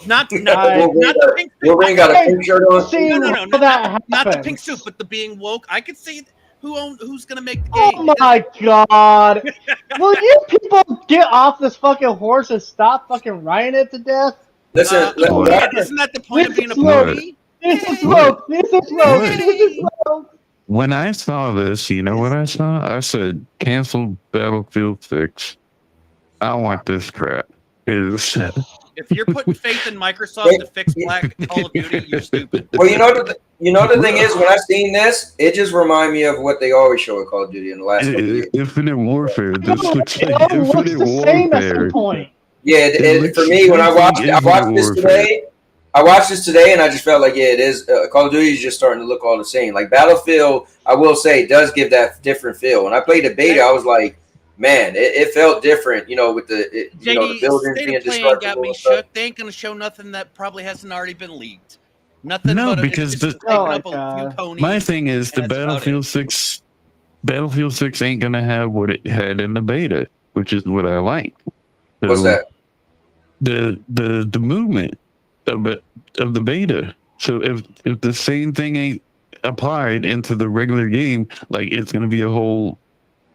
Not the pink suit. Wolverine got a pink shirt on. No, not the pink suit, but the being woke. I could see who's gonna make the game. Oh my god! Will you people get off this fucking horse and stop fucking riding it to death? Listen, isn't that the point of being a party? This is woke. This is woke. This is woke. When I saw this, you know what I saw? I said, cancel Battlefield 6. I don't want this crap. If you're putting faith in Microsoft to fix Black Call of Duty, you're stupid. Well, you know the thing is, when I seen this, it just reminded me of what they always show at Call of Duty in the last couple of years. Infinite Warfare. This looks like It looks Infinite the same at some Warfare. point. Yeah, for me, when I watched this today. I watched this today, and I just felt like, yeah, it is. Call of Duty is just starting to look all the same. Like Battlefield, I will say, does give that different feel. When I played the beta, I was like, man, it felt different. You know, with the the buildings being destructible. Got me shook. They ain't gonna show nothing that probably hasn't already been leaked. Nothing. No, but because my thing is the Battlefield 6. Battlefield 6 ain't gonna have what it had in the beta, which is what I like. So what's that? The movement of the beta. So if the same thing ain't applied into the regular game, like it's gonna be a whole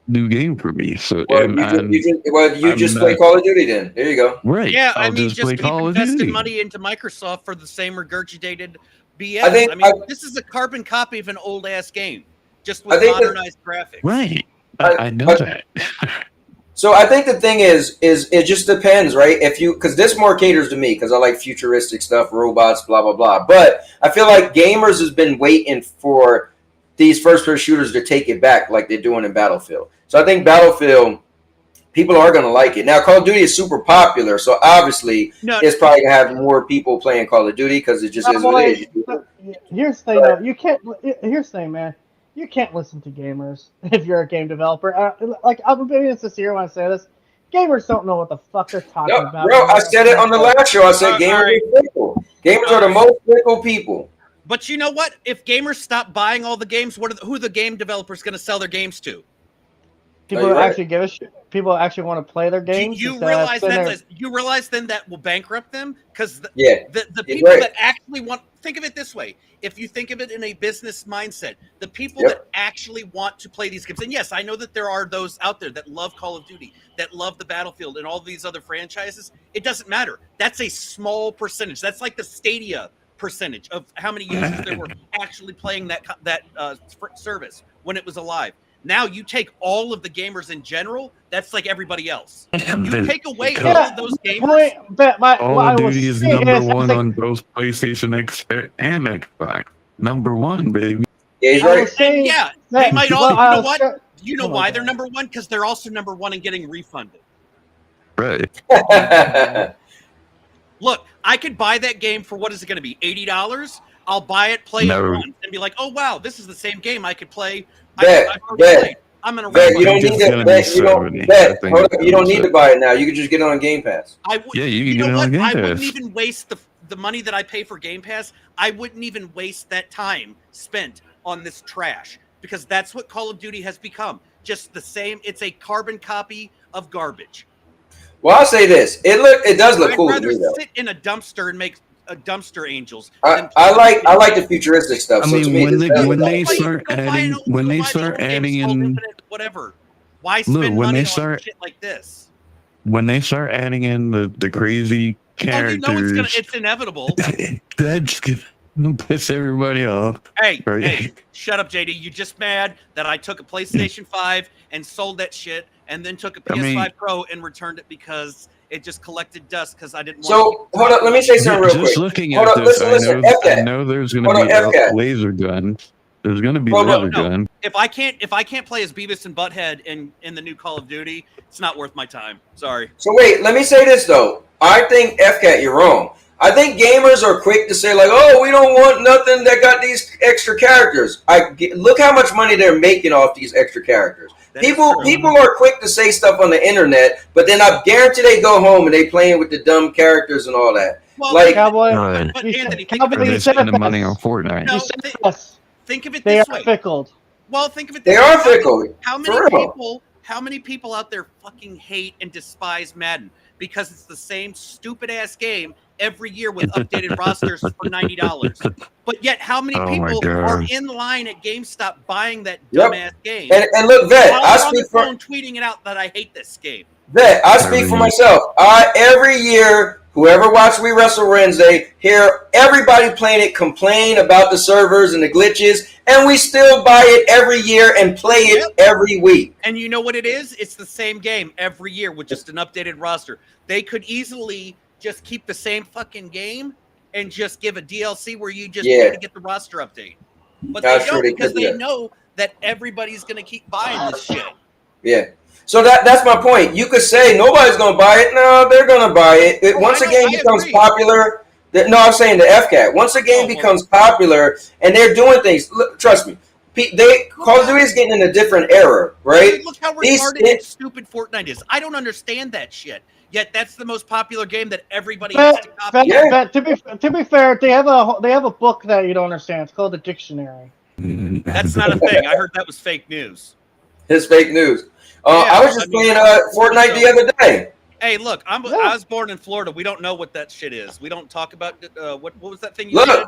new game for me. So you just play Call of Duty then. There you go. Right. Yeah, I'll just play keep Call of investing Duty. money into Microsoft for the same regurgitated BS. I mean, this is a carbon copy of an old ass game, just with modernized graphics. Right. I know that. So I think the thing is it just depends, right? Because this more caters to me because I like futuristic stuff, robots, blah, blah, blah. But I feel like gamers has been waiting for these first-person shooters to take it back like they're doing in Battlefield. So I think Battlefield, people are going to like it. Now, Call of Duty is super popular, so obviously it's probably going to have more people playing Call of Duty because it just is what it is. Here's the thing, though. You can't. Here's the thing, man. You can't listen to gamers if you're a game developer. I'm being sincere when I say this. Gamers don't know what the fuck they're talking about. Bro, I said it on the last show. I said gamers are fickle. Gamers are the most fickle people. But you know what? If gamers stop buying all the games, who are the game developers going to sell their games to? People actually give a shit. People actually want to play their games. You realize then that will bankrupt them because the people that actually want. Think of it this way: if you think of it in a business mindset, the people that actually want to play these games, and yes, I know that there are those out there that love Call of Duty, that love the Battlefield, and all these other franchises. It doesn't matter. That's a small percentage. That's like the Stadia percentage of how many users there were actually playing that service when it was alive. Now you take all of the gamers in general, that's like everybody else. You take away all of those gamers. Call of Duty is number one on both PlayStation X and Xbox. Number one, baby. Yeah, he's right. Yeah, they might all. You know what? You know why they're number one? Because they're also number one in getting refunded. Right. Look, I could buy that game for what is it going to be? $80. I'll buy it, play it once, and be like, "Oh wow, this is the same game I could play." I'm gonna. You don't need to. You don't need to buy it now. You can just get it on Game Pass. You can get it on Game Pass. I wouldn't even waste the money that I pay for Game Pass. I wouldn't even waste that time spent on this trash because that's what Call of Duty has become. Just the same. It's a carbon copy of garbage. Well, I'll say this: it does look cool. I'd rather sit in a dumpster and make dumpster angels. I like the futuristic stuff. I mean, when they start adding in whatever, why spend money on shit like this? When they start adding in the crazy characters, it's inevitable. That's gonna piss everybody off. Hey, shut up, JD. You just mad that I took a PlayStation 5 and sold that shit, and then took a PS5 Pro and returned it because it just collected dust because I didn't want So, hold on, let me say something real quick. Just looking at this, I know there's going to be a laser gun. There's going to be a laser gun. If I can't play as Beavis and Butthead in the new Call of Duty, it's not worth my time. Sorry. So wait, let me say this though. I think FCAT, you're wrong. I think gamers are quick to say like, "Oh, we don't want nothing that got these extra characters." Look how much money they're making off these extra characters. People are quick to say stuff on the internet, but then I guarantee they go home and they playing with the dumb characters and all that. Well, like, Cowboy, but Anthony, they're spending money on Fortnite. No, think of it they this are way. fickle. Well, think of it. They are fickle. How many people out there fucking hate and despise Madden because it's the same stupid ass game every year with updated rosters for $90. But yet, how many people are in line at GameStop buying that dumbass game? And look, Vet, while I they're on speak the for phone tweeting it out that I hate this game. Vet, I speak for myself. Every year, whoever watched We Wrestle Wednesday, hear everybody playing it, complain about the servers and the glitches, and we still buy it every year and play it every week. And you know what it is? It's the same game every year with just an updated roster. They could easily just keep the same fucking game and just give a DLC where you just pay to get the roster update. But they don't, because they know that everybody's going to keep buying this shit. Yeah. So that's my point. You could say nobody's going to buy it. No, they're going to buy it. Once a game becomes popular, no, I'm saying the FCAT. Once a game becomes popular and they're doing things, look, trust me, Call of Duty is getting in a different era, right? Look how retarded and stupid Fortnite is. I don't understand that shit. Yet that's the most popular game that everybody has to copy. To be fair, they have a book that you don't understand. It's called the dictionary. That's not a thing. I heard that was fake news. It's fake news. I was just playing Fortnite the other day. Hey, look, I was born in Florida. We don't know what that shit is. We don't talk about what was that thing you did?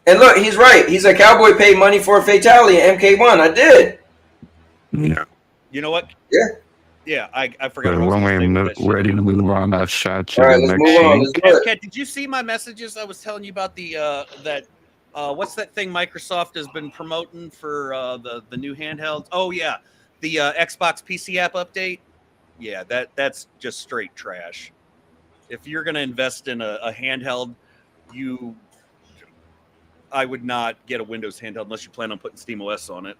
And look, he's right. He's a cowboy paid money for a fatality in MK1. I did. Yeah. You know what? Yeah. Yeah, I forgot. When we're ready to move on, that shot to All right, the let's next move on. week. Let's do it. Kat, did you see my messages? I was telling you about the what's that thing Microsoft has been promoting for the new handhelds? Oh yeah, the Xbox PC app update. Yeah, that's just straight trash. If you're gonna invest in a handheld, I would not get a Windows handheld unless you plan on putting SteamOS on it.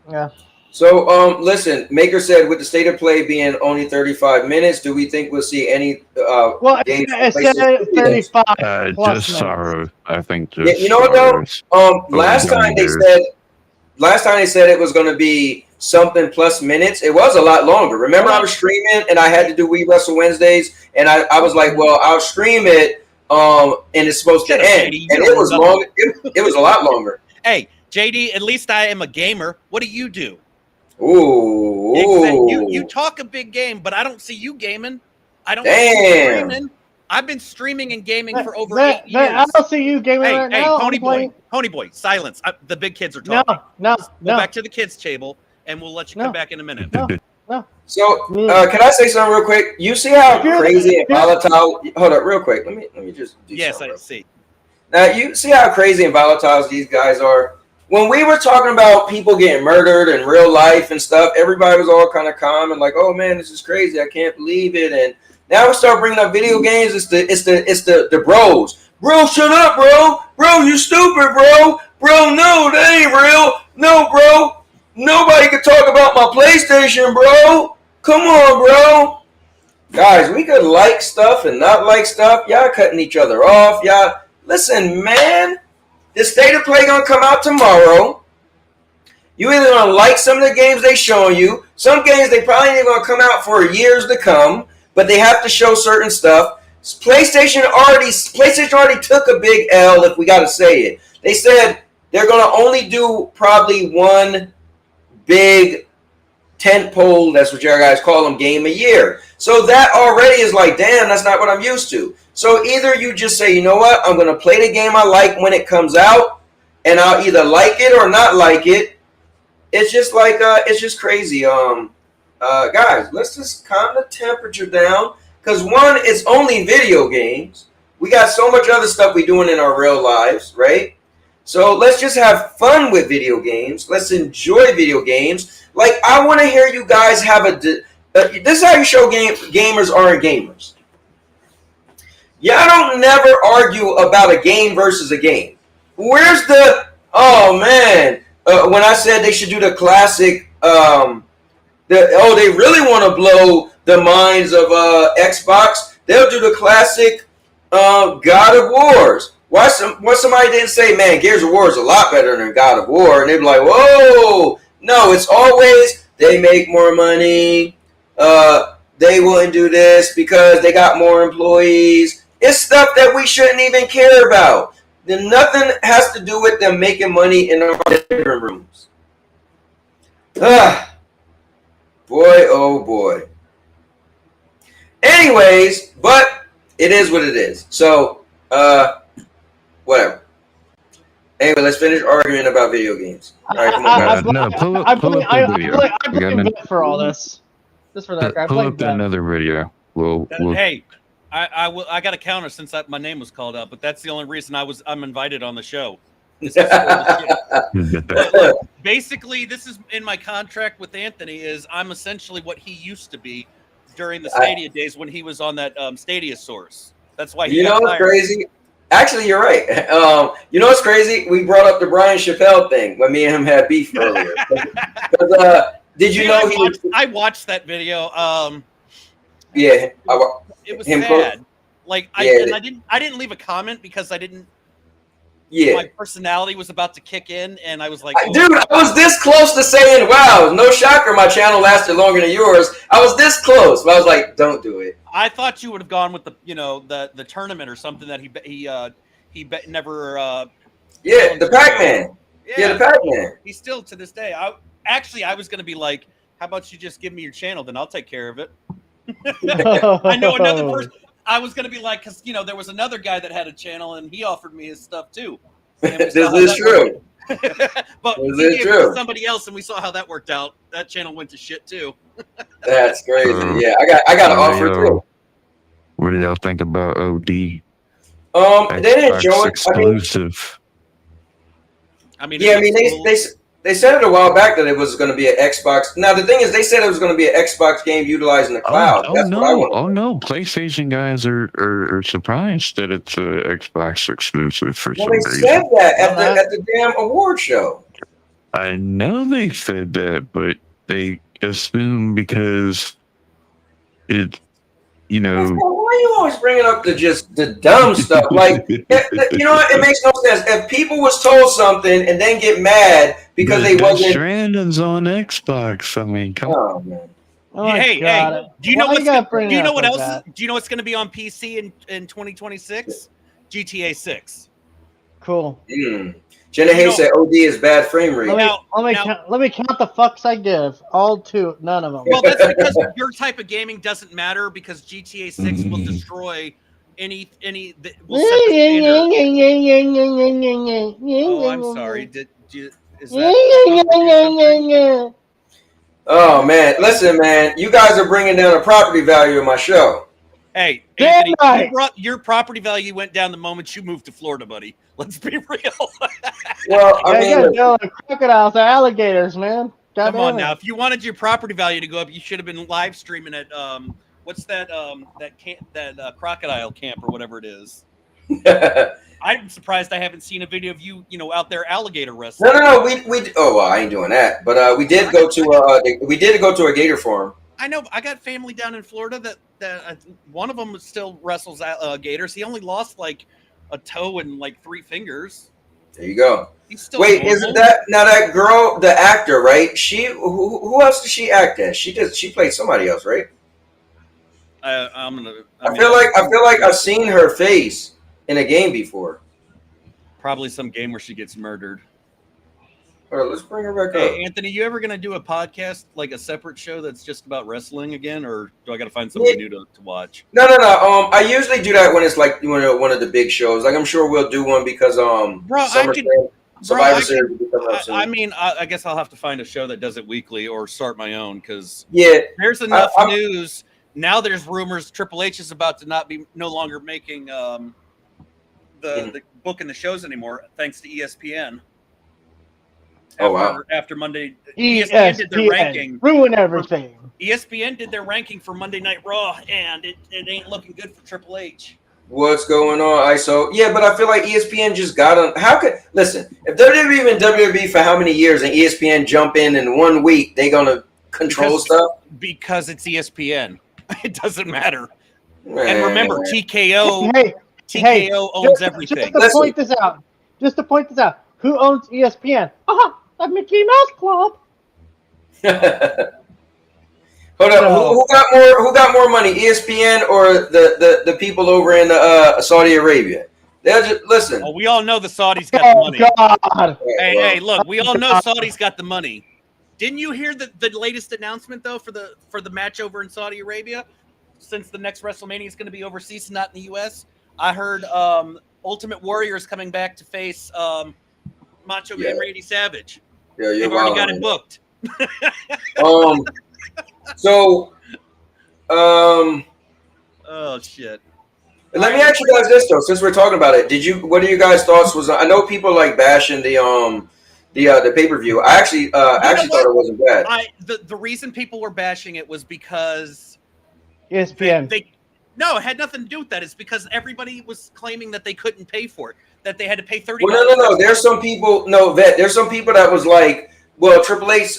Yeah. So, listen, Maker said with the state of play being only 35 minutes, do we think we'll see any games? It said 35 plus just minutes. sorrow. I think just Yeah, you know what though? Last time they said it was going to be something plus minutes. It was a lot longer. Remember, I was streaming and I had to do We Wrestle Wednesdays, and I was like, well, I'll stream it, and it's supposed to end, and it was long. It was a lot longer. Hey, JD, at least I am a gamer. What do you do? Ooh. You talk a big game, but I don't see you gaming. I don't see you streaming. I've been streaming and gaming for over 8 years. I don't see you gaming right now. Pony boy, silence. The big kids are talking. No. Go back to the kids' table, and we'll let you come back in a minute. No. So, can I say something real quick? You see how crazy and volatile? Hold up, real quick. Let me just. Yes, I see. Now you see how crazy and volatile these guys are. When we were talking about people getting murdered in real life and stuff, everybody was all kind of calm and like, "Oh man, this is crazy! I can't believe it." And now we start bringing up video games. It's the bros. Bro, shut up, bro. Bro, you stupid, bro. Bro, no, that ain't real. No, bro. Nobody can talk about my PlayStation, bro. Come on, bro. Guys, we could like stuff and not like stuff. Y'all cutting each other off. Y'all, listen, man. The state of play gonna come out tomorrow. You either gonna like some of the games they showing you. Some games they probably ain't gonna come out for years to come, but they have to show certain stuff. PlayStation already took a big L, if we gotta say it. They said they're gonna only do probably one big tentpole, that's what you guys call them, game a year. So that already is like, damn, that's not what I'm used to. So either you just say, you know what, I'm going to play the game I like when it comes out, and I'll either like it or not like it. It's just like, it's just crazy. Guys, let's just calm the temperature down, because one, it's only video games. We got so much other stuff we doing in our real lives, right? So let's just have fun with video games. Let's enjoy video games. Like, I want to hear you guys have this is how you show gamers aren't gamers. Y'all don't never argue about a game versus a game. Where's the, oh man, when I said they should do the classic, they really want to blow the minds of Xbox, they'll do the classic God of Wars. Why somebody didn't say, man, Gears of War is a lot better than God of War, and they'd be like, whoa, no, it's always they make more money, they wouldn't do this because they got more employees. It's stuff that we shouldn't even care about. Then nothing has to do with them making money in our living rooms. Boy, oh boy. Anyways, but it is what it is. So, whatever. Anyway, let's finish arguing about video games. All right, come on, guys. No, pull up the video. I blame Vic for all this. Just for that, I Pull blame up Vic. another video. We'll Hey, I got a counter since my name was called up, but that's the only reason I'm invited on the show. Look, basically, this is in my contract with Anthony. Is I'm essentially what he used to be during the Stadia days when he was on that Stadia source. That's why he You know got what's fired. crazy? Actually, you're right. You know what's crazy? We brought up the Brian Chappelle thing when me and him had beef earlier. Did you know I watched that video. Yeah, it was him sad. Like I didn't leave a comment because I didn't. Yeah. My personality was about to kick in, and I was like, oh. Dude, I was this close to saying, wow, no shocker, my channel lasted longer than yours. I was this close, but I was like, don't do it. I thought you would have gone with the the tournament or something that he never. Yeah, the Pac-Man. Yeah, the Pac-Man. He's still to this day. I was going to be like, how about you just give me your channel, then I'll take care of it. I know another person. I was going to be like, because, there was another guy that had a channel and he offered me his stuff too. This is true. But he gave it to somebody else and we saw how that worked out. That channel went to shit too. That's crazy. Yeah, I got an offer too. What do y'all think about OD? They didn't show it. Exclusive. They said it a while back that it was going to be an Xbox. Now the thing is, they said it was going to be an Xbox game utilizing the cloud. No! PlayStation guys are surprised that it's an Xbox exclusive for some reason. They said that at the damn award show. I know they said that, but they assume because it, Why you always bringing up the dumb stuff? Like, you know what? It makes no sense. If people was told something and then get mad because they wasn't. Stranded's on Xbox. I mean, come on. Man. Hey, do you know what's going to be on PC in 2026? GTA 6. Cool. Jenna Hayes said OD is bad frame rate. Let me count the fucks I give. All two, none of them. Well, that's because your type of gaming doesn't matter because GTA 6 will destroy any that will set the standard. Oh, I'm sorry. Is that Oh man, listen, man. You guys are bringing down the property value of my show. Hey, Anthony, your property value went down the moment you moved to Florida, buddy. Let's be real. Well, I mean, crocodiles are alligators, man. Come on now. If you wanted your property value to go up, you should have been live streaming at what's that crocodile camp or whatever it is. I'm surprised I haven't seen a video of you, out there alligator wrestling. No. We. Oh well, I ain't doing that. But we did go to a gator farm. I know. I got family down in Florida that one of them still wrestles gators. He only lost like a toe and like 3 fingers. There you go. He's still Wait, isn't that girl, the actor, right? Who else does she act as? She played somebody else, right? I feel like I've seen her face in a game before. Probably some game where she gets murdered. All right, let's bring her back up. Hey, Anthony, you ever gonna do a podcast, like a separate show that's just about wrestling again, or do I got to find something new to watch? No. I usually do that when it's like one of the big shows. Like I'm sure we'll do one because Survivor Series will be coming up soon. I mean, I guess I'll have to find a show that does it weekly or start my own because there's enough news now. There's rumors Triple H is about to no longer making the booking the shows anymore, thanks to ESPN. After Monday, ESPN did their ranking. Ruin everything. ESPN did their ranking for Monday Night Raw, and it ain't looking good for Triple H. What's going on, ISO? Yeah, but I feel like ESPN just got on. Listen, if WWE been WWE for how many years and ESPN jump in 1 week, they gonna control stuff? Because it's ESPN. It doesn't matter. Man. And remember, TKO owns everything. Just to point this out, who owns ESPN? The Mickey Mouse Club. Hold up, who got more money, ESPN or the people over in Saudi Arabia? They'll just listen. Oh, we all know the Saudis got the money. God. Hey, look, we all know Saudis got the money. Didn't you hear the latest announcement though for the match over in Saudi Arabia? since the next WrestleMania is going to be overseas, not in the U.S., I heard Ultimate Warrior is coming back to face Macho Man Randy Savage. Yeah, you're They've already wild, got man. it booked. So, oh shit. Let me ask you guys this though, since we're talking about it. What are you guys' thoughts? I know people like bashing the pay-per-view. I actually thought it wasn't bad. The reason people were bashing it was because ESPN. No, it had nothing to do with that. It's because everybody was claiming that they couldn't pay for it, that they had to pay $30. Well, no. There's some people. No, Vet. There's some people that was like, well, Triple H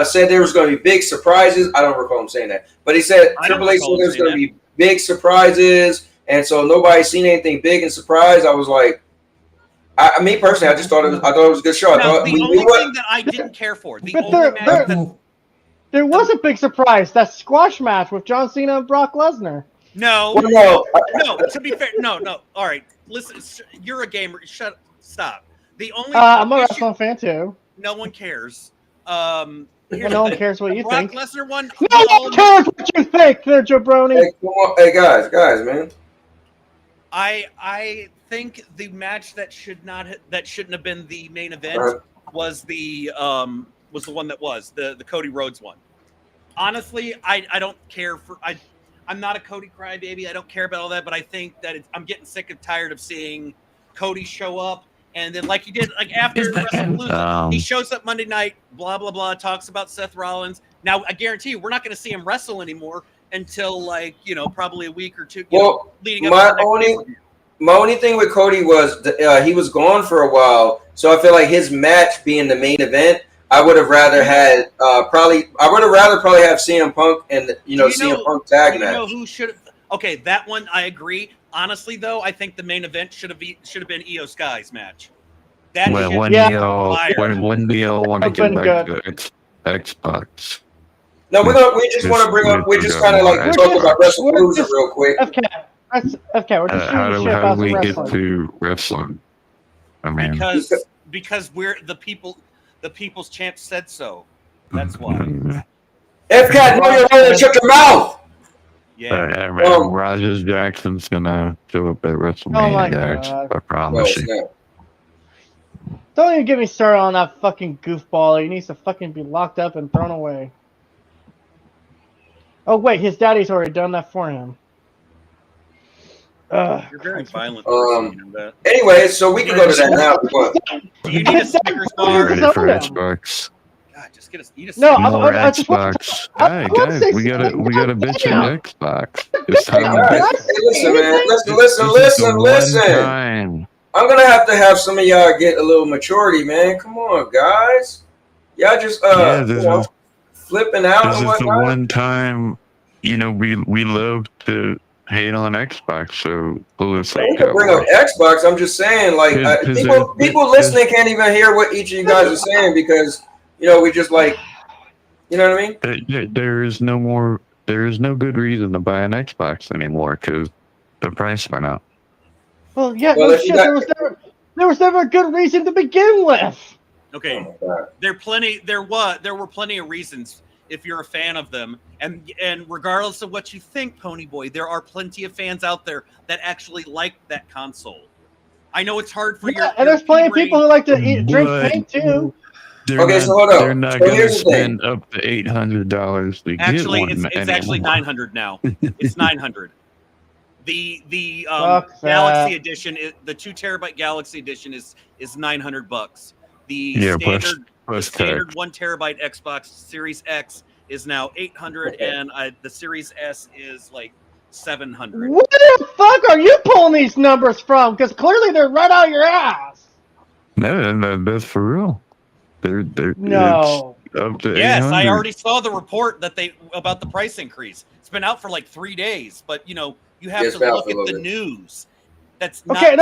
said there was going to be big surprises. I don't recall him saying that, but he said Triple H said there's going to be big surprises, and so nobody's seen anything big and surprise. I was like, me personally, I thought it was a good show. Now, the only thing that I didn't care for, there was a big surprise. That squash match with John Cena and Brock Lesnar. No. To be fair, no. All right, listen. You're a gamer. Stop. The only I'm a wrestling fan too. No one cares. No one cares what you think. Brock Lesnar one. No one cares what you think, there, jabroni. Hey, come on. Hey, guys, man. I think the match that shouldn't have been the main event was the one that was the Cody Rhodes one. Honestly, I don't care for I'm not a Cody crybaby. I don't care about all that, but I think that I'm getting sick and tired of seeing Cody show up and then like he did after WrestleMania, he shows up Monday night, blah blah blah, talks about Seth Rollins. Now I guarantee you, we're not going to see him wrestle anymore until probably a week or two. Leading up to my only thing with Cody was he was gone for a while, so I feel like his match being the main event, I would have rather had probably have CM Punk and CM Punk tag match. You know who should have? Okay, that one I agree. Honestly, though, I think the main event should have been Io Sky's match. That when Io want to get back to Xbox. No, we just want to bring up. We just kind of like talk about WrestleMania real quick. Okay, we're just how do we get to wrestling? I mean, because we're the people. The people's champ said so. That's why. FCAT, know your name and shut your mouth. Yeah. Rogers Jackson's gonna show up at WrestleMania, guys. I promise you. Don't even get me started on that fucking goofball. He needs to fucking be locked up and thrown away. Oh wait, his daddy's already done that for him. You're very violent. Anyway, so we can go to that now. Do you need a Snickers bar? Ready for Xbox? God, just get us. No, more Xbox. Hey guys, we got a bitch in Xbox. It's time. Listen, man. Listen. I'm gonna have to have some of y'all get a little maturity, man. Come on, guys. Y'all just flipping out and whatnot. This is the one time, we love to hate on Xbox, so we can bring up Xbox. I'm just saying, like, people listening can't even hear what each of you guys are saying because we just like, you know what I mean. There is no good reason to buy an Xbox anymore because the price went up. Well, yeah, there was never a good reason to begin with. Okay, there were plenty of reasons. If you're a fan of them, and regardless of what you think, Ponyboy, there are plenty of fans out there that actually like that console. I know it's hard for and there's plenty of people who like to drink paint too. So hold on. They're not going to spend up to $800 to get one. It's actually $900 now. It's $900. The Galaxy Edition, the 2 terabyte Galaxy Edition is $900. The standard 1 terabyte Xbox Series X is now $800, and the Series S is like $700. Where the fuck are you pulling these numbers from? Because clearly they're right out your ass. No, that's for real. They're no. Up to yes, 800. I already saw the report about the price increase. It's been out for like 3 days, but you have to look at the news. That's not okay.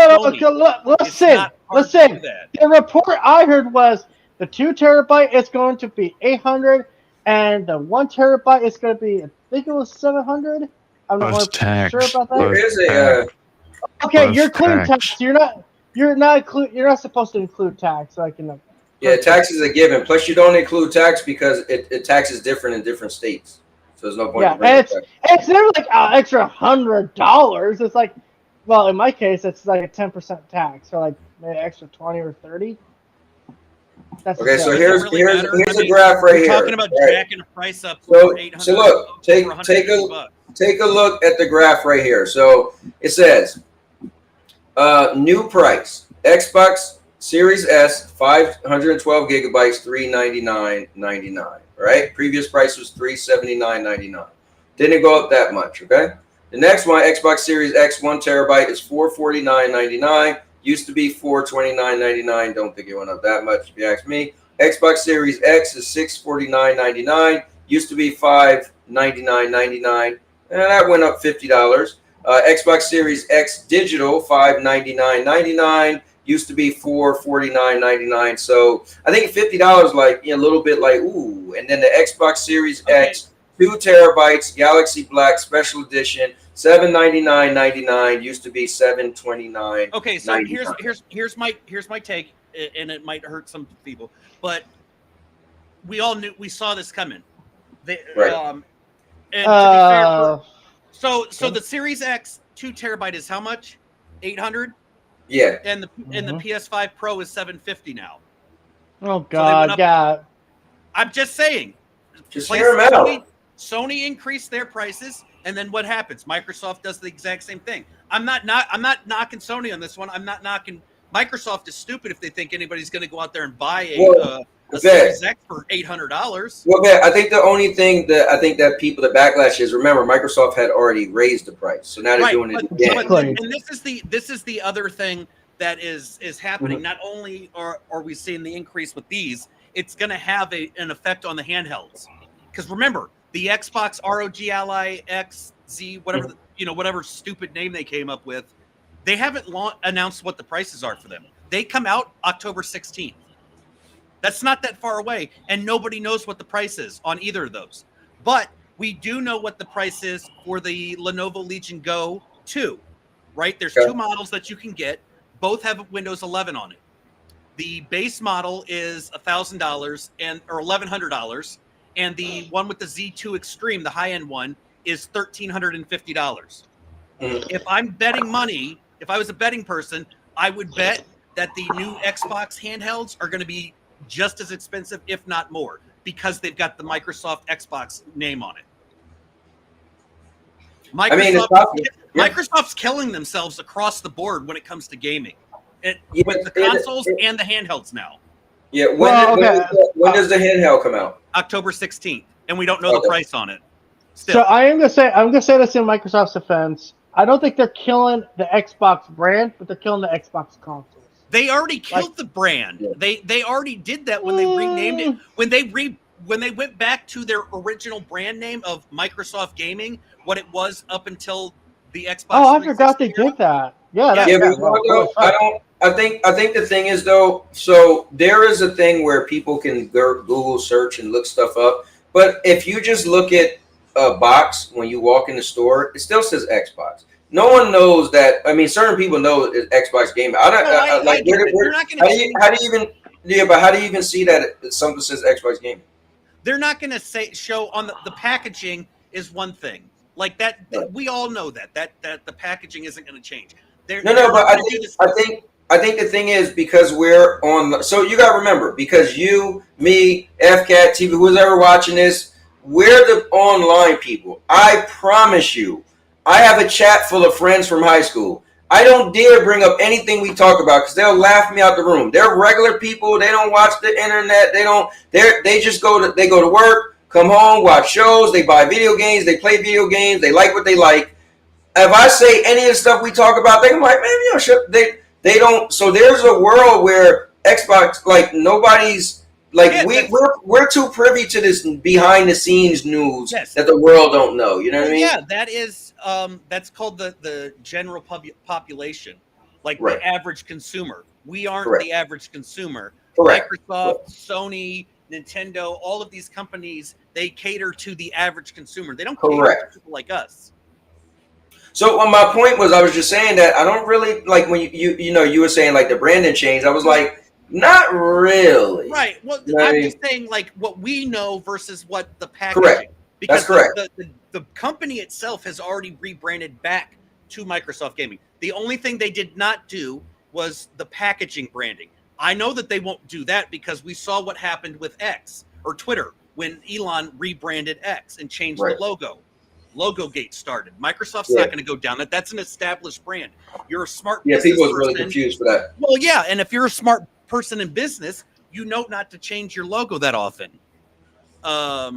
Listen. The report I heard was the 2 terabyte is going to be $800, and the 1 terabyte is going to be, I think it was $700. I'm not sure about that. Okay, you're including tax. You're not supposed to include tax. So I can. Yeah, tax is a given. Plus, you don't include tax because it tax is different in different states. So there's no point. Yeah, and it's never like extra $100. It's like, well, in my case, it's like a 10% tax, so like maybe extra 20 or 30. That's okay. So Does it here's really here's matter? here's I a mean, graph right you're here. talking about right? jacking a price up for 800. So look, take a look at the graph right here. So it says new price Xbox Series S 512 gigabytes $399.99. Right? Previous price was $379.99. Didn't go up that much. Okay. The next one, Xbox Series X 1 terabyte, is $449.99. Used to be $429.99. Don't think it went up that much, if you ask me. Xbox Series X is $649.99. Used to be $599.99, and that went up $50. Xbox Series X Digital $599.99. Used to be $449.99. So I think $50, like a little bit like ooh. And then the Xbox Series X 2 terabytes Galaxy Black Special Edition $799.99. Used to be $729. Okay, so here's my take, and it might hurt some people, but we saw this coming. Right. And to be fair, so the Series X 2 terabyte is how much? 800. Yeah. And the PS5 Pro is 750 now. Oh God, yeah. I'm just saying. Just hear them out. Sony increased their prices, and then what happens? Microsoft does the exact same thing. I'm not knocking Sony on this one. I'm not knocking Microsoft. Is stupid if they think anybody's going to go out there and buy a Series X for $800. Well, I think the only thing that I think that people, the backlash is, remember, Microsoft had already raised the price, so now they're doing it again. And this is the other thing that is happening. Not only are we seeing the increase with these, it's going to have an effect on the handhelds. Because remember, the Xbox ROG Ally XZ, whatever stupid name they came up with, they haven't announced what the prices are for them. They come out October 16th. That's not that far away, and nobody knows what the price is on either of those. But we do know what the price is for the Lenovo Legion Go 2, right? There's two models that you can get. Both have Windows 11 on it. The base model is $1,000 or $1,100, and the one with the Z2 Extreme, the high-end one, is $1,350. If I'm betting money, if I was a betting person, I would bet that the new Xbox handhelds are going to be just as expensive, if not more, because they've got the Microsoft Xbox name on it. Microsoft's killing themselves across the board when it comes to gaming, with the consoles and the handhelds now. Yeah, when does the handheld come out? October 16th, and we don't know the price on it. So I'm gonna say this in Microsoft's defense. I don't think they're killing the Xbox brand, but they're killing the Xbox consoles. They already killed the brand. They already did that when they renamed it. When they went back to their original brand name of Microsoft Gaming, what it was up until the Xbox. Oh, I forgot they did that. I think the thing is though. So there is a thing where people can Google search and look stuff up, but if you just look at a box when you walk in the store, it still says Xbox. No one knows that. I mean, certain people know it's Xbox gaming. How do you even see that something says Xbox gaming? They're not going to show on the packaging is one thing like that. We all know that the packaging isn't going to change. But I think the thing is because we're on. So you got to remember, because you, me, FCAT TV, who's ever watching this, we're the online people. I promise you. I have a chat full of friends from high school. I don't dare bring up anything we talk about because they'll laugh me out the room. They're regular people. They don't watch the internet. They just go to work, come home, watch shows. They buy video games. They play video games. They like what they like. If I say any of the stuff we talk about, they're like, man, shit. They don't. So there's a world where Xbox, like nobody's. Like we're too privy to this behind the scenes news that the world don't know. You know what I mean? Yeah, that is that's called the general population, like the average consumer. We aren't the average consumer. Microsoft, Sony, Nintendo, all of these companies, they cater to the average consumer. They don't cater to people like us. So my point was, I was just saying that I don't really like when you were saying like the branding change. I was like. Not really. Right. Well, I'm just saying, like, what we know versus what the packaging. Because That's correct. The company itself has already rebranded back to Microsoft Gaming. The only thing they did not do was the packaging branding. I know that they won't do that because we saw what happened with X or Twitter when Elon rebranded X and changed the logo. Logo gate started. Microsoft's not going to go down that. That's an established brand. You're a smart business people was person. really confused for that. Well, yeah, and if you're a smart person in business, you know not to change your logo that often. But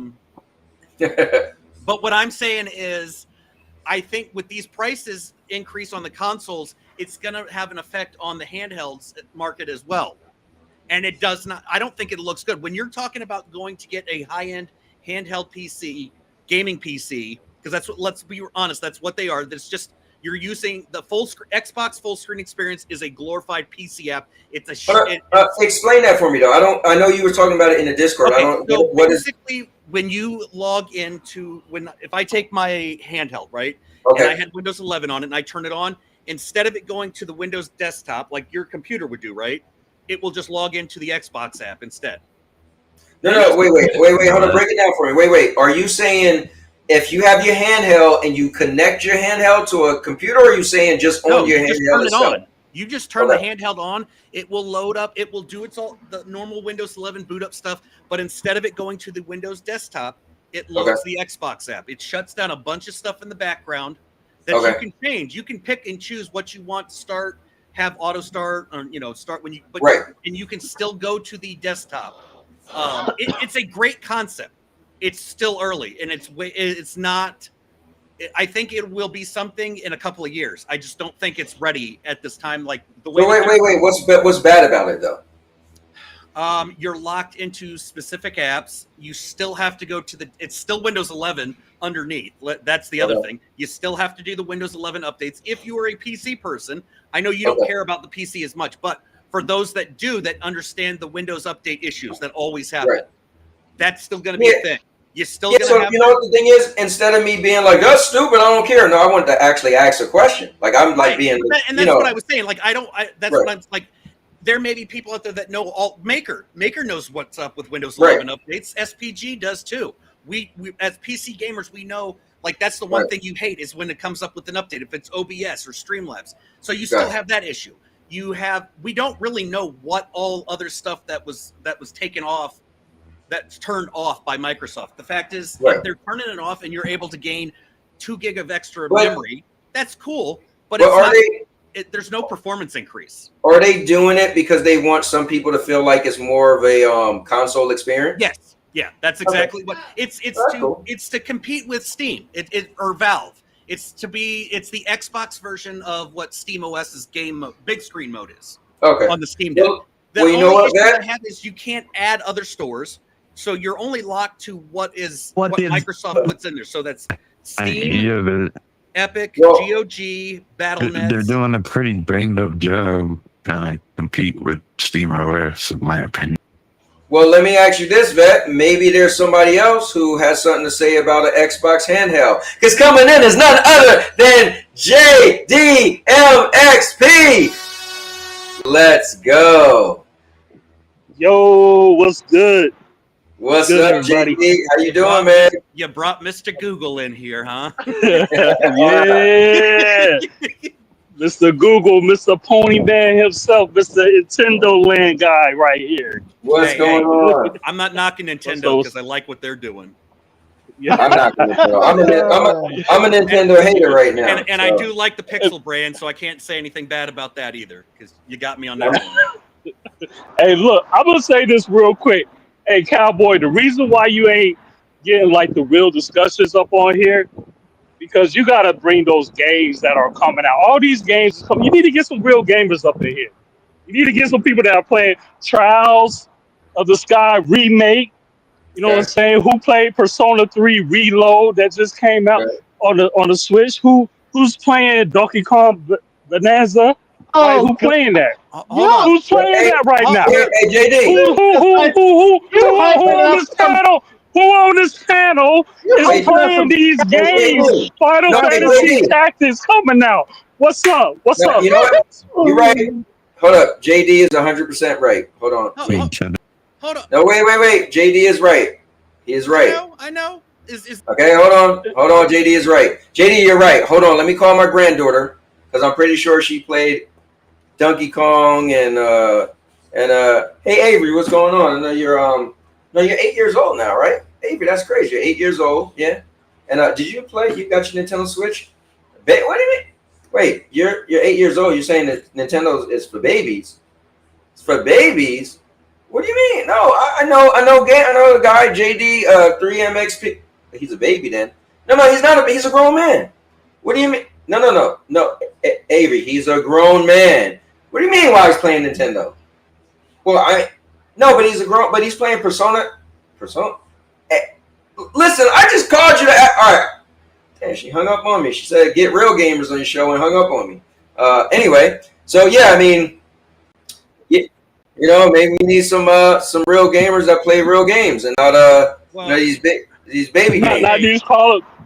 what I'm saying is, I think with these prices increase on the consoles, it's going to have an effect on the handhelds market as well. And it does not, I don't think it looks good. When you're talking about going to get a high-end handheld PC, gaming PC, because that's what, let's be honest, that's what they are. That's just, you're using the Xbox full screen experience is a glorified PC app. It's a explain that for me though. I know you were talking about it in the Discord. Okay, I don't so what is basically when you log into if I take my handheld, right? Okay. And I had Windows 11 on it and I turn it on, instead of it going to the Windows desktop like your computer would do, right? It will just log into the Xbox app instead. No, wait, hold on, break it down for me. Wait. Are you saying if you have your handheld and you connect your handheld to a computer, or are you saying just on your just handheld turn it itself? on. You just turn the handheld on, it will load up, it will do the normal Windows 11 boot up stuff, but instead of it going to the Windows desktop, it loads the Xbox app. It shuts down a bunch of stuff in the background that you can change. You can pick and choose what you want to start, have auto start, or start when you and you can still go to the desktop. It's a great concept. It's still early, and it's not. I think it will be something in a couple of years. I just don't think it's ready at this time. Like the way. Wait. What's bad about it though? You're locked into specific apps. You still have to go to it's still Windows 11 underneath. That's the other thing. You still have to do the Windows 11 updates. If you are a PC person, I know you don't care about the PC as much, but for those that do, that understand the Windows update issues that always happen, that's still going to be a thing. You still gonna have you know what the thing is? Instead of me being like, that's stupid, I don't care. No, I want to actually ask a question. Like I'm like being, and that's what I was saying. Like that's what I'm like. There may be people out there that know all Maker knows what's up with Windows 11 updates. SPG does too. We as PC gamers, we know like that's the one thing you hate is when it comes up with an update, if it's OBS or Streamlabs. So you still have that issue. We don't really know what all other stuff that was taken off, that's turned off by Microsoft. The fact is if they're turning it off and you're able to gain 2 gig of extra memory, that's cool. But there's no performance increase. Are they doing it because they want some people to feel like it's more of a console experience? Yes. Yeah, that's exactly what it's to compete with Steam or Valve. It's the Xbox version of what Steam OS's big screen mode is. On the Steam Deck. The only issue I have is you can't add other stores, so you're only locked to what Microsoft puts in there. So that's Steam, Epic, GOG, Battle.net. They're doing a pretty banged up job trying to compete with Steam OS, in my opinion. Well, let me ask you this, Vet. Maybe there's somebody else who has something to say about an Xbox handheld. Because coming in is none other than JDMXP. Let's go. Yo, what's good? What's up, JD? How you doing, man? You brought Mr. Google in here, huh? Yeah. Mr. Google, Mr. Pony Man himself, Mr. Nintendo Land guy right here. What's going on? I'm not knocking Nintendo because I like what they're doing. Yeah. I'm not Nintendo. I'm a Nintendo hater right now. And I do like the Pixel brand, so I can't say anything bad about that either because you got me on that one. Hey, look, I'm going to say this real quick. Hey, Cowboy, the reason why you ain't getting like the real discussions up on here, because you got to bring those games that are coming out. All these games, you need to get some real gamers up in here. You need to get some people that are playing Trials of the Sky Remake. You know what I'm saying? Who played Persona 3 Reload that just came out on the Switch? Who's playing Donkey Kong Bonanza? Oh, who playing that? Who's playing that right now? Hey, JD. Who on this panel? Who on this panel is playing these games? Final Fantasy Tactics coming out. What's up? What's up? You know what? You're right. Hold up. JD is 100% right. Hold on. Hold on. No, wait. JD is right. He is right. I know. is Okay, hold on. JD is right. JD, you're right. Hold on. Let me call my granddaughter because I'm pretty sure she played Donkey Kong and hey Avery, what's going on? I know you're 8 years old now, right? Avery, that's crazy. You're 8 years old, yeah. And did you play? You got your Nintendo Switch? Wait, what do you mean? Wait, you're 8 years old. You're saying that Nintendo is for babies? It's for babies? What do you mean? No, I know the guy JD 3MXP. He's a baby then. No, he's not. He's a grown man. What do you mean? No. Avery, he's a grown man. What do you mean? Why he's playing Nintendo? Well, but he's but he's playing Persona. Listen, I just called you to. All right. Damn, she hung up on me. She said, "Get real gamers on your show," and hung up on me. Anyway, so yeah, I mean, maybe we need some real gamers that play real games and not these baby games. Not these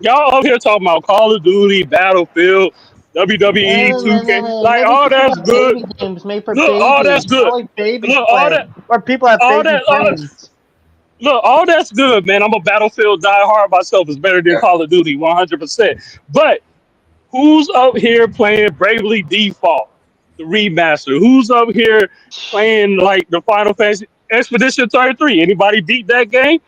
y'all up here talking about Call of Duty, Battlefield, WWE, 2K, like all that's good. Baby games made for Look, babies. all that's good. Like babies Look, play. all that. Or people have baby friends. Look, all that's good, man. I'm a Battlefield diehard myself. It's better than Call of Duty, 100%. But who's up here playing Bravely Default, the remaster? Who's up here playing like the Final Fantasy Expedition 33? Anybody beat that game?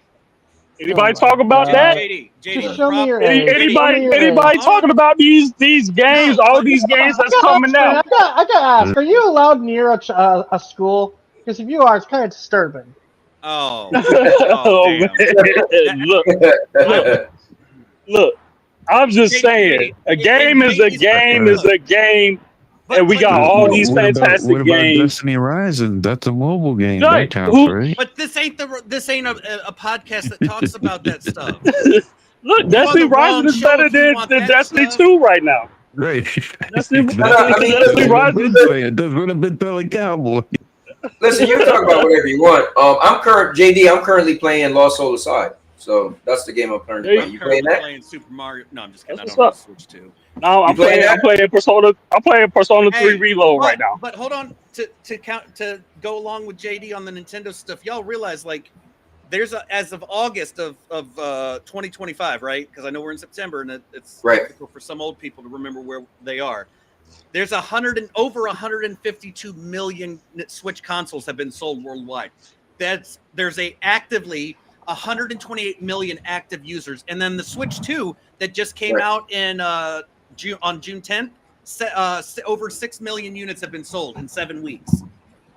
Anybody talk about that? Just show me your Anybody talking about these games? All these games that's coming out. I gotta ask: are you allowed near a school? Because if you are, it's kind of disturbing. Oh, man. Look. I'm just saying, a game is a game, and we got all these fantastic what about games. Destiny Rising? That's a mobile game. Right. That counts, right? But this ain't a podcast that talks about that stuff. Look, Destiny Rising is better than Destiny 2 right now. Right. Destiny Rising. That's what I've been telling Cowboy. Listen, you can talk about whatever you want. I'm currently playing Lost Soul Aside. So that's the game I'm currently playing. You playing that? Playing Super Mario. No, I'm just kidding. That's I don't Switch 2. No, I'm playing Persona. I'm playing Persona 3 Reload right now. But hold on, to go along with JD on the Nintendo stuff. Y'all realize there's as of August of 2025, right? Because I know we're in September, and it's difficult for some old people to remember where they are. There's over 152 million Switch consoles have been sold worldwide. There's actively 128 million active users, and then the Switch 2 that just came out in on June 10th, over 6 million units have been sold in 7 weeks.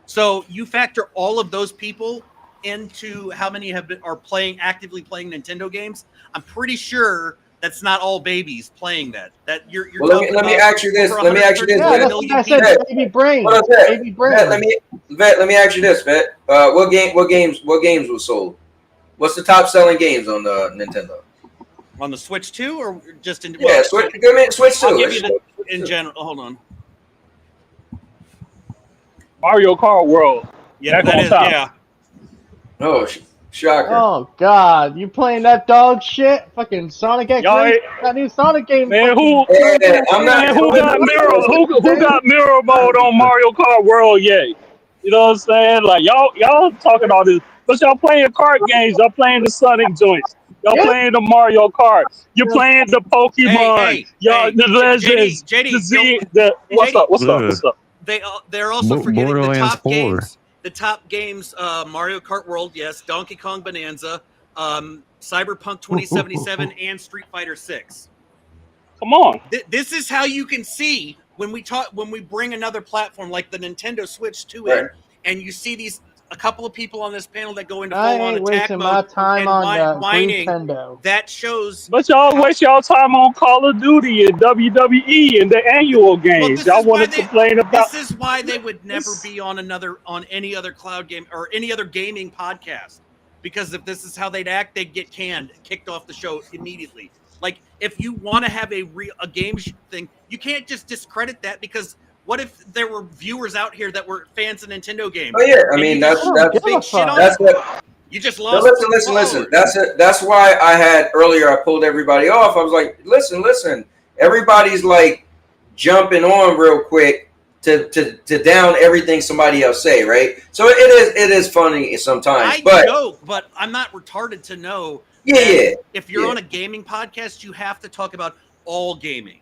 So you factor all of those people into how many are actively playing Nintendo games. I'm pretty sure that's not all babies playing that. You're well, let me ask you this. Let me ask you this. Yeah, that's what I said. Baby brain. Baby brain. Let me ask you this, Vet. What games were sold? What's the top selling games on the Nintendo? On the Switch 2 or just in? Yeah, Switch 2. I'll give you in general. Hold on. Mario Kart World. Yeah, that is. Yeah. Oh, shocker. Oh God, you playing that dog shit? Fucking Sonic X. That new Sonic game. Man, who got mirror mode on Mario Kart World yet? You know what I'm saying? Like y'all talking all this, but y'all playing kart games. Y'all playing the Sonic joints. Y'all playing the Mario Kart. You're playing the Pokemon. The Legends. JD, What's up? They're also forgetting the top 4. games. The top games: Mario Kart World, yes, Donkey Kong Bonanza, Cyberpunk 2077, and Street Fighter 6. Come on. This is how you can see when we bring another platform like the Nintendo Switch 2 in, and you see a couple of people on this panel that go into full-on attack mode my time and whining. Nintendo. That shows. But y'all waste y'all time on Call of Duty and WWE and the annual games. Y'all want to complain about. This is why they would never be on any other cloud game or any other gaming podcast, because if this is how they'd act, they'd get kicked off the show immediately. Like, if you want to have a game thing, you can't just discredit that, because what if there were viewers out here that were fans of Nintendo games? Oh yeah, I mean that's what. You just lost. No, listen. That's why I had earlier. I pulled everybody off. I was like, listen. Everybody's like jumping on real quick to down everything somebody else say, right? So it is funny sometimes. I joke, but I'm not retarded to know. Yeah. If you're on a gaming podcast, you have to talk about all gaming.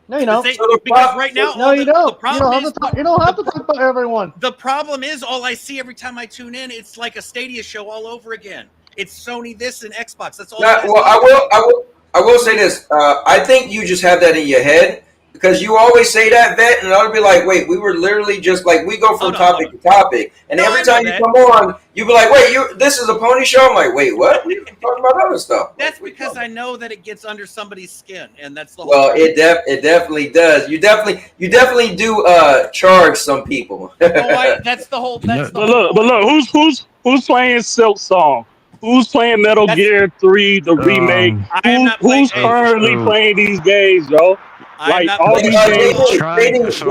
No, you don't. Because right now, no, you don't. The problem You don't have to talk about everyone. The problem is, all I see every time I tune in, it's like a Stadia show all over again. It's Sony this and Xbox. That's all. I will say this. I think you just have that in your head because you always say that, Vet, and I'll be like, wait, we were literally just like we go from topic to topic, and every time you come on, you be like, wait, this is a pony show. I'm like, wait, what? We talking about other stuff. That's because I know that it gets under somebody's skin, and that's the whole. Well, it definitely does. You definitely do charge some people. That's the whole. But look, who's playing Silk Song? Who's playing Metal Gear 3, the remake? Who's currently playing these games, yo? Like all these games.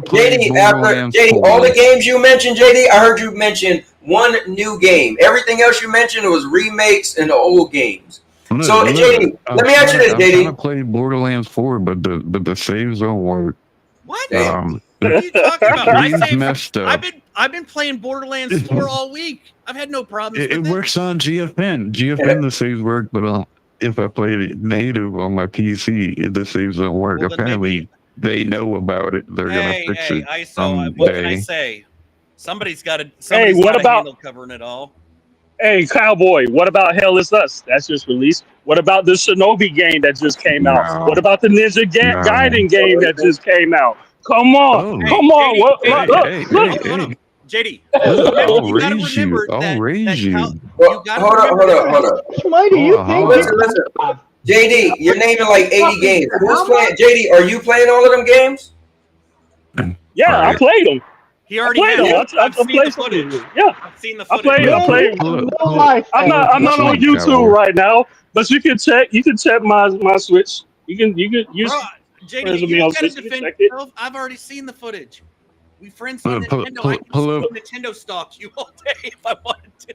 JD, all the games you mentioned, JD, I heard you mention one new game. Everything else you mentioned was remakes and the old games. So, JD, let me ask you this, JD. I'm trying to play Borderlands 4, but the saves don't work. What? What are you talking about? Messed up. I've been playing Borderlands 4 all week. I've had no problems. It works on GFN. GFN the saves work, but if I play it native on my PC, the saves don't work. Well, apparently, they know about it. They're gonna fix it. What can I say? Somebody's got to. Handle covering it all. Hey, Cowboy, what about Hell Is Us? That's just released. What about the Shinobi game that just came out? What about the Ninja Gaiden game that just came out? Come on, come on. Look. JD, I'll raise you. I'll raise you. Hold up. Mighty, you think? Listen. JD, you're naming like 80 games. Who's playing? JD, are you playing all of them games? Yeah, I played them. He already played them. I've seen the footage. Yeah, I've seen the I footage. played. I'm not on YouTube right now, but you can check. You can check my Switch. You can use. JD, you gotta defend yourself. I've already seen the footage. We friends on Nintendo. I can Nintendo stalk you all day if I wanted to.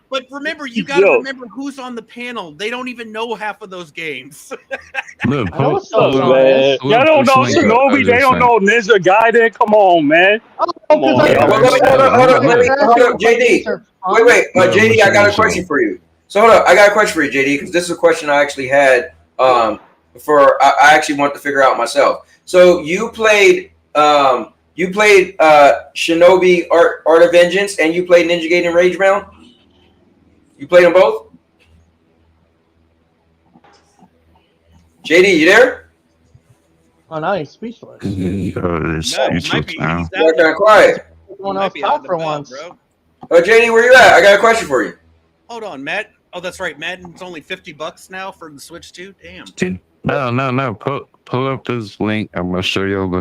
But remember, you got to remember who's on the panel. They don't even know half of those games. Y'all don't know Shinobi. They don't know Ninja Gaiden. Come on, man. Come on. Hold up, JD. Wait. JD, I got a question for you. So hold up, I got a question for you, JD, because this is a question I actually had. I actually want to figure out myself. So you played Shinobi Art of Vengeance and you played Ninja Gaiden Ragebound? You played them both? JD, you there? Oh, now he's speechless. He's speechless now. You're kind of quiet. Someone else talk for once. JD, where you at? I got a question for you. Hold on, Matt. Oh, that's right. Madden's only $50 now for the Switch too. Damn. No. Pull up this link. I'm gonna show you the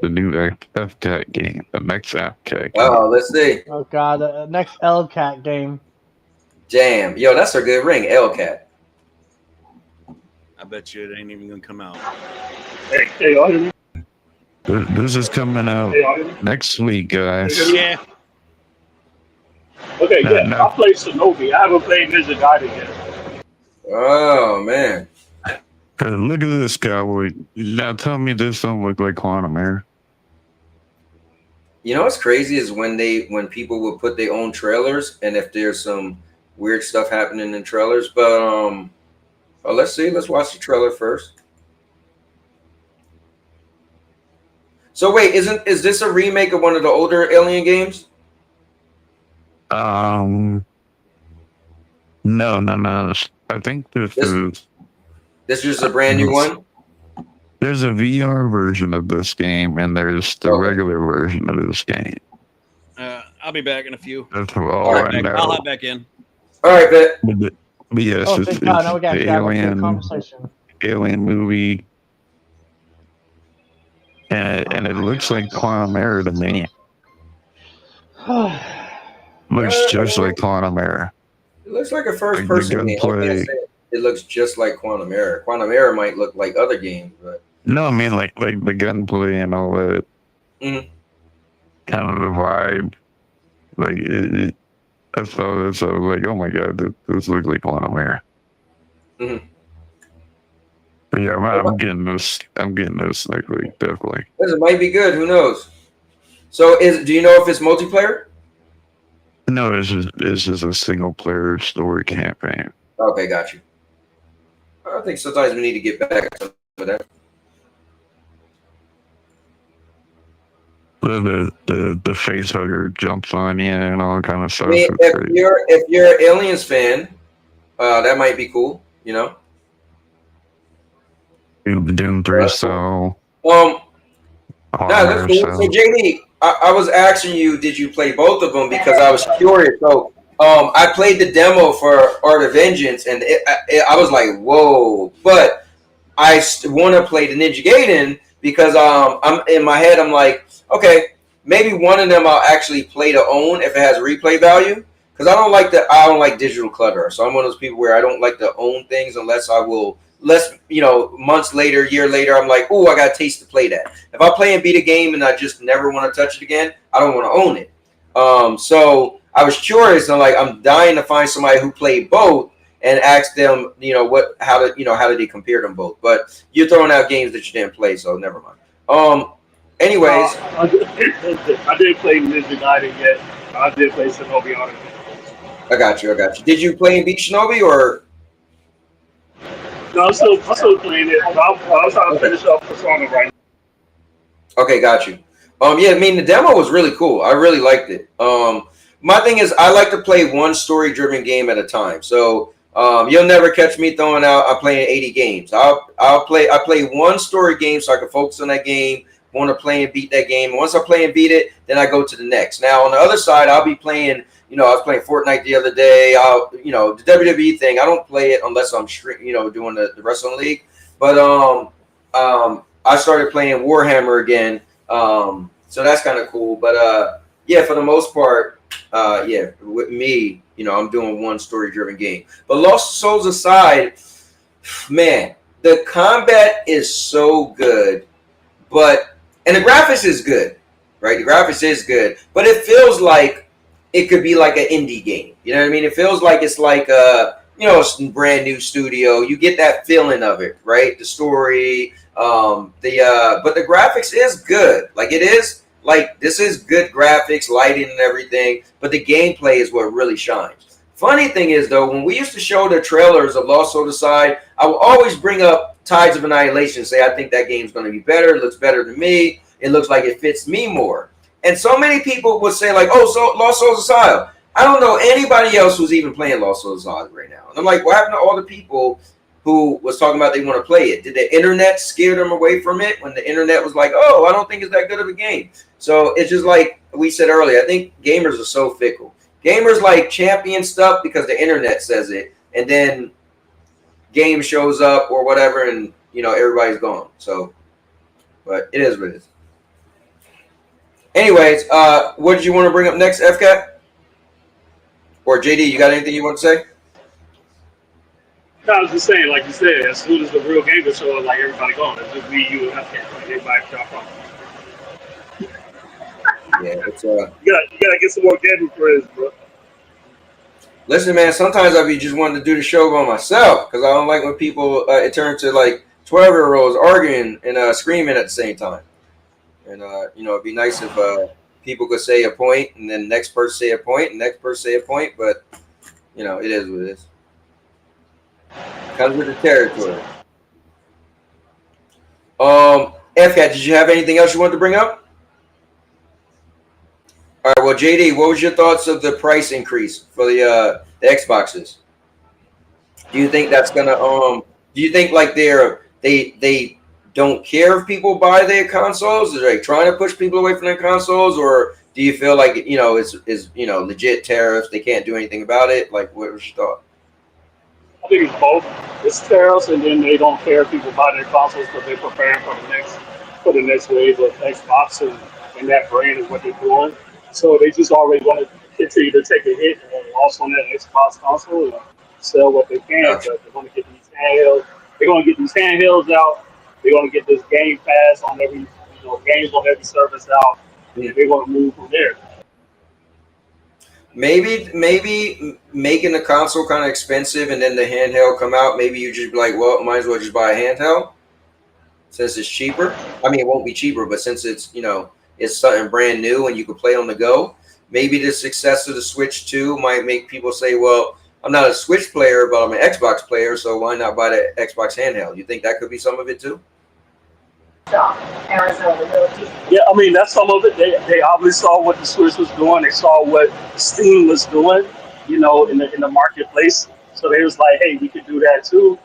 new FCAT game. The next FCAT game. Oh, let's see. Oh god, the next LCAT game. Damn, yo, that's a good ring, LCAT. I bet you it ain't even gonna come out. Hey, this is coming out next week, guys. Yeah. Okay, I played Shinobi. I haven't played Ninja Gaiden yet. Oh man. Look at this Cowboy. Now tell me this don't look like Quantum Error. You know what's crazy is when people will put their own trailers and if there's some weird stuff happening in trailers. But let's see. Let's watch the trailer first. So wait, is this a remake of one of the older Alien games? No. I think this is. This is a brand new one? There's a VR version of this game, and there's the regular version of this game. I'll be back in a few. That's all I know. I'll hop back in. All right, bet. But yes, it's the Alien movie. And it looks like Quantum Error to me. Looks just like Quantum Error. It looks like a first-person game. It looks just like Quantum Error. Quantum Error might look like other games, but no, I mean like the gunplay and all that. Mm-hmm. Kind of the vibe. Like I saw this, I was like, oh my god, this looks like Quantum Error. Mm-hmm. Yeah, I'm getting this. I'm getting this next week, definitely. It might be good. Who knows? So, do you know if it's multiplayer? No, it's just a single player story campaign. Okay, got you. I think sometimes we need to get back to that. The face hugger jumps on you and all kind of stuff. I mean, if you're an Aliens fan, that might be cool. You know. Doom 3 so. No, that's cool. So JD, I was asking you, did you play both of them because I was curious. So, I played the demo for Art of Vengeance, and I was like, whoa! But I want to play the Ninja Gaiden because I'm in my head. I'm like, okay, maybe one of them I'll actually play to own if it has replay value. Because I don't like digital clutter. So I'm one of those people where I don't like to own things unless months later, year later, I'm like, oh, I got a taste to play that. If I play and beat a game and I just never want to touch it again, I don't want to own it. So I was curious, and I'm dying to find somebody who played both and ask them, how did they compare them both? But you're throwing out games that you didn't play, so never mind. Anyways, I didn't play Ninja Gaiden yet. I did play Shinobi on it. I got you. Did you play and beat Shinobi or? No, I'm still playing it. I'm trying to finish up Persona right now. Okay, got you. Yeah, I mean the demo was really cool. I really liked it. My thing is I like to play one story-driven game at a time. So you'll never catch me throwing out. I'm playing 80 games. I play one story game so I can focus on that game. Want to play and beat that game. And once I play and beat it, then I go to the next. Now on the other side, I'll be playing. I was playing Fortnite the other day. The WWE thing. I don't play it unless I'm doing the wrestling league. But I started playing Warhammer again. So that's kind of cool. But yeah, for the most part, with me, I'm doing one story-driven game. But Lost Souls aside, man, the combat is so good, and the graphics is good, right? The graphics is good, but it feels like it could be like an indie game. You know what I mean? It feels like it's like a brand new studio. You get that feeling of it, right? The story, but the graphics is good. Like it is. Like, this is good graphics, lighting, and everything, but the gameplay is what really shines. Funny thing is, though, when we used to show the trailers of Lost Souls Aside, I would always bring up Tides of Annihilation and say, I think that game's going to be better. It looks better to me. It looks like it fits me more. And so many people would say, like, oh, so Lost Souls Aside. I don't know anybody else who's even playing Lost Souls Aside right now. And I'm like, what happened to all the people who was talking about they want to play it? Did the internet scare them away from it when the internet was like, oh, I don't think it's that good of a game? So it's just like we said earlier, I think gamers are so fickle. Gamers like champion stuff because the internet says it, and then game shows up or whatever, and everybody's gone. So, but it is what it is. Anyways, what did you want to bring up next, FCAT? Or JD, you got anything you want to say? No, I was just saying, like you said, as soon as the real game is showing, like everybody gone. It's just me, you, and FCAT. Like everybody drop off. Yeah, it's you gotta get some more gaming friends, bro. Listen, man, sometimes I be just wanting to do the show by myself because I don't like when people it turns to like 12-year-olds arguing and screaming at the same time. And it'd be nice if people could say a point and then next person say a point and next person say a point, but it is what it is. Comes with the territory. FCAT, did you have anything else you wanted to bring up? All right, well, JD, what was your thoughts of the price increase for the Xboxes? Do you think that's gonna do you think like they don't care if people buy their consoles? Are they trying to push people away from their consoles, or do you feel like it's legit tariffs? They can't do anything about it. Like, what was your thought? I think it's both. It's tariffs, and then they don't care if people buy their consoles because they're preparing for the next wave of Xbox, and that brand is what they're doing. So they just already want to continue to take a hit and loss on that Xbox console and sell what they can. But they're going to get these handhelds. They're going to get these handhelds out. They're going to get this Game Pass on every games on every service out, and they're going to move from there. maybe making the console kind of expensive and then the handheld come out. Maybe you just be like, well, might as well just buy a handheld since it's cheaper. I mean, it won't be cheaper, but since it's it's something brand new and you can play on the go. Maybe the success of the Switch 2 might make people say, well, I'm not a Switch player, but I'm an Xbox player, so why not buy the Xbox handheld? You think that could be some of it too? Yeah, I mean that's some of it. They obviously saw what the Switch was doing. They saw what Steam was doing, in the marketplace. So they was like, hey, we could do that too,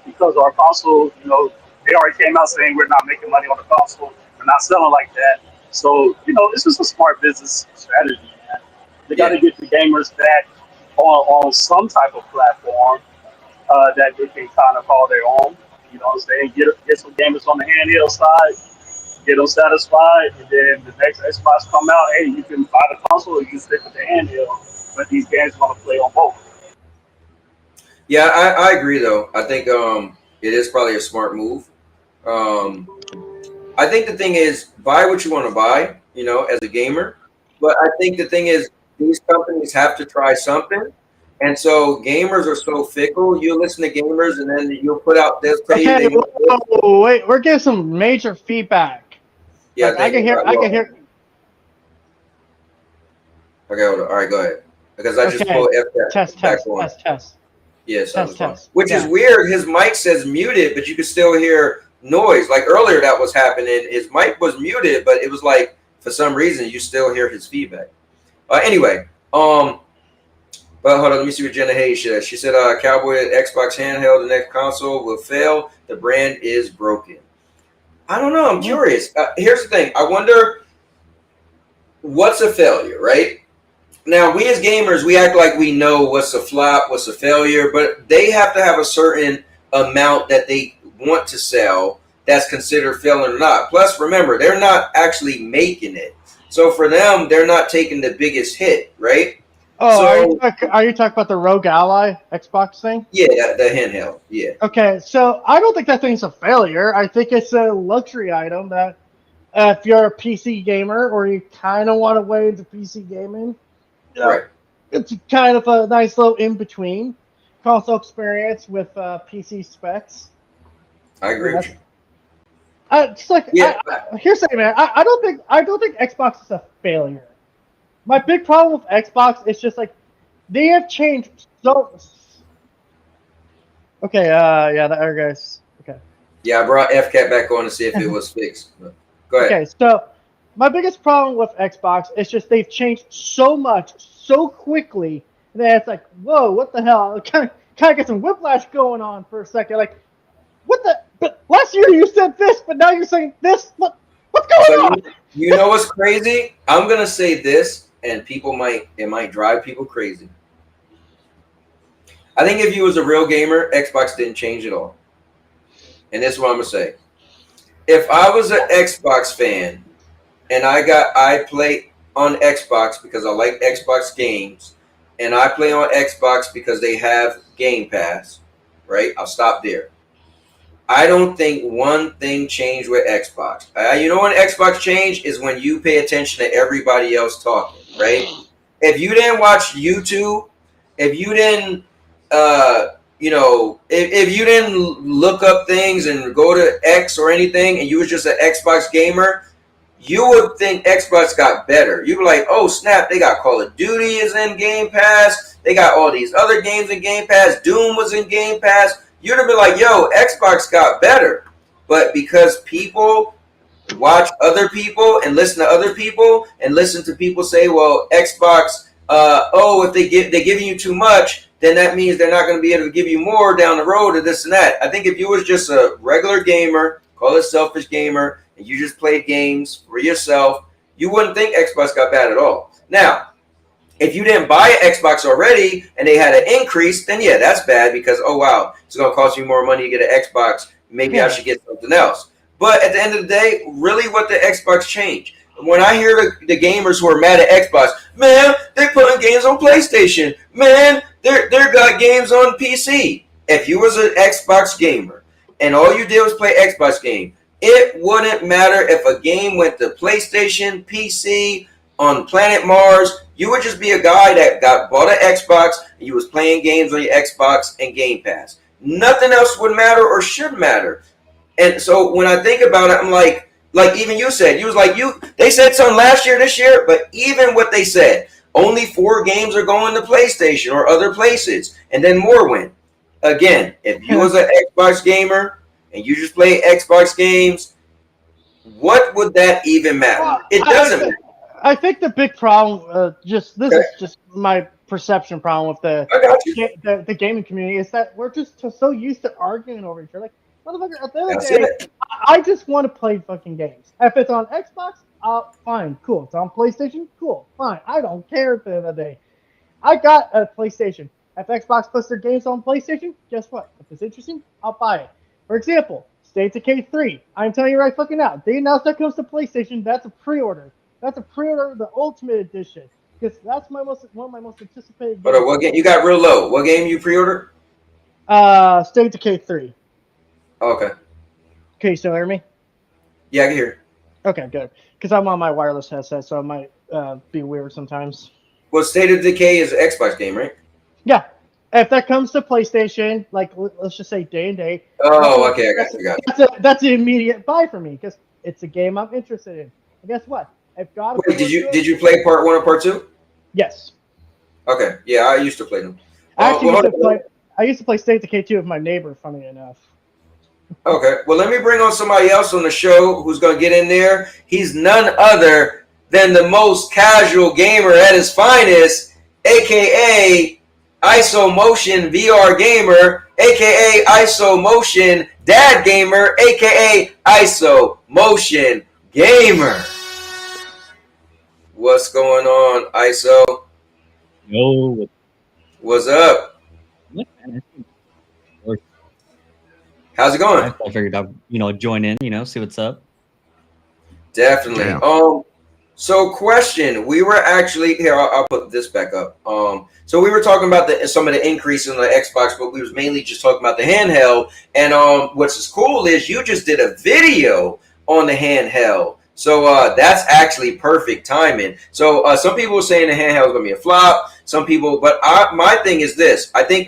because our console, they already came out saying we're not making money on the console. We're not selling like that. So it's just a smart business strategy, man. They got to get the gamers back on some type of platform that they can kind of call their own. You know what I'm saying? Get some gamers on the handheld side, get them satisfied, and then the next Xbox come out, hey, you can buy the console or you can stick with the handheld, but these games are going to play on both. Yeah, I agree though. I think it is probably a smart move. I think the thing is, buy what you want to buy, as a gamer. But I think the thing is, these companies have to try something. And so gamers are so fickle. You listen to gamers, and then you'll put out this. Okay, wait, we're getting some major feedback. Yeah, I can hear. Okay, hold on. All right, go ahead. Because I just pulled test. Yeah, test. Which is weird. His mic says muted, but you can still hear noise. Like earlier, that was happening. His mic was muted, but it was like for some reason you still hear his feedback. Anyway, but hold on, let me see what Jenna Hayes said. She said, Cowboy Xbox handheld, the next console will fail. The brand is broken. I don't know. I'm curious. Here's the thing. I wonder what's a failure, right? Now, we as gamers, we act like we know what's a flop, what's a failure, but they have to have a certain amount that they want to sell that's considered failing or not. Plus, remember, they're not actually making it. So for them, they're not taking the biggest hit, right? Oh, are you talking about the Rogue Ally Xbox thing? Yeah, the handheld. Yeah. Okay, so I don't think that thing's a failure. I think it's a luxury item that if you're a PC gamer or you kind of want to weigh into PC gaming, right, it's kind of a nice little in-between console experience with PC specs. I agree with you. Here's the thing, man. I don't think Xbox is a failure. My big problem with Xbox is just like they have changed so. Okay, there guys. Okay. Yeah, I brought FCAT back on to see if it was fixed. Go ahead. Okay, so my biggest problem with Xbox is just they've changed so much so quickly that it's like, whoa, what the hell? Kind of get some whiplash going on for a second. Like, what the? But last year you said this, but now you're saying this. What's going on? You know what's crazy? I'm gonna say this, and it might drive people crazy. I think if you was a real gamer, Xbox didn't change at all. And this is what I'm gonna say. If I was an Xbox fan and I play on Xbox because I like Xbox games, and I play on Xbox because they have Game Pass, right? I'll stop there. I don't think one thing changed with Xbox. You know when Xbox changed is when you pay attention to everybody else talking, right? If you didn't watch YouTube, if you didn't, if you didn't look up things and go to X or anything, and you was just an Xbox gamer, you would think Xbox got better. You'd be like, oh snap, they got Call of Duty is in Game Pass. They got all these other games in Game Pass. Doom was in Game Pass. You'd have been like, yo, Xbox got better. But because people watch other people and listen to other people and listen to people say, well, Xbox, if they're giving you too much, then that means they're not going to be able to give you more down the road or this and that. I think if you was just a regular gamer, call it selfish gamer, and you just played games for yourself, you wouldn't think Xbox got bad at all. Now, if you didn't buy an Xbox already and they had an increase, then yeah, that's bad because, oh, wow, it's going to cost me more money to get an Xbox. Maybe I should get something else. But at the end of the day, really what the Xbox changed? When I hear the gamers who are mad at Xbox, man, they're putting games on PlayStation. Man, they're got games on PC. If you was an Xbox gamer and all you did was play Xbox game, it wouldn't matter if a game went to PlayStation, PC, on planet Mars, you would just be a guy that bought an Xbox and you was playing games on your Xbox and Game Pass. Nothing else would matter or should matter. And so when I think about it, I'm like even you said, they said something last year, this year, but even what they said, only 4 games are going to PlayStation or other places, and then more went. Again, if you was an Xbox gamer and you just play Xbox games, what would that even matter? It doesn't matter. I think the big problem, is just my perception problem with the gaming community, is that we're just so used to arguing over each other. Like, motherfucker, at the end of the day, I just want to play fucking games. If it's on Xbox, fine, cool. It's on PlayStation, cool, fine. I don't care at the end of the day. I got a PlayStation. If Xbox puts their games on PlayStation, guess what? If it's interesting, I'll buy it. For example, State of Decay 3. I'm telling you right fucking now. They announced that comes to PlayStation. That's a pre-order. That's a pre-order of the Ultimate Edition. Because that's one of my most anticipated games. But what game? You got real low. What game you pre-ordered? State of Decay 3. Okay. Can you still hear me? Yeah, I can hear. Okay, good. Because I'm on my wireless headset, so it might be weird sometimes. Well, State of Decay is an Xbox game, right? Yeah. If that comes to PlayStation, like, let's just say day and day. Oh, okay, I got you. That's an immediate buy for me, because it's a game I'm interested in. And guess what? If God Wait, did you play part 1 or part 2? Yes. Okay, yeah, I used to play them. I used to play State of Decay 2 with my neighbor, funny enough. Okay, well, let me bring on somebody else on the show who's going to get in there. He's none other than the most casual gamer at his finest, a.k.a. ISO Motion VR Gamer, a.k.a. ISO Motion Dad Gamer, a.k.a. ISO Motion Gamer. What's going on, ISO? Yo. What's up? How's it going? I figured I'd, join in, see what's up. Definitely. Yeah. So question, we were actually here. I'll put this back up. So we were talking about some of the increase in the Xbox, but we was mainly just talking about the handheld. And what's cool is you just did a video on the handheld. So that's actually perfect timing. So some people were saying the handheld is gonna be a flop. Some people, but my thing is this. I think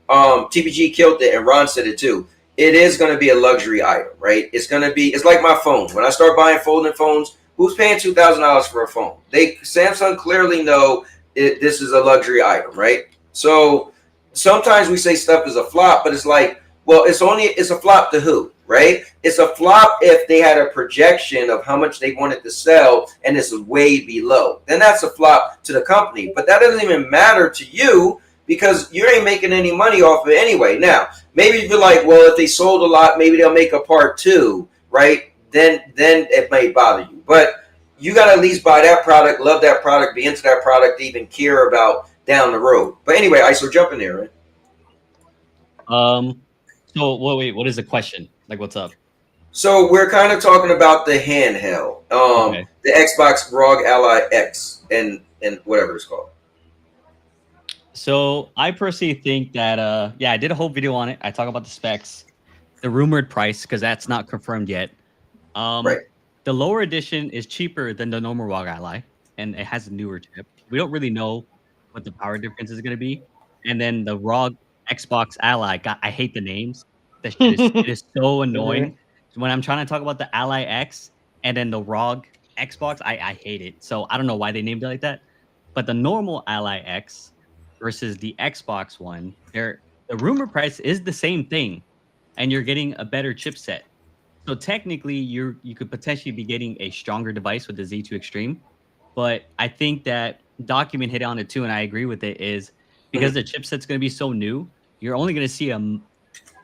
TPG killed it, and Ron said it too. It is going to be a luxury item, right? It's like my phone. When I start buying folding phones, who's paying $2,000 for a phone? Samsung clearly know this is a luxury item, right? So sometimes we say stuff is a flop, but it's like, well, it's a flop to who, right? It's a flop if they had a projection of how much they wanted to sell and it's way below. Then that's a flop to the company. But that doesn't even matter to you, because you ain't making any money off of it anyway. Now, maybe you feel like, well, if they sold a lot, maybe they'll make a part 2, right? Then it may bother you. But you got to at least buy that product, love that product, be into that product, even care about down the road. But anyway, ISO, jump in there, right? So, wait, what is the question? Like, what's up? So we're kind of talking about the handheld, the Xbox ROG Ally X and whatever it's called. So I personally think that, I did a whole video on it. I talk about the specs, the rumored price, because that's not confirmed yet. Right. The lower edition is cheaper than the normal ROG Ally, and it has a newer chip. We don't really know what the power difference is going to be. And then the ROG Xbox Ally, I hate the names. That shit it is so annoying. When I'm trying to talk about the Ally X and then the ROG Xbox, I hate it. So I don't know why they named it like that. But the normal Ally X versus the Xbox One, the rumor price is the same thing, and you're getting a better chipset. So technically, you could potentially be getting a stronger device with the Z2 Extreme. But I think that Document hit on it too, and I agree with it, is because the chipset's going to be so new, you're only going to see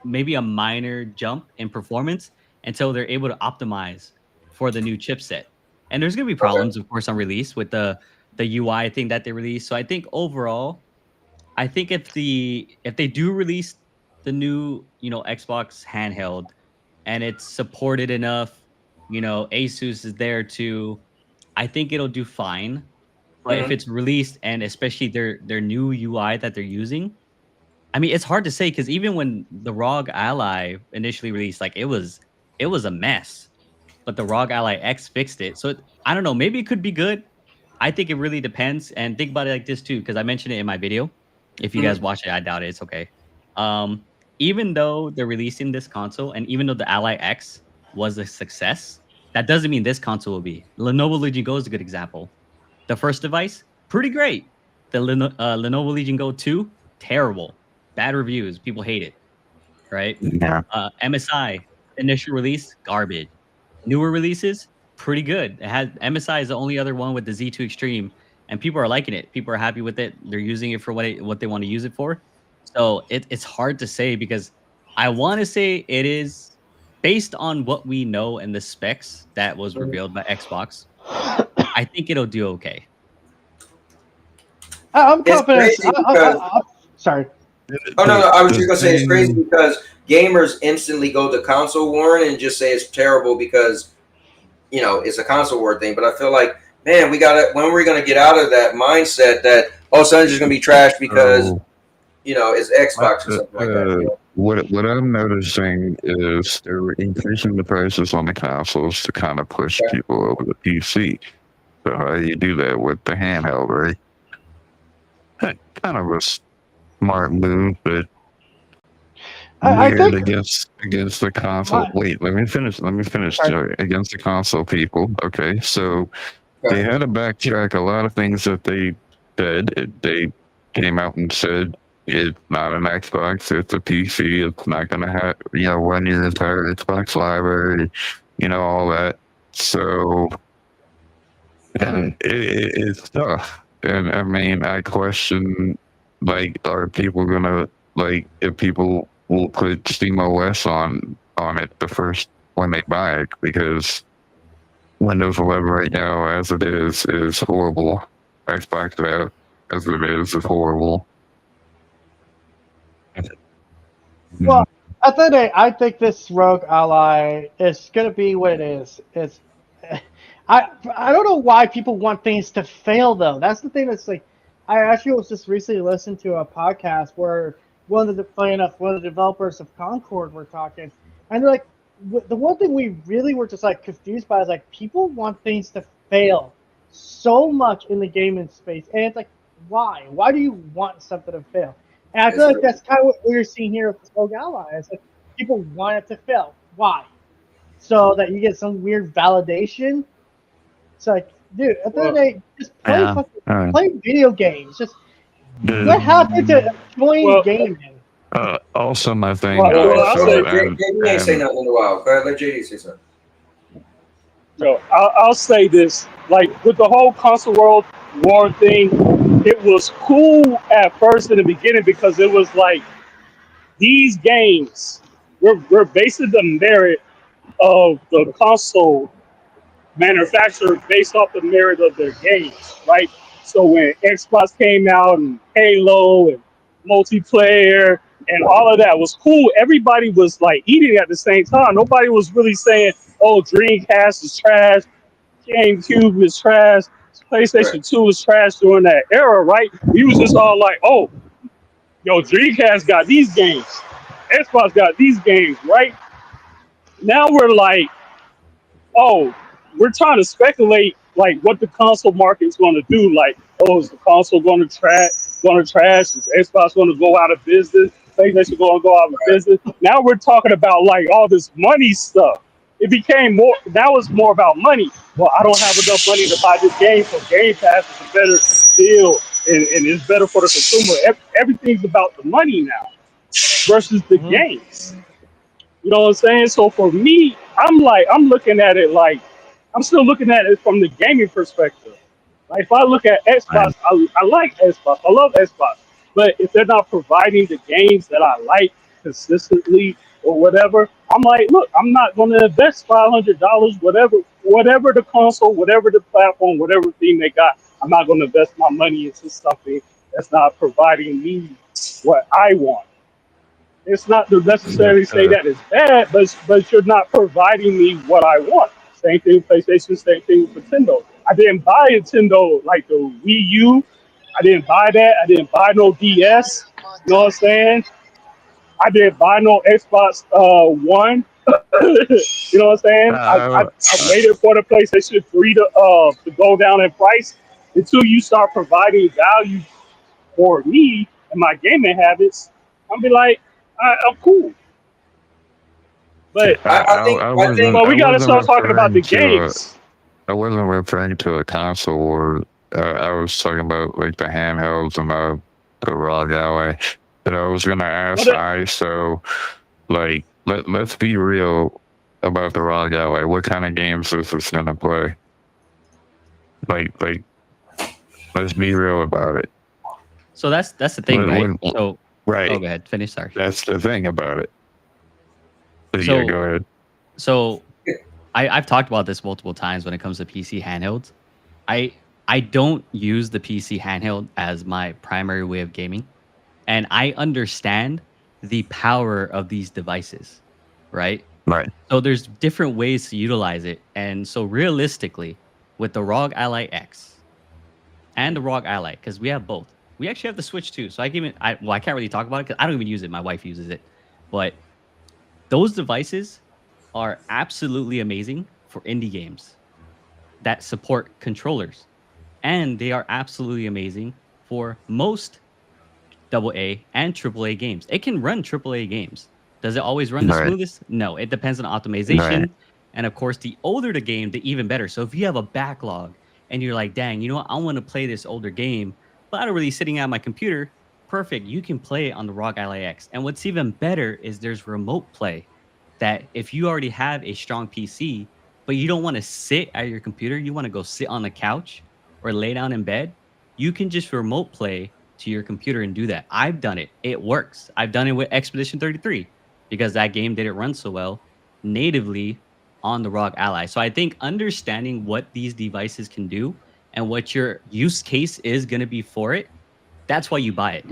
maybe a minor jump in performance until they're able to optimize for the new chipset. And there's going to be problems, of course, on release with the UI thing that they released. So I think overall, I think if they do release the new, Xbox handheld and it's supported enough, Asus is there too, I think it'll do fine. But if it's released, and especially their new UI that they're using, I mean, it's hard to say, because even when the ROG Ally initially released, like it was a mess, but the ROG Ally X fixed it. So I don't know, maybe it could be good. I think it really depends. And think about it like this too, because I mentioned it in my video. If you guys watch it, I doubt it. It's okay. Even though they're releasing this console, and even though the Ally X was a success, that doesn't mean this console will be. Lenovo Legion Go is a good example. The first device, pretty great. The Lenovo Legion Go 2, terrible. Bad reviews. People hate it. Right? Yeah. MSI, initial release, garbage. Newer releases, pretty good. It has MSI is the only other one with the Z2 Extreme, and people are liking it. People are happy with it. They're using it for what they want to use it for. So it's hard to say because I want to say it is based on what we know and the specs that was revealed by Xbox. I think it'll do okay. I'm confident. Sorry. Oh no, I was just gonna say it's crazy because gamers instantly go to console war and just say it's terrible because it's a console war thing. But I feel like, man, when we're gonna get out of that mindset that something's just gonna be trash because it's Xbox or something like that. What I'm noticing is they're increasing the prices on the consoles to kind of push people over the PC. So how do you do that with the handheld, right? Kind of a smart move, but weird against the console. Wait, let me finish. Against the console people. Okay, so they had to backtrack a lot of things that they said. They came out and said it's not an Xbox, it's a PC. It's not going to have run your entire Xbox library, all that. So it's tough. And I mean, I question, are people gonna if people will put SteamOS on it the first when they buy it, because Windows 11 right now, as it is horrible. Xbox as it is horrible. Well, at the end of the day, I think this Rogue Ally is going to be what it is. I don't know why people want things to fail, though. That's the thing that's like, I actually was just recently listening to a podcast where one of the developers of Concord were talking, and they're like, the one thing we really were just confused by is people want things to fail so much in the gaming space, and it's like, why? Why do you want something to fail? And I feel like that's kind of what we're seeing here with this Rogue Ally. It's like people want it to fail. Why? So that you get some weird validation. It's like, dude, at the end of the day, just play video games. Just what happened to enjoying gaming? Also, my thing. JD ain't say nothing in a while. Go ahead, let JD say something. So I'll say this: with the whole console world war thing, it was cool at first in the beginning because it was these games we're basing the merit of the console manufacturer based off the merit of their games, right? So when Xbox came out and Halo and multiplayer and all of that was cool, everybody was eating at the same time. Nobody was really saying, "Oh, Dreamcast is trash, GameCube is trash, PlayStation 2 is trash" during that era, right? We was just all like, "Oh, Dreamcast got these games, Xbox got these games," right? Now we're like, "Oh, we're trying to speculate what the console market is going to do. Is the console going to trash? Is Xbox going to go out of business? PlayStation going to go out of business?" Now we're talking about all this money stuff. It became more. Now it's more about money. Well, I don't have enough money to buy this game, so Game Pass is a better deal, and it's better for the consumer. Everything's about the money now versus the games. You know what I'm saying? So for me, I'm looking at it I'm still looking at it from the gaming perspective. If I look at Xbox, I like Xbox. I love Xbox. But if they're not providing the games that I like consistently or whatever, I'm like, look, I'm not going to invest $500, whatever the console, whatever the platform, whatever thing they got. I'm not going to invest my money into something that's not providing me what I want. It's not to necessarily say that it's bad, but you're not providing me what I want. Same thing with PlayStation, same thing with Nintendo. I didn't buy Nintendo the Wii U. I didn't buy that. I didn't buy no DS. You know what I'm saying? I didn't buy no Xbox One. You know what I'm saying? I waited for the PlayStation 3 to go down in price. until you start providing value for me and my gaming habits, I'll be like, I'm cool. But but we gotta start talking about the games. I wasn't referring to a console, or I was talking about like the handhelds and the ROG Ally. But I was gonna ask ISO, like, let's be real about the ROG Ally. What kind of games is this gonna play? Like, let's be real about it. So that's the thing, right? So right. Oh, go ahead. Finish. Sorry. That's the thing about it. So yeah, go ahead. So I've talked about this multiple times when it comes to PC handhelds. I don't use the PC handheld as my primary way of gaming, and I understand the power of these devices, right? Right. So there's different ways to utilize it, and so realistically, with the ROG Ally X and the ROG Ally, because we have both, we actually have the Switch too. So I can't really talk about it because I don't even use it. My wife uses it, but those devices are absolutely amazing for indie games that support controllers. And they are absolutely amazing for most AA and AAA games. It can run AAA games. Does it always run the smoothest? No, it depends on optimization. And of course, the older the game, the even better. So if you have a backlog and you're like, dang, you know what? I want to play this older game, but I don't really sitting at my computer. Perfect. You can play it on the ROG Ally X. And what's even better is there's remote play, that if you already have a strong PC, but you don't want to sit at your computer, you want to go sit on the couch or lay down in bed, you can just remote play to your computer and do that. I've done it. It works. I've done it with Expedition 33 because that game didn't run so well natively on the ROG Ally. So I think understanding what these devices can do and what your use case is going to be for it, that's why you buy it.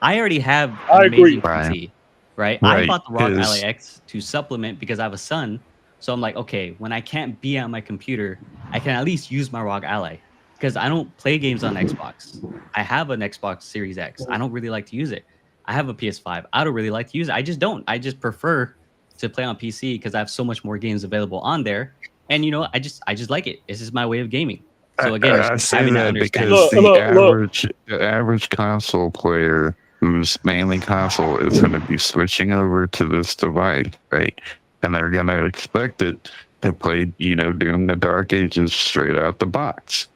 I already have an amazing PC, right? I bought the ROG Ally X to supplement because I have a son. So I'm like, okay, when I can't be at my computer, I can at least use my ROG Ally because I don't play games on Xbox. I have an Xbox Series X. I don't really like to use it. I have a PS5. I don't really like to use it. I just don't. I just prefer to play on PC because I have so much more games available on there. And you know, I just like it. This is my way of gaming. So again, I say that because the average console player who's mainly console is going to be switching over to this device, right? And they're going to expect it to play, Doom the Dark Ages straight out the box,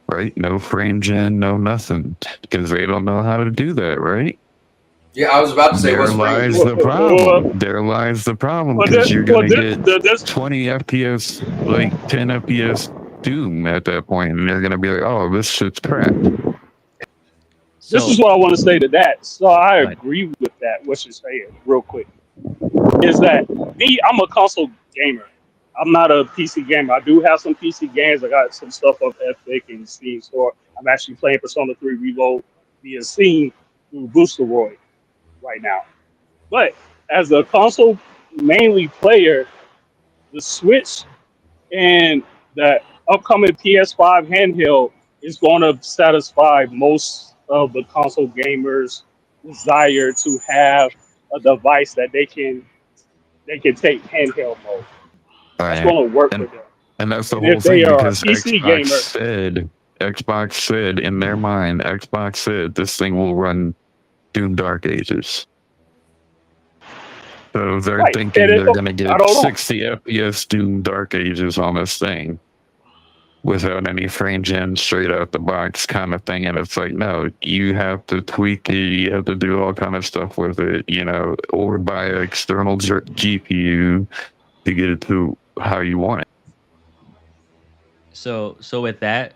right? No frame gen, no nothing, because they don't know how to do that, right? Yeah, I was about to say, there lies the problem. There lies the problem because you're going to get 20 FPS, like 10 FPS Doom at that point, and they're going to be like, "Oh, this shit's crap." This is what I want to say to that. So I agree with that. What you're saying, real quick, is that me? I'm a console gamer. I'm not a PC gamer. I do have some PC games. I got some stuff on Epic and Steam Store. I'm actually playing Persona 3 Reload via Steam through Boosteroid right now. But as a console mainly player, the Switch and the upcoming PS5 handheld is going to satisfy most of the console gamers' desire to have a device that they can take handheld mode. That's going to work for them. And that's the whole thing because Xbox said in their mind, Xbox said this thing will run Doom Dark Ages. So they're thinking they're going to get 60 FPS Doom Dark Ages on this thing without any frame gen, straight out the box kind of thing. And it's like, no, you have to tweak it. You have to do all kind of stuff with it, or buy an external GPU to get it to how you want it. So with that,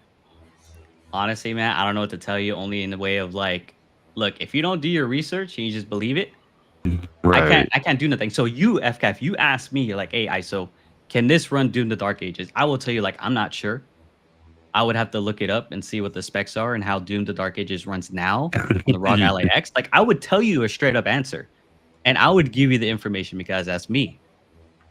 honestly, man, I don't know what to tell you, only in the way of like, look, if you don't do your research and you just believe it, I can't do nothing. So you, FCAF, you ask me, you're like, hey, ISO, can this run Doom the Dark Ages? I will tell you, like, I'm not sure. I would have to look it up and see what the specs are and how Doom the Dark Ages runs now on the ROG Ally X. Like, I would tell you a straight up answer, and I would give you the information because that's me.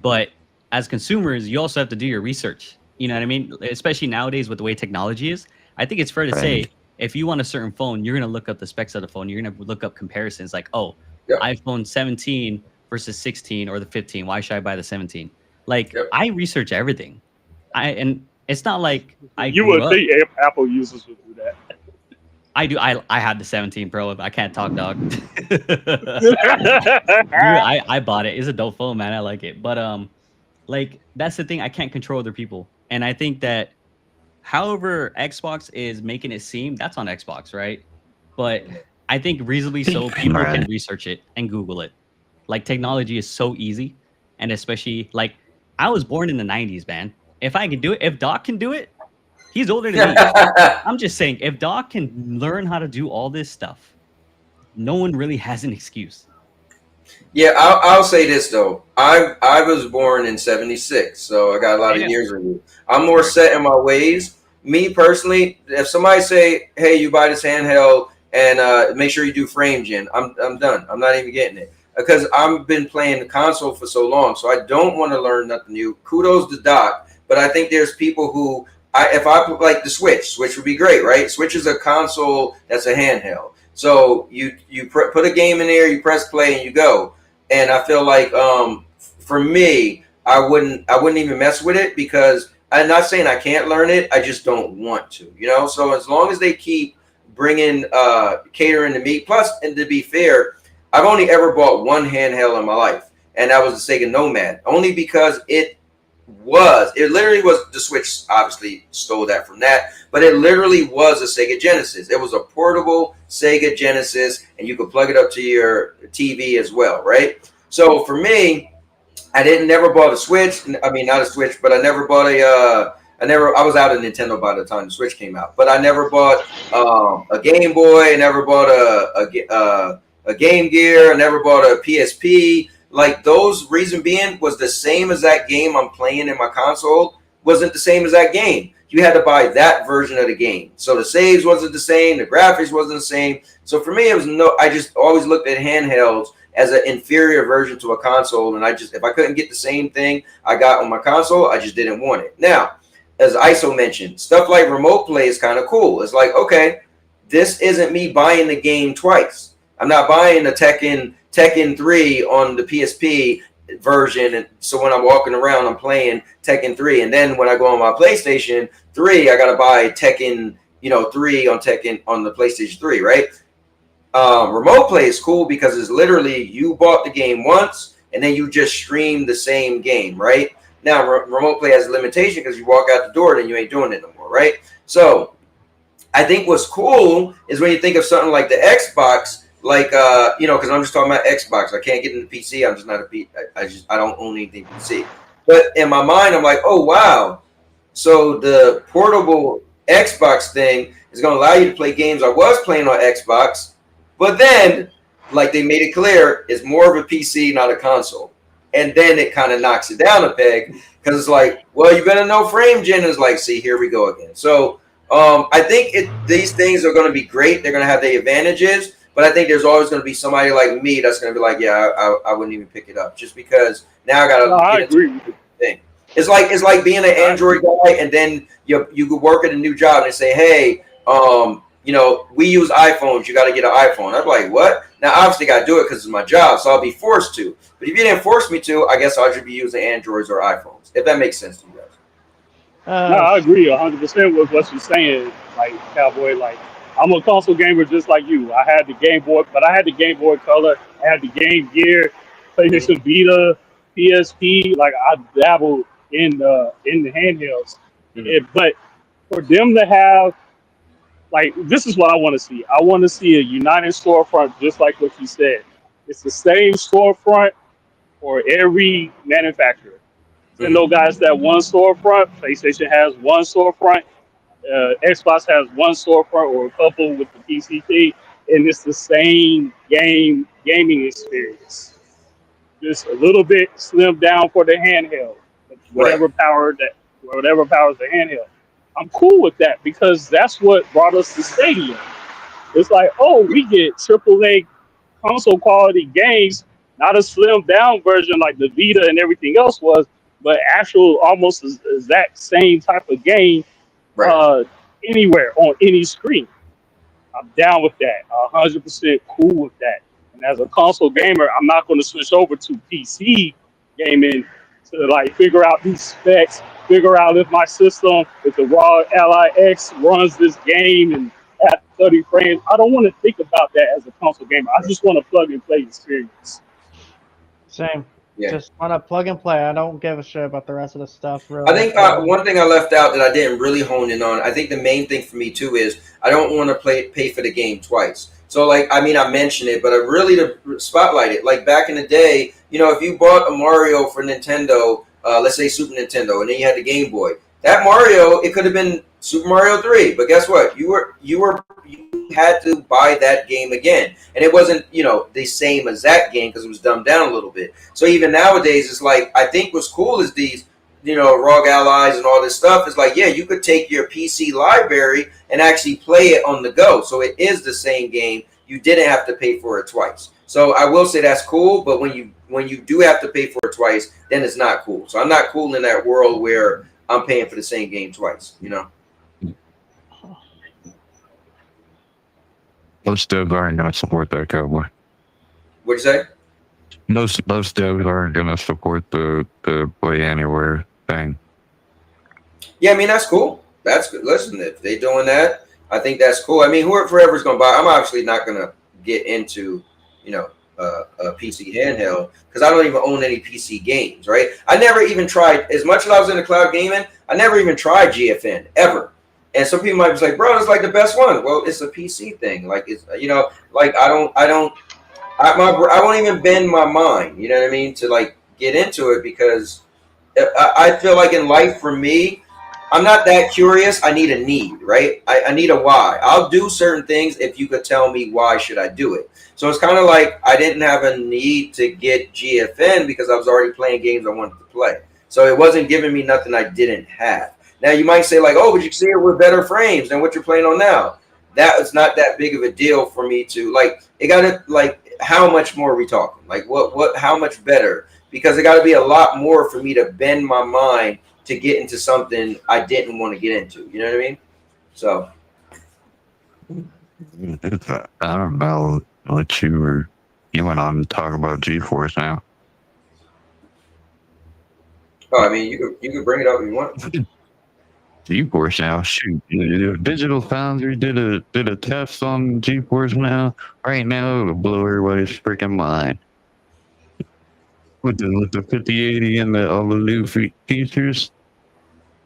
But as consumers, you also have to do your research. You know what I mean? Especially nowadays with the way technology is. I think it's fair to say, if you want a certain phone, you're going to look up the specs of the phone. You're going to look up comparisons like, oh, iPhone 17 versus 16 or the 15. Why should I buy the 17? Like, I research everything. And It's not like I You grew would up. think Apple users would do that. I do. I had the 17 Pro. I can't talk, dog. Dude, I bought it. It's a dope phone, man. I like it. But like that's the thing. I can't control other people, and I think that however Xbox is making it seem, that's on Xbox, right? But I think reasonably so, people can research it and Google it. Like technology is so easy, and especially like I was born in the 90s, man. If I can do it, if Doc can do it, he's older than me. I'm just saying, if Doc can learn how to do all this stuff, no one really has an excuse. Yeah, I'll say this though. I was born in '76, so I got a lot of years in you. I'm more set in my ways. Me personally, if somebody say, "Hey, you buy this handheld and make sure you do frame gen," I'm done. I'm not even getting it because I've been playing the console for so long. So I don't want to learn nothing new. Kudos to Doc, but I think there's people who, if I put like the Switch would be great, right? Switch is a console that's a handheld. So you put a game in there, you press play, and you go. And I feel like for me, I wouldn't even mess with it because I'm not saying I can't learn it. I just don't want to, you know. So as long as they keep bringing catering to me, plus, and to be fair, I've only ever bought one handheld in my life, and that was the Sega Nomad, only because it literally was the Switch. Obviously, stole that from that, but it literally was a Sega Genesis. It was a portable Sega Genesis, and you could plug it up to your TV as well, right? So for me, I never bought a Switch. I mean, not a Switch, but I never bought I was out of Nintendo by the time the Switch came out, but I never bought a Game Boy. I never bought a Game Gear. I never bought a PSP. Like those, reason being was the same as that game I'm playing in my console wasn't the same as that game. You had to buy that version of the game. So the saves wasn't the same. The graphics wasn't the same. So for me, it was I just always looked at handhelds as an inferior version to a console. And if I couldn't get the same thing I got on my console, I just didn't want it. Now, as ISO mentioned, stuff like remote play is kind of cool. It's like, okay, this isn't me buying the game twice. I'm not buying the Tekken 3 on the PSP version, and so when I'm walking around, I'm playing Tekken 3, and then when I go on my PlayStation 3, I gotta buy Tekken, 3 on the PlayStation 3, right? Remote play is cool because it's literally you bought the game once, and then you just stream the same game, right? Now, remote play has a limitation because you walk out the door, then you ain't doing it no more, right? So, I think what's cool is when you think of something like the Xbox. Like because I'm just talking about Xbox. I can't get into PC. I'm just not a PC. I don't own anything PC. But in my mind, I'm like, oh wow. So the portable Xbox thing is going to allow you to play games I was playing on Xbox, but then, like they made it clear, it's more of a PC, not a console. And then it kind of knocks it down a peg because it's like, well, you better know frame gen is like, see, here we go again. So I think these things are going to be great. They're going to have the advantages. But I think there's always going to be somebody like me that's going to be like, yeah, I wouldn't even pick it up just because now I got to. I agree. Thing. It's like being an Android guy, and then you could work at a new job and they say, hey, we use iPhones. You got to get an iPhone. I'm like, what? Now obviously got to do it because it's my job, so I'll be forced to. But if you didn't force me to, I guess I'll just be using Androids or iPhones. If that makes sense to you guys. No, I agree 100% with what you're saying, like Cowboy. Like I'm a console gamer just like you. I had the Game Boy, but I had the Game Boy Color. I had the Game Gear, PlayStation Vita, PSP. Like I dabbled in the handhelds. But for them to have, like, this is what I want to see. I want to see a united storefront, just like what you said. It's the same storefront for every manufacturer. Nintendo guys that one storefront. PlayStation has one storefront. Xbox has one storefront or a couple with the PC thing, and it's the same gaming experience. Just a little bit slimmed down for the handheld, whatever powers the handheld. I'm cool with that because that's what brought us to Stadia. It's like, oh, we get AAA console quality games, not a slimmed down version like the Vita and everything else was, but actual almost exact same type of game anywhere on any screen. I'm down with that. 100% cool with that. And as a console gamer, I'm not going to switch over to PC gaming to like figure out these specs figure out if my system, if the raw Ally X runs this game and at 30 frames. I don't want to think about that as a console gamer. I just want to plug and play experience. Same. Yeah. Just want to plug and play. I don't give a shit about the rest of the stuff. Really. I think one thing I left out that I didn't really hone in on, I think the main thing for me too is I don't want to pay for the game twice. So like, I mean, I mentioned it, but I really to spotlight it. Like back in the day, you know, if you bought a Mario for Nintendo, let's say Super Nintendo, and then you had the Game Boy, that Mario, it could have been Super Mario 3, but guess what? You had to buy that game again, and it wasn't, you know, the same as that game because it was dumbed down a little bit. So even nowadays, it's like, I think what's cool is these, you know, ROG Allies and all this stuff is like, yeah, you could take your PC library and actually play it on the go. So it is the same game. You didn't have to pay for it twice. So I will say that's cool, but when you do have to pay for it twice, then it's not cool. So I'm not cool in that world where I'm paying for the same game twice, you know. Most devs aren't going to support that, Cowboy. What'd you say? Most devs aren't going to support the play anywhere thing. Yeah, I mean, that's cool. That's good. Listen, if they're doing that, I think that's cool. I mean, whoever's going to buy, I'm obviously not going to get into, you know, a PC handheld because I don't even own any PC games, right? I never even tried, as much as I was into cloud gaming, I never even tried GFN, ever. And some people might be like, bro, it's like the best one. Well, it's a PC thing. Like, it's, you know, like I won't even bend my mind, you know what I mean, to like get into it because I feel like in life for me, I'm not that curious. I need a need, right? I need a why. I'll do certain things if you could tell me why should I do it. So it's kind of like I didn't have a need to get GFN because I was already playing games I wanted to play. So it wasn't giving me nothing I didn't have. Now you might say like, oh, but you see it with better frames than what you're playing on now. That is not that big of a deal for me to like. It got to like, how much more are we talking? Like how much better? Because it got to be a lot more for me to bend my mind to get into something I didn't want to get into. You know what I mean? So I don't know what you went on to talk about GeForce now. Oh, I mean, you could bring it up if you want. GeForce now, shoot! Digital Foundry did a test on GeForce now. Right now, it'll blow everybody's freaking mind with the 5080 and all the new features.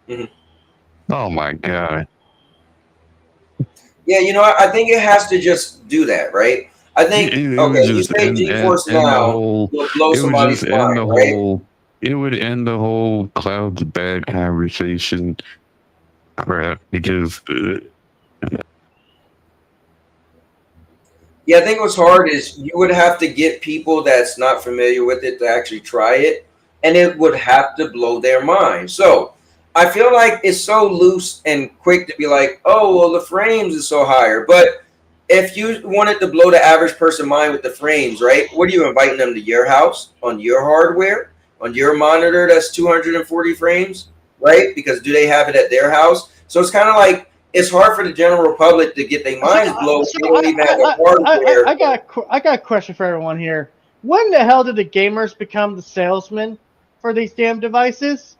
Mm-hmm. Oh my god! Yeah, you know, I think it has to just do that, right? I think you say GeForce now will blow somebody's mind, right? It would end the whole cloud's bad conversation. Crap, because yeah, I think what's hard is you would have to get people that's not familiar with it to actually try it, and it would have to blow their mind. So I feel like it's so loose and quick to be like, oh, well, the frames is so higher. But if you wanted to blow the average person mind with the frames, right, what are you inviting them to your house, on your hardware, on your monitor that's 240 frames? Right? Because do they have it at their house? So it's kind of like it's hard for the general public to get their minds blown. I got a question for everyone here. When the hell did the gamers become the salesmen for these damn devices?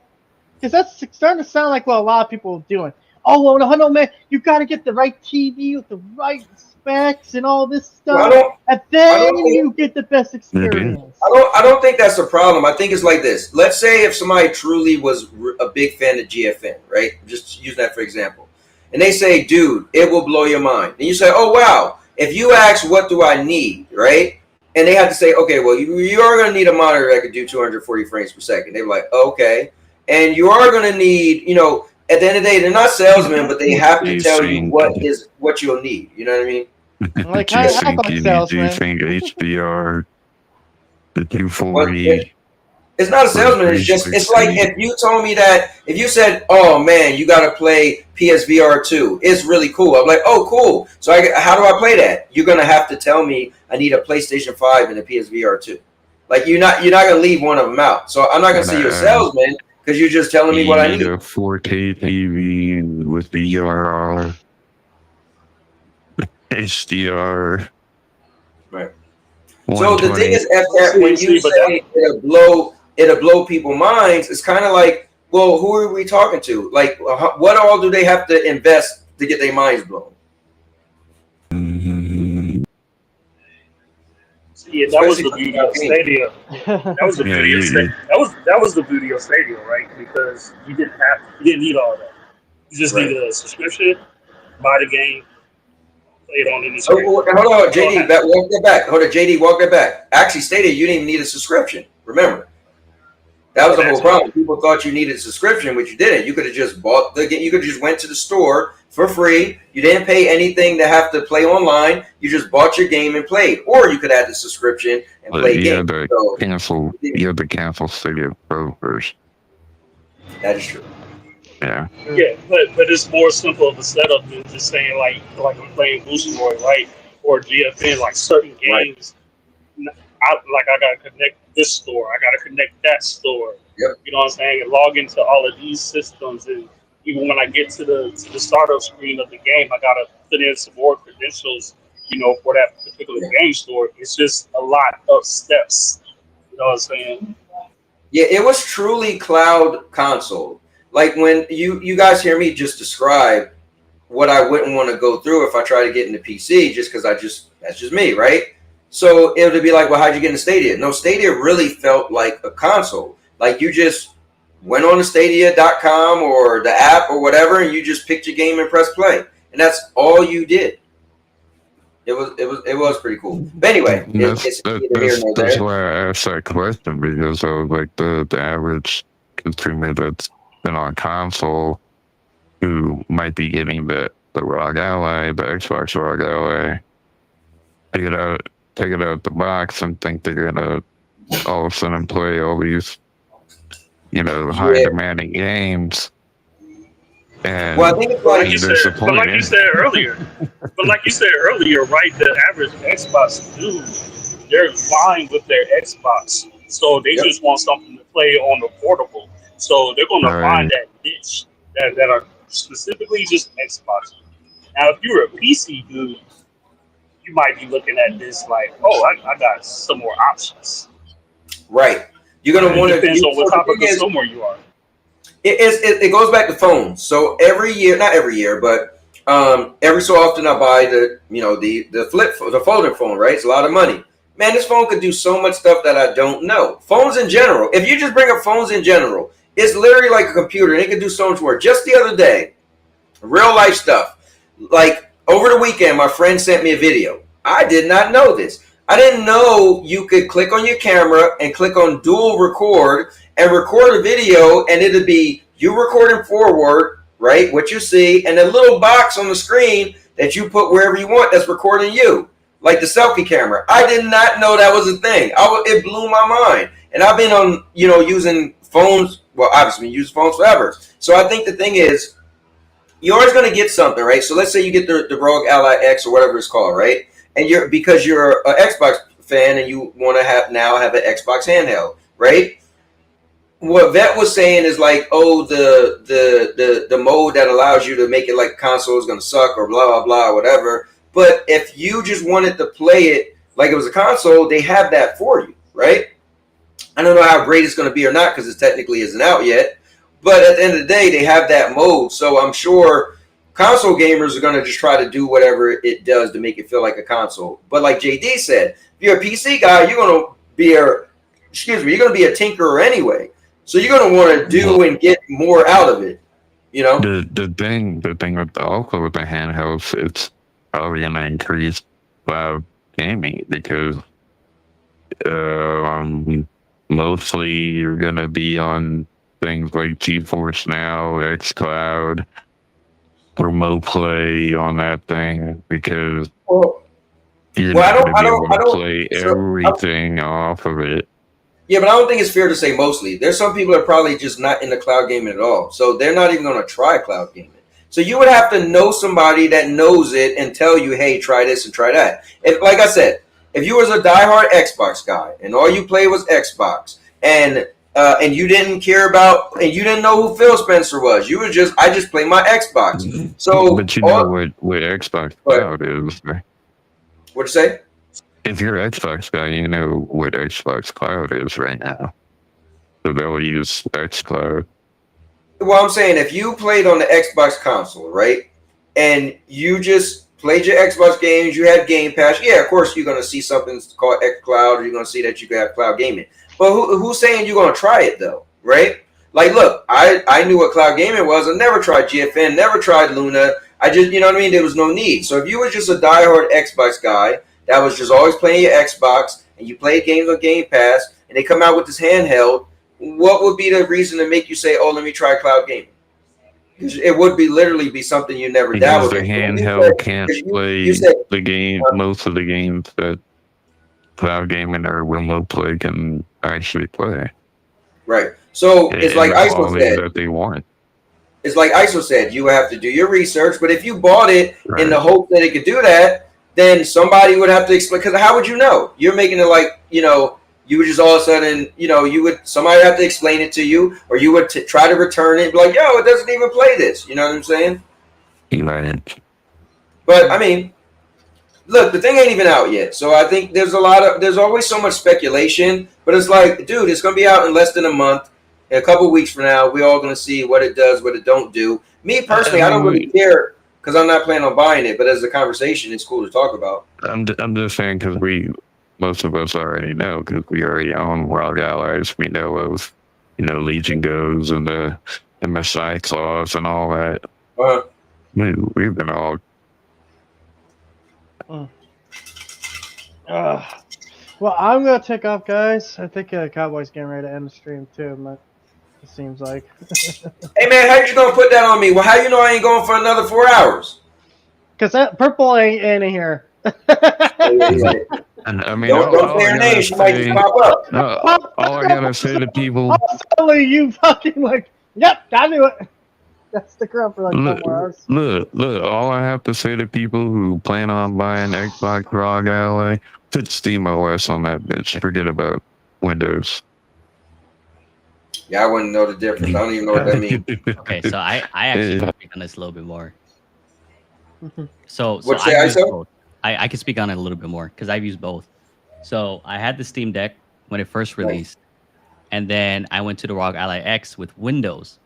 Because that's starting to sound like what a lot of people are doing. Oh, well, no, man, you got to get the right TV with the right specs and all this stuff, and then you get the best experience. I don't think that's a problem. I think it's like this. Let's say if somebody truly was a big fan of GFN, right? Just use that for example. And they say, dude, it will blow your mind. And you say, oh, wow. If you ask, what do I need, right? And they have to say, okay, well, you are going to need a monitor that could do 240 frames per second. They're like, okay. And you are going to need, you know, at the end of the day, they're not salesmen, but they have to tell you what you'll need. You know what I mean? Like, I like salesmen. HDR, the 240. It's not a salesman. It's just, it's like if you told me that, if you said, oh man, you got to play PSVR 2, it's really cool. I'm like, oh, cool. So how do I play that? You're going to have to tell me I need a PlayStation 5 and a PSVR 2. Like you're not going to leave one of them out. So I'm not going to say you're a salesman because you're just telling me what I need. A 4K TV with VRR, HDR. Right. So the thing is, when you say it'll blow people's minds, it's kind of like Well, who are we talking to? Like, what all do they have to invest to get their minds blown? Yeah, that was the beauty of Stadia. That was the beauty of Stadia. That was the beauty of Stadia, right? Because you didn't need all that. You just needed a subscription, buy the game, play it on any screen. Hold on, JD, walk that back. Hold on, JD, walk that back. Actually, Stadia, you didn't even need a subscription. Remember, that was the whole problem. People thought you needed a subscription, which you didn't. You could have just bought the game. You could have just went to the store for free. You didn't pay anything to have to play online. You just bought your game and played. Or you could add the subscription and play games. You had to cancel Stadia Pro first. That is true. Yeah, but it's more simple of a setup than just saying like I'm playing Boosteroid, right? Or GFN, like certain games. I gotta connect this store. I gotta connect that store. Yep. You know what I'm saying? And log into all of these systems. And even when I get to the startup screen of the game, I gotta put in some more credentials. You know, for that particular game store. It's just a lot of steps. You know what I'm saying? Yeah, it was truly cloud console. Like when you guys hear me just describe what I wouldn't want to go through if I try to get into PC, just because that's just me, right? So it would be like, well, how'd you get into Stadia? No, Stadia really felt like a console. Like you just went on to Stadia.com or the app or whatever, and you just picked your game and pressed play, and that's all you did. It was pretty cool. But anyway, that's why I asked that question, because of like the average consumer that's been on console who might be getting the ROG Ally, the Xbox ROG Ally, take it out the box and think they're gonna all of a sudden play all these, high demanding games. And well, I think it's like you said, but like you said earlier, right? The average Xbox dude, they're fine with their Xbox, so they just want something to play on the portable. So they're going to find that niche that are specifically just Xbox. Now, if you're a PC dude, you might be looking at this like, oh, I got some more options. Right. You're going to want to. Depends on what type of consumer you are. It goes back to phones. So every year, not every year, but every so often I buy the folding phone. Right, it's a lot of money. Man, this phone could do so much stuff that I don't know. Phones in general. If you just bring up phones in general, it's literally like a computer, and it can do so much more. Just the other day, real life stuff. Like over the weekend, my friend sent me a video. I did not know this. I didn't know you could click on your camera and click on dual record and record a video, and it'll be you recording forward, right, what you see, and a little box on the screen that you put wherever you want that's recording you, like the selfie camera. I did not know that was a thing. It blew my mind. And I've been on, using phones, well, obviously been using phones forever. So I think the thing is, you're always going to get something, right? So let's say you get the ROG Ally X or whatever it's called, right? And because you're an Xbox fan and you want to have an Xbox handheld, right? What Vet was saying is like, oh, the mode that allows you to make it like a console is going to suck or blah, blah, blah, whatever. But if you just wanted to play it like it was a console, they have that for you, right? I don't know how great it's going to be or not because it technically isn't out yet. But at the end of the day, they have that mode. So I'm sure console gamers are going to just try to do whatever it does to make it feel like a console. But like JD said, if you're a PC guy, you're going to be a tinkerer anyway. So you're going to want to do and get more out of it, The thing with the handhelds, it's probably going to increase cloud gaming because mostly you're going to be on things like GeForce Now, xCloud, remote play on that thing because you're not going to be able to play everything off of it. Yeah, but I don't think it's fair to say mostly. There's some people that are probably just not into cloud gaming at all. So they're not even going to try cloud gaming. So you would have to know somebody that knows it and tell you, hey, try this and try that. Like I said, if you was a diehard Xbox guy and all you played was Xbox and you didn't care about and you didn't know who Phil Spencer was, you was just, I just play my Xbox. So, but you know what Xbox Cloud is. What'd you say? If you're an Xbox guy, you know what Xbox Cloud is right now. So they'll use xCloud. Well, I'm saying if you played on the Xbox console, right, and you just played your Xbox games, you had Game Pass. Yeah, of course you're gonna see something called xCloud, or you're gonna see that you can have cloud gaming. But who's saying you're gonna try it though, right? Like, look, I knew what cloud gaming was. I never tried GFN, never tried Luna. I just, you know what I mean? There was no need. So if you were just a diehard Xbox guy that was just always playing your Xbox and you played games on Game Pass, and they come out with this handheld, what would be the reason to make you say, "Oh, let me try cloud gaming"? Because it would be literally be something you never Because dabbled the in. handheld can't play You said the game. Most of the games that cloud gaming or remote play can actually play. Right. So it's like the ISO quality said. that they want. It's like ISO said. You have to do your research. But if you bought it in the Right. hope that it could do that, then somebody would have to explain. Because how would you know? You're making it like, you would just all of a sudden, somebody would have to explain it to you, or you would try to return it and be like, yo, it doesn't even play this. You know what I'm saying? Right. But I mean, look, the thing ain't even out yet. So I think there's always so much speculation, but it's like, dude, it's going to be out in less than a month. In a couple weeks from now, we're all going to see what it does, what it don't do. Me personally, I don't really care because I'm not planning on buying it, but as a conversation, it's cool to talk about. I'm just saying because most of us already know, because we already own Wild Allies. We know of, Legion Goes and the MSI clause and all that. We've been all. Well, I'm gonna take off, guys. I think Cowboy's getting ready to end the stream too. But it seems like. Hey man, how you gonna put that on me? Well, how you know I ain't going for another 4 hours? Cause that purple ain't in here. And I mean, don't say her name. She might just pop up. All I gotta say to people. Suddenly you fucking like, yep, I knew it. That's the crap for like 4 more hours. Look, all I have to say to people who plan on buying Xbox ROG Ally, put Steam OS on that bitch. Forget about Windows. Yeah, I wouldn't know the difference. I don't even know what that means. Okay, so I actually can speak on this a little bit more. So What's I the use ISO? both. I can speak on it a little bit more because I've used both. So I had the Steam Deck when it first released, and then I went to the ROG Ally X with Windows.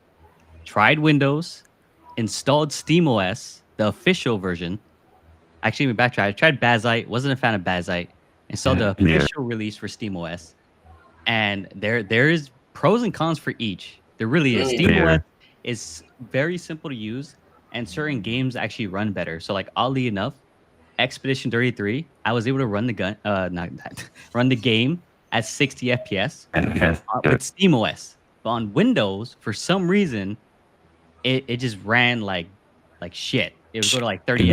Tried Windows, installed SteamOS, the official version. Actually, let me backtrack. I tried Bazite, wasn't a fan of Bazite. Installed the official release for SteamOS, and there is pros and cons for each. There really is. SteamOS is very simple to use, and certain games actually run better. So, like oddly enough, Expedition 33, I was able to run run the game at 60 FPS with SteamOS. But on Windows, for some reason, it just ran like shit. It would go to like 30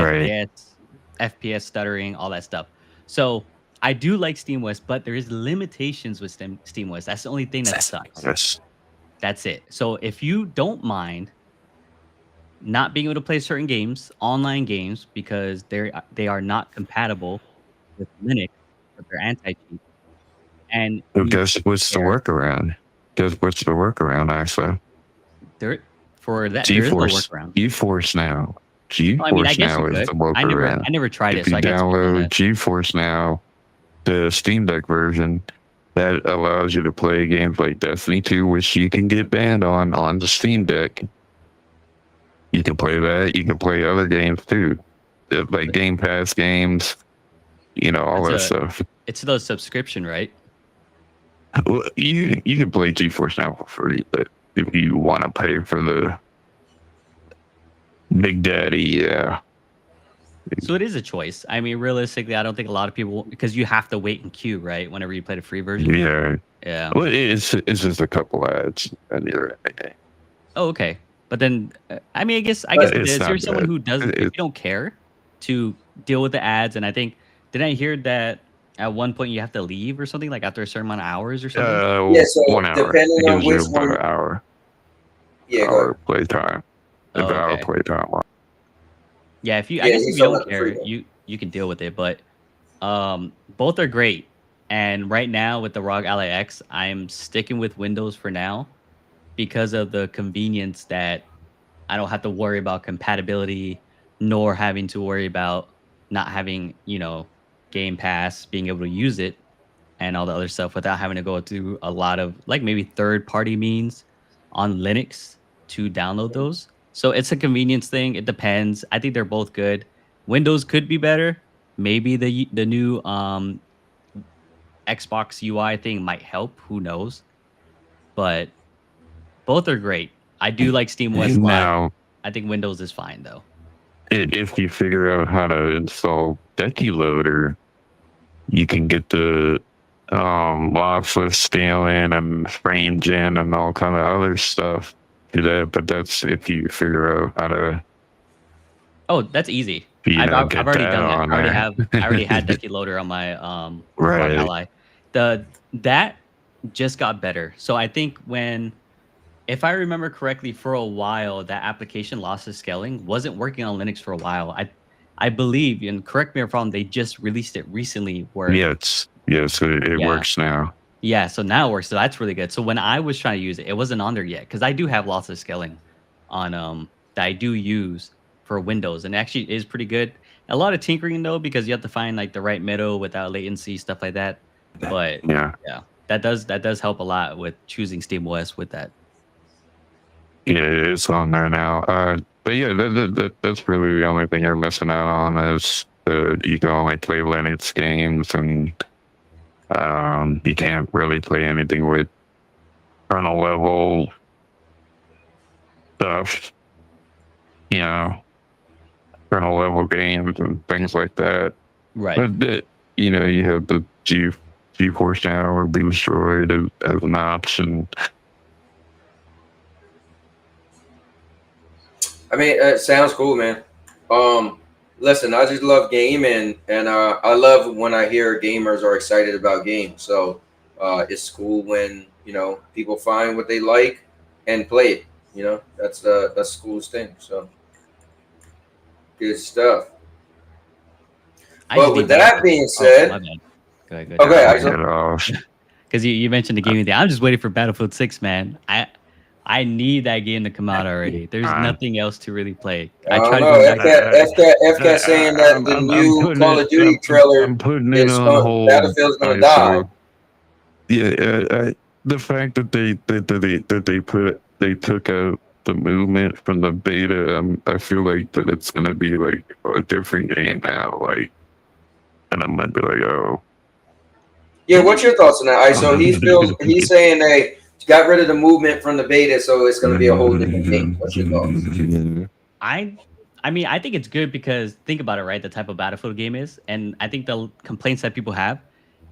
FPS stuttering, all that stuff. So I do like SteamOS, but there is limitations with SteamOS. That's the only thing that sucks. That's it. So if you don't mind not being able to play certain games, online games, because they are not compatible with Linux, but they're anti-cheat. And Guess what's the workaround? Actually? For that, GeForce. there is no workaround. GeForce Now. I guess Now you is could. the workaround. I never tried if it, so you I can't speak on download that. GeForce Now, the Steam Deck version, that allows you to play games like Destiny 2, which you can get banned on the Steam Deck. You can play that. You can play other games too, like Game Pass games. All that stuff. It's the subscription, right? Well, you can play GeForce Now for free, but if you want to pay for the Big Daddy, yeah. So it is a choice. I mean, realistically, I don't think a lot of people, because you have to wait in queue, right? Whenever you play the free version. Yeah. Yeah. Well, it's just a couple ads and you're in the game. Oh, okay. But then, I mean, I guess if you're someone who doesn't, if you don't care to deal with the ads, and I think, did I hear that at one point you have to leave or something, like after a certain amount of hours or something? Yeah, so 1 hour. depending It on gives you which about one. an hour. Yeah, Hour playtime. Oh, Hour okay. playtime. Yeah, I Yeah, guess he's if you talking don't about the free care, one. you can deal with it. But both are great. And right now with the ROG Ally X, I'm sticking with Windows for now because of the convenience that I don't have to worry about compatibility, nor having to worry about not having, Game Pass, being able to use it and all the other stuff without having to go through a lot of like maybe third-party means on Linux to download those. So it's a convenience thing. It depends. I think they're both good. Windows could be better. Maybe the new Xbox UI thing might help. Who knows? But both are great. I do like SteamOS Live. Now, I think Windows is fine though. if you figure out how to install Decky Loader, you can get the lossless scaling and frame gen and all kind of other stuff to that. But that's if you figure out how to. Oh, that's easy. You know, I've already done that. on I there. already had Decky Loader on my Right. Ally. That just got better. So I think if I remember correctly, for a while that application lossless scaling wasn't working on Linux for a while. I believe, and correct me if I'm wrong, they just released it recently. Where Yes, it works now. Yeah, so now it works. So that's really good. So when I was trying to use it, it wasn't on there yet because I do have lossless scaling on that I do use for Windows, and actually is pretty good. A lot of tinkering though, because you have to find like the right middle without latency, stuff like that. But yeah, that does help a lot with choosing SteamOS with that. Yeah, it's on there now. But yeah, that's really the only thing you're missing out on is you can only play Linux games, and you can't really play anything with kernel level stuff. You know, kernel level games and things like that. Right. But you know, you have the GeForce Now or Boosteroid as an option. I mean, it sounds cool, man. Listen, I just love gaming, and I love when I hear gamers are excited about games. So it's cool when people find what they like and play it. That's the coolest thing. So good stuff. But with that being said, go ahead. Okay, because you mentioned the gaming thing. I'm just waiting for Battlefield 6, man. I need that game to come out already. There's nothing else to really play. I don't know. FCAT saying that the new Call of Duty trailer is Battlefield's gonna die. Yeah, the fact that they took out the movement from the beta, I feel like that it's gonna be like a different game now. Like, and I'm gonna be like, oh. Yeah, what's your thoughts on that? So he's saying they got rid of the movement from the beta, so it's going to be a whole different game. What's your thoughts? I mean, I think it's good because think about it, right? The type of Battlefield game is, and I think the complaints that people have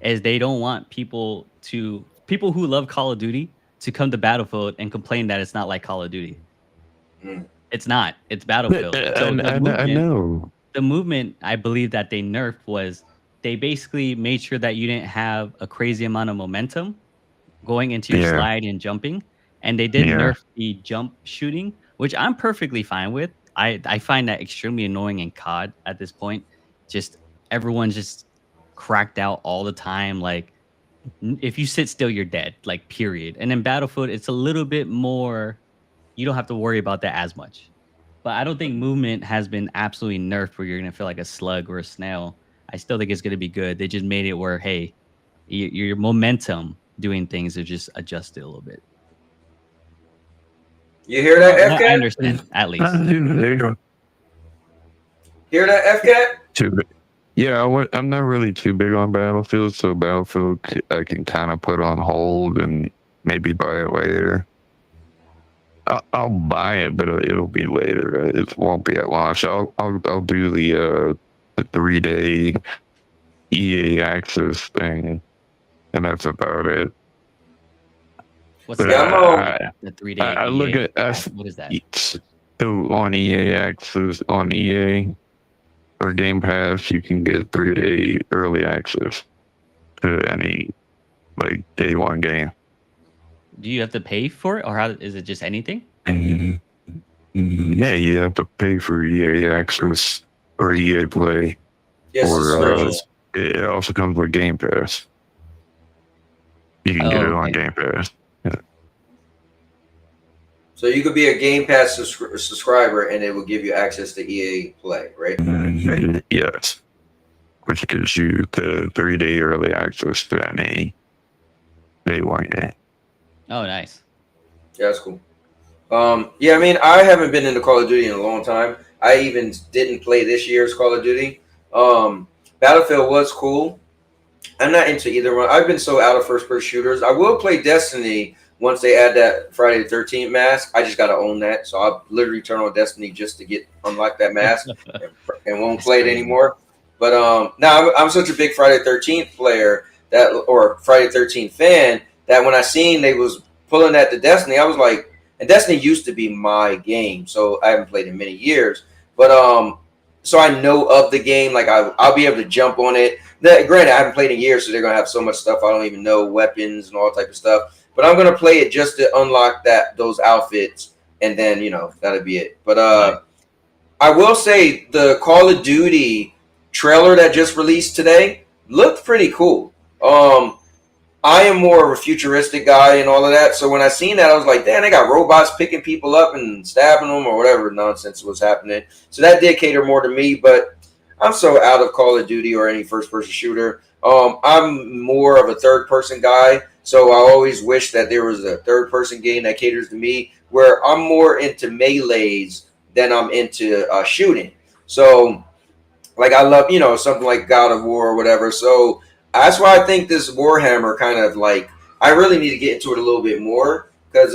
is they don't want people who love Call of Duty to come to Battlefield and complain that it's not like Call of Duty. It's not. It's Battlefield. So I know. The movement, I believe that they nerfed was they basically made sure that you didn't have a crazy amount of momentum going into your slide and jumping, and they did nerf the jump shooting, which I'm perfectly fine with. I find that extremely annoying in COD at this point. Just everyone's just cracked out all the time. Like if you sit still, you're dead. Like period. And in Battlefield, it's a little bit more. You don't have to worry about that as much. But I don't think movement has been absolutely nerfed where you're gonna feel like a slug or a snail. I still think it's gonna be good. They just made it where hey, your momentum doing things are just adjusted a little bit. You hear that, FCAT? I understand, at least. Hear that, FCAT? Yeah, I'm not really too big on Battlefield, so Battlefield I can kind of put on hold and maybe buy it later. I'll buy it, but it'll be later. It won't be at launch. I'll do the 3-day EA access thing, and that's about it. What's the 3-day? I look at what is that? So on EA access on EA or Game Pass, you can get 3-day early access to any like day one game. Do you have to pay for it, or how is it just anything? Yeah, you have to pay for EA access or EA Play. Yes, or it also comes with Game Pass. You can get it on Game Pass. Yeah. So you could be a Game Pass subscriber, and it will give you access to EA Play, right? Yes, which gives you the 3-day early access to any day one game. Oh, nice. Yeah, that's cool. Yeah, I mean, I haven't been into Call of Duty in a long time. I even didn't play this year's Call of Duty. Battlefield was cool. I'm not into either one. I've been so out of first-person shooters. I will play Destiny once they add that Friday the 13th mask. I just got to own that. So I'll literally turn on Destiny just to unlock that mask and won't play it anymore. But now I'm such a big Friday the 13th player or Friday the 13th fan that when I seen they was pulling that to Destiny, I was like, and Destiny used to be my game, so I haven't played in many years. But so I know of the game. Like I'll be able to jump on it. Granted, I haven't played in years, so they're gonna have so much stuff I don't even know, weapons and all type of stuff. But I'm gonna play it just to unlock those outfits, and then that'll be it. But I will say the Call of Duty trailer that just released today looked pretty cool. I am more of a futuristic guy and all of that. So when I seen that, I was like, damn, they got robots picking people up and stabbing them or whatever nonsense was happening. So that did cater more to me, but I'm so out of Call of Duty or any first-person shooter. I'm more of a third-person guy, so I always wish that there was a third-person game that caters to me, where I'm more into melees than I'm into shooting. So, like, I love, something like God of War or whatever. So that's why I think this Warhammer kind of like, I really need to get into it a little bit more because,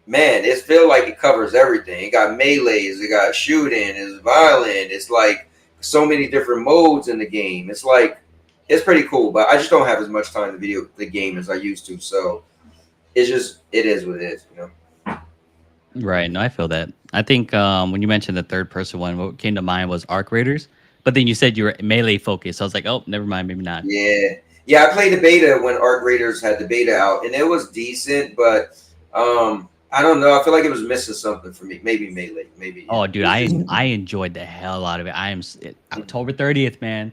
man, it feels like it covers everything. It got melees, it got shooting, it's violent, it's like so many different modes in the game. It's like, it's pretty cool, but I just don't have as much time to the game as I used to. So it is what it is, Right. No, I feel that. I think when you mentioned the third person one, what came to mind was Arc Raiders. But then you said you were melee focused. So I was like, oh, never mind, maybe not. Yeah, I played the beta when Arc Raiders had the beta out, and it was decent, but I don't know. I feel like it was missing something for me. Maybe melee, maybe. Oh, dude, I enjoyed the hell out of it. October 30th, man.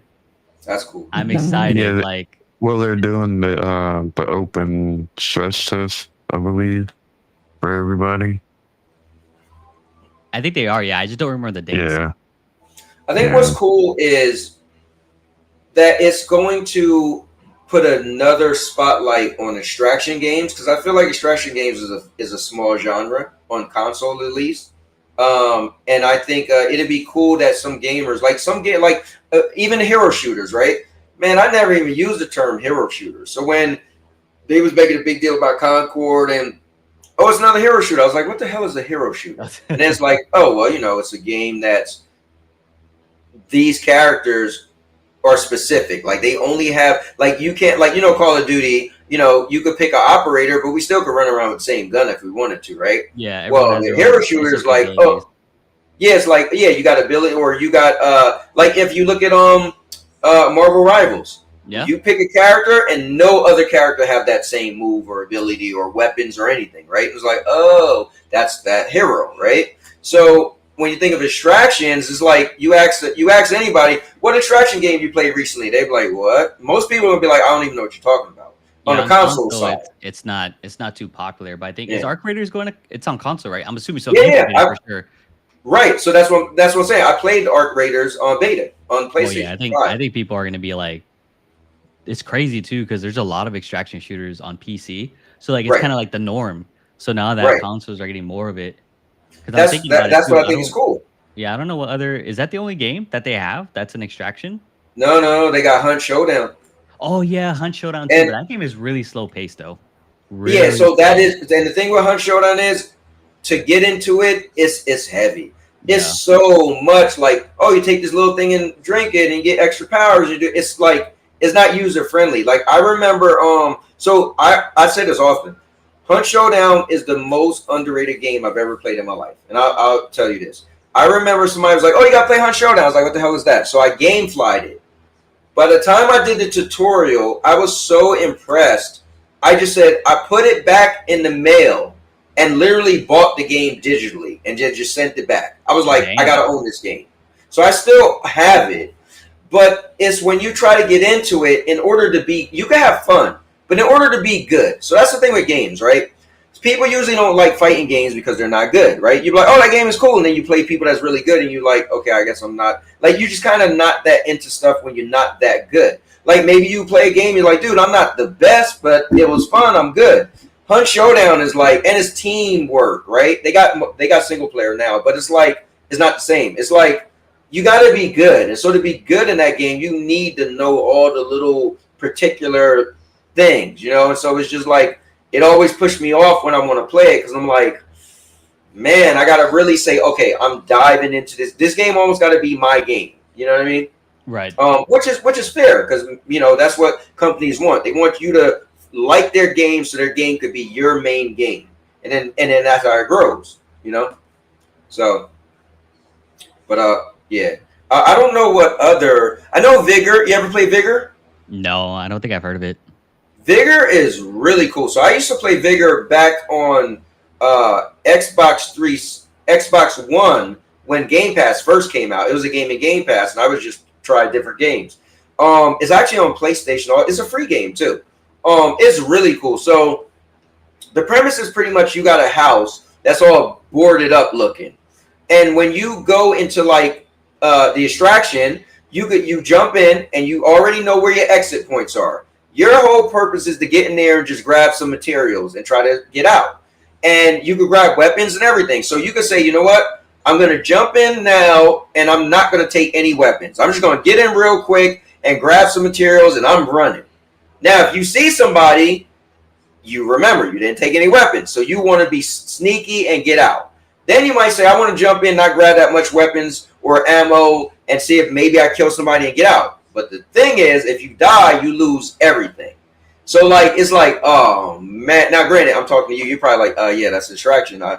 That's cool. I'm excited. Yeah, well, they're doing the open stress test, I believe, for everybody. I think they are. Yeah, I just don't remember the dates. Yeah. I think what's cool is that it's going to put another spotlight on extraction games, because I feel like extraction games is a small genre on console at least. And I think it'd be cool that some gamers, even hero shooters, right? Man, I never even used the term hero shooter. So when they was making a big deal about Concord and it's another hero shooter, I was like, what the hell is a hero shooter? And then it's like, oh well, it's a game that's these characters are specific. Like they only have, like, you can't, like, Call of Duty, you could pick an operator, but we still could run around with the same gun if we wanted to, right? Yeah. Well, the hero shooter is like, it's like, you got ability, or you got like if you look at Marvel Rivals, you pick a character and no other character have that same move or ability or weapons or anything, right? It was like, oh, that's that hero, right? So when you think of extractions, it's like you ask anybody, what extraction game you played recently? They'd be like, what? Most people would be like, I don't even know what you're talking about. On the console side, it's not too popular, but I think is Arc Raiders it's on console, right? I'm assuming so. For sure. Right. So that's what I'm saying. I played Arc Raiders on beta on PlayStation. I think people are gonna be like, it's crazy too, because there's a lot of extraction shooters on PC. So like it's kind of like the norm. So now that consoles are getting more of it. That's what I think is cool. Yeah, I don't know what other, is that the only game that they have that's an extraction? No, they got Hunt Showdown. Oh yeah, Hunt Showdown too. But that game is really slow paced though. Really so that is, and the thing with Hunt Showdown is, to get into it, it's heavy. It's so much like, you take this little thing and drink it and you get extra powers. It's like, it's not user friendly. Like I remember, so I say this often. Hunt Showdown is the most underrated game I've ever played in my life. And I'll tell you this. I remember somebody was like, you got to play Hunt Showdown. I was like, what the hell is that? So I gameflied it. By the time I did the tutorial, I was so impressed. I just said, I put it back in the mail and literally bought the game digitally and just sent it back. I was like, I got to own this game. So I still have it. But it's when you try to get into it, in order to be, you can have fun. But in order to be good, so that's the thing with games, right? People usually don't like fighting games because they're not good, right? You're like, that game is cool, and then you play people that's really good, and you're like, okay, I guess I'm not. Like, you're just kind of not that into stuff when you're not that good. Like, maybe you play a game, you're like, dude, I'm not the best, but it was fun, I'm good. Hunt Showdown is like, and it's teamwork, right? They got single player now, but it's like it's not the same. It's like you got to be good, and so to be good in that game, you need to know all the little particular things, you know. And so it's just like it always pushed me off when I want to play it because I'm like, man, I got to really say, okay, I'm diving into this. This game almost got to be my game. You know what I mean? Right. Which is fair because you know that's what companies want. They want you to like their game so their game could be your main game, and then that's how it grows. You know. So, but yeah, I don't know what other. I know Vigor. You ever play Vigor? No, I don't think I've heard of it. Vigor is really cool. So I used to play Vigor back on Xbox 1 when Game Pass first came out. It was a game in Game Pass, and I was just try different games. It's actually on PlayStation. It's a free game too. It's really cool. So the premise is pretty much you got a house that's all boarded up looking, and when you go into like the extraction, you jump in and you already know where your exit points are. Your whole purpose is to get in there and just grab some materials and try to get out. And you can grab weapons and everything. So you can say, you know what? I'm going to jump in now and I'm not going to take any weapons. I'm just going to get in real quick and grab some materials and I'm running. Now, if you see somebody, you remember you didn't take any weapons. So you want to be sneaky and get out. Then you might say, I want to jump in, not grab that much weapons or ammo and see if maybe I kill somebody and get out. But the thing is, if you die, you lose everything. So, like, it's like, oh, man. Now, granted, I'm talking to you. You're probably like, yeah, that's a distraction. A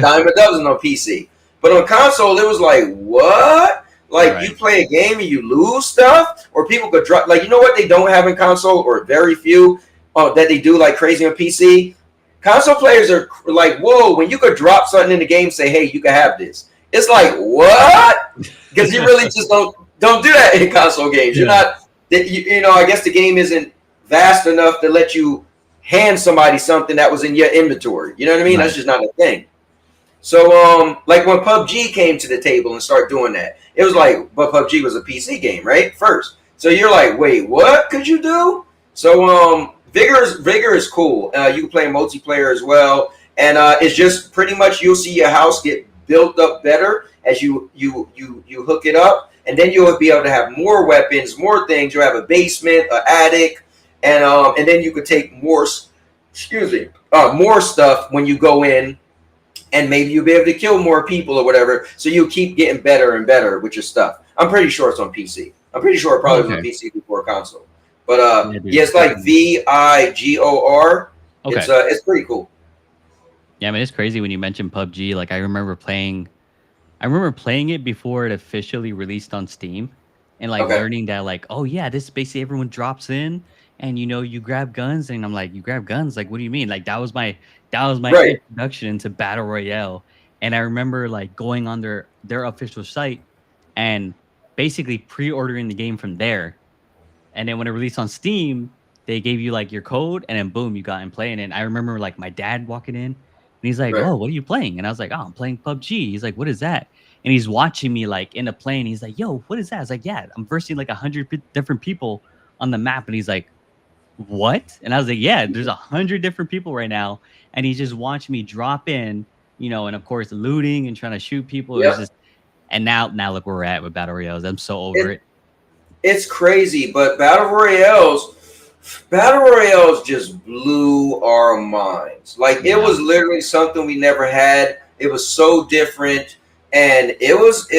dime a dozen on PC. But on console, it was like, what? Like, right. You play a game and you lose stuff? Or people could drop, like, you know what they don't have in console, or very few that they do like crazy on PC? Console players are like, whoa, when you could drop something in the game, say, hey, you can have this. It's like, what? Because you really just don't do that in console games. You're not, you know, I guess the game isn't vast enough to let you hand somebody something that was in your inventory. You know what I mean? Right. That's just not a thing. So, like when PUBG came to the table and started doing that, it was like, but PUBG was a PC game, right? First. So you're like, wait, what could you do? So, Vigor is cool. You can play multiplayer as well. And it's just pretty much you'll see your house get built up better as you hook it up. And then you'll be able to have more weapons, more things. You'll have a basement, an attic, and then you could take more stuff when you go in, and maybe you'll be able to kill more people or whatever. So you keep getting better and better with your stuff. I'm pretty sure it's on PC. I'm pretty sure it probably was on PC before console. But yeah, it's like VIGOR. Okay. It's pretty cool. Yeah, I mean, it's crazy when you mention PUBG. Like I remember playing it before it officially released on Steam, and like learning that, like, oh yeah, this basically everyone drops in, and you know you grab guns, and I'm like, you grab guns? Like, what do you mean? Like that was my introduction into Battle Royale, and I remember like going on their official site and basically pre-ordering the game from there, and then when it released on Steam, they gave you like your code, and then boom, you got in playing it. And I remember like my dad walking in. And he's like, oh, what are you playing? And I was like, oh, I'm playing PUBG. He's like, what is that? And he's watching me like in a plane. He's like, yo, what is that? I was like, yeah, I'm versing like 100 different people on the map. And he's like, what? And I was like, yeah, there's 100 different people right now. And he's just watching me drop in, you know, and of course looting and trying to shoot people. It was just, and now look where we're at with Battle Royales. I'm so over it. It's crazy, but Battle Royales just blew our minds. Like it was literally something we never had. It was so different, and it was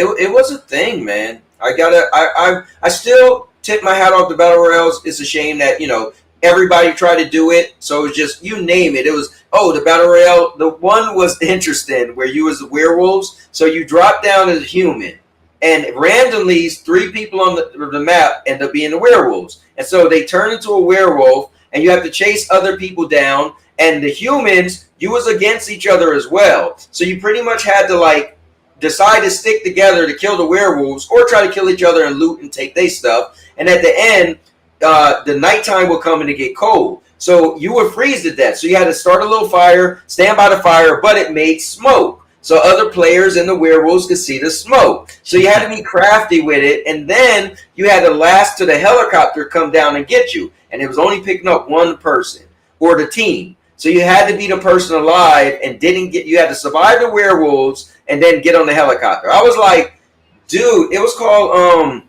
a thing, man. I still tip my hat off to Battle Royales. It's a shame that, you know, everybody tried to do it. So it's just, you name it. It was, the Battle Royale. The one was interesting where you was the werewolves. So you drop down as a human, and randomly 3 people on the map end up being the werewolves. And so they turn into a werewolf, and you have to chase other people down. And the humans, you was against each other as well. So you pretty much had to like decide to stick together to kill the werewolves, or try to kill each other and loot and take their stuff. And at the end, the nighttime will come and it get cold. So you would freeze to death. So you had to start a little fire, stand by the fire, but it made smoke. So other players and the werewolves could see the smoke. So you had to be crafty with it. And then you had to last to the helicopter come down and get you. And it was only picking up one person or the team. So you had to be the person alive and you had to survive the werewolves and then get on the helicopter. I was like, dude, it was called,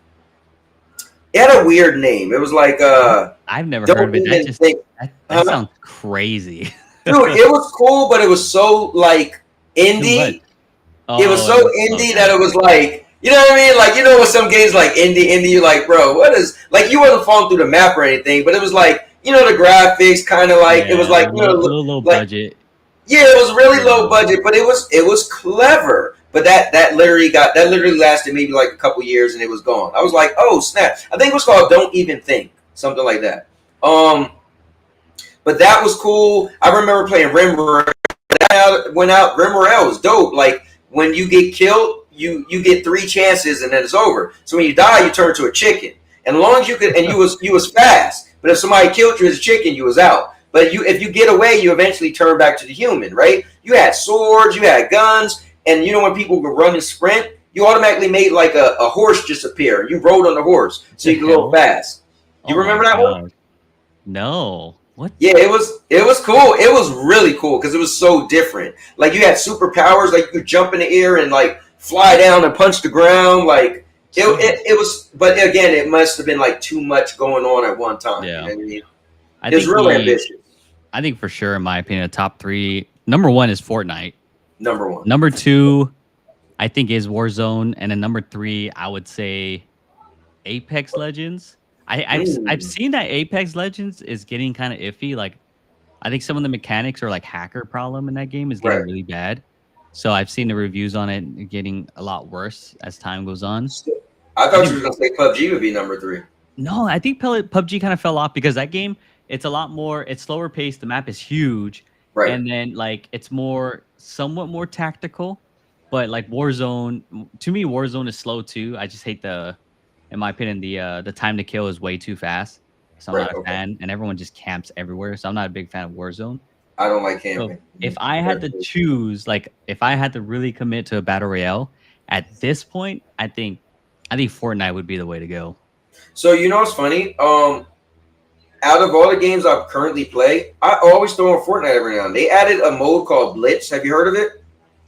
it had a weird name. It was like, I've never heard of it. That sounds crazy. Dude, it was cool, but it was so like indie. It was so indie that it was like, you know what I mean? Like, you know, with some games like indie, you're like, bro, what is, like, you wasn't falling through the map or anything, but it was like, you know, the graphics kind of like, it was like, you know, low like, budget. Yeah, it was really low budget, but it was clever. But that literally lasted maybe like a couple years and it was gone. I was like, oh snap! I think it was called Don't Even Think, something like that. But that was cool. I remember playing Rimworld. Rimworld was dope. Like when you get killed, you get 3 chances and then it's over. So when you die, you turn to a chicken. And as long as you could, and you was fast. But if somebody killed you as a chicken, you was out. But if you get away, you eventually turn back to the human, right? You had swords, you had guns, and you know when people would run and sprint, you automatically made like a horse just appear. You rode on the horse so you could go fast. You remember that one? No. What? Yeah, it was cool. It was really cool because it was so different. Like you had superpowers, like you could jump in the air and like fly down and punch the ground. Like it was, but again, it must have been like too much going on at one time. Yeah. You know what I mean? It was real ambitious. I think for sure, in my opinion, the top 3. Number 1 is Fortnite. Number 1. Number 2, I think is Warzone, and then number 3, I would say Apex Legends. I've seen that Apex Legends is getting kind of iffy. Like, I think some of the mechanics are like hacker problem in that game is getting really bad. So I've seen the reviews on it getting a lot worse as time goes on. I thought you were gonna say PUBG would be number 3. No, I think PUBG kind of fell off because that game, it's a lot more, it's slower paced. The map is huge. Right. And then like it's somewhat more tactical, but like Warzone, to me, Warzone is slow too. I just hate in my opinion, the time to kill is way too fast. So I'm not a fan, and everyone just camps everywhere. So I'm not a big fan of Warzone. I don't like camping. So if I had to choose, like if I had to really commit to a battle royale at this point, I think Fortnite would be the way to go. So you know what's funny? Out of all the games I've currently played, I always throw on Fortnite every now and then. They added a mode called Blitz. Have you heard of it?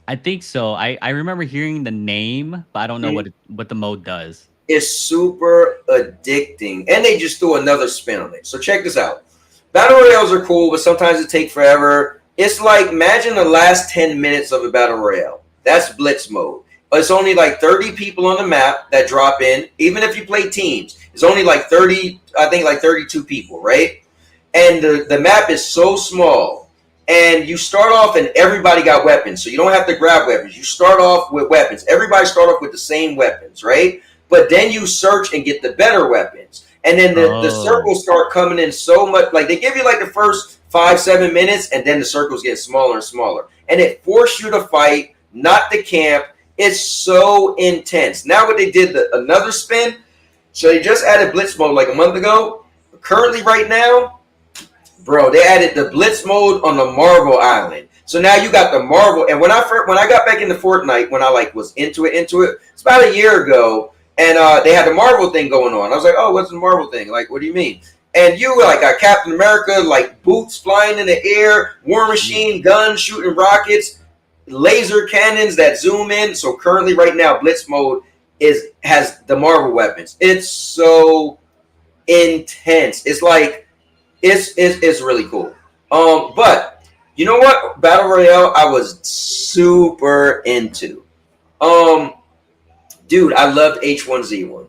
I think so. I remember hearing the name, but I don't know what the mode does. It's super addicting, and they just threw another spin on it. So check this out. Battle royales are cool, but sometimes it takes forever. It's like, imagine the last 10 minutes of a battle royale. That's Blitz mode. It's only like 30 people on the map that drop in. Even if you play teams, it's only like 30, I think like 32 people, right? And the map is so small. And you start off and everybody got weapons. So you don't have to grab weapons. You start off with weapons. Everybody start off with the same weapons, right? But then you search and get the better weapons. And then the circles start coming in so much. Like they give you like the first 5-7 minutes, and then the circles get smaller and smaller. And it forces you to fight, not to camp. It's so intense. Now what they did, another spin. So they just added Blitz mode like a month ago. Currently right now, bro, they added the Blitz mode on the Marvel Island. So now you got the Marvel. And when I got back into Fortnite, when I like was into it, it's about a year ago. And they had the Marvel thing going on. I was like, oh, what's the Marvel thing? Like, what do you mean? And you like got Captain America, like boots flying in the air, War Machine, guns shooting rockets, laser cannons that zoom in. So currently right now, Blitz mode has the Marvel weapons. It's so intense. It's like it's really cool. But you know what? Battle Royale I was super into. Dude, I loved H1Z1.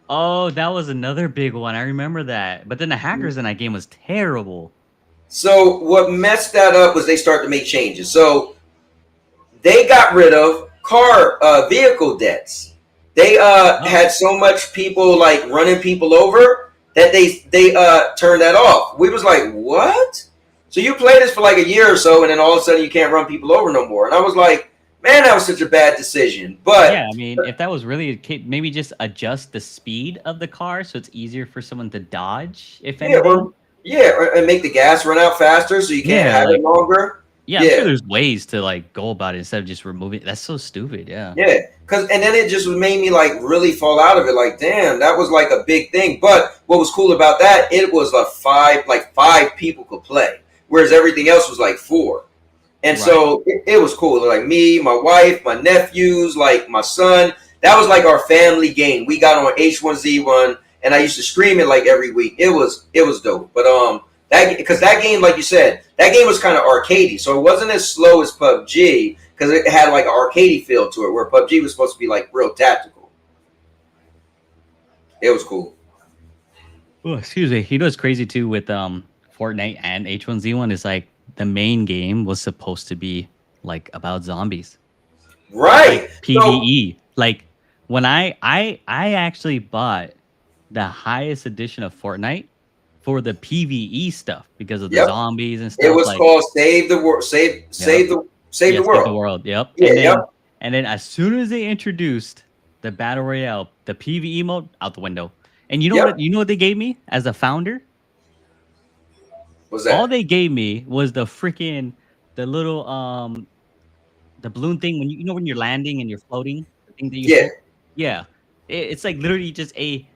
Oh, that was another big one. I remember that. But then the hackers in that game was terrible. So what messed that up was they started to make changes. So they got rid of vehicle debts. They had so much people like running people over that they turned that off. We was like, what? So you play this for like a year or so, and then all of a sudden you can't run people over no more. And I was like, man, that was such a bad decision. But yeah, I mean, if that was really maybe just adjust the speed of the car so it's easier for someone to dodge. If anything, and make the gas run out faster so you can't have it longer. Yeah, I'm sure there's ways to like go about it instead of just removing it. That's so stupid. Yeah. Yeah, and then it just made me like really fall out of it. Like, damn, that was like a big thing. But what was cool about that? It was five people could play. whereas everything else was like 4. And Right. so it was cool. Like me, my wife, my nephews, like my son. That was like our family game. We got on H1Z1, and I used to stream it like every week. It was dope. But that game, like you said, that game was kind of arcadey, so it wasn't as slow as PUBG because it had like an arcadey feel to it, where PUBG was supposed to be like real tactical. It was cool. Oh, excuse me. You know what's crazy too with Fortnite and H1Z1 is like the main game was supposed to be like about zombies. Right. Like PvE. Like when I actually bought the highest edition of Fortnite for the PvE stuff because of the zombies and stuff. It was like, called Save the World. Save the World. Save the world. Yep. Yeah, And then as soon as they introduced the battle royale, the PvE mode, out the window. And you know what? You know what they gave me as a founder? What's that? All they gave me was the little the balloon thing when you know when you're landing and you're floating. The thing that you hold? Yeah. It's like literally just a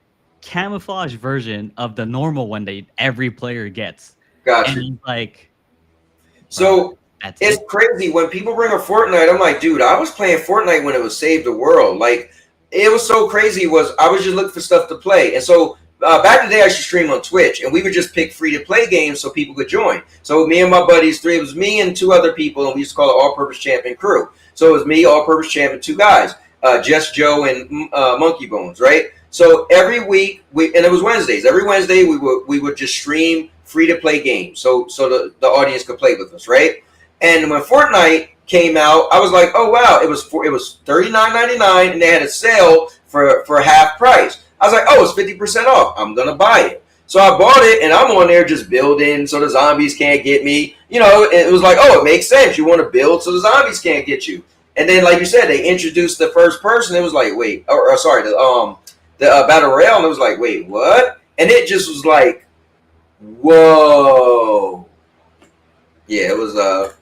camouflage version of the normal one that every player gets. Gotcha. And like, so it's crazy when people bring up Fortnite. I'm like, dude, I was playing Fortnite when it was Save the World. Like, it was so crazy. I was just looking for stuff to play, and so back in the day, I used to stream on Twitch, and we would just pick free to play games so people could join. So me and my buddies, it was me and 2 other people, and we used to call it All Purpose Champion Crew. So it was me, All Purpose Champion, 2 guys, Just Joe and Monkey Bones, right? So every week and it was Wednesdays. Every Wednesday we would just stream free to play games, so the audience could play with us, right? And when Fortnite came out, I was like, oh wow, it was $39.99, and they had a sale for half price. I was like, oh, it's 50% off. I'm gonna buy it. So I bought it, and I'm on there just building so the zombies can't get me. You know, it was like, oh, it makes sense. You want to build so the zombies can't get you. And then, like you said, they introduced the first person. It was like, wait, sorry, the battle royale, and it was like, wait, what? And it just was like, whoa. Yeah, it was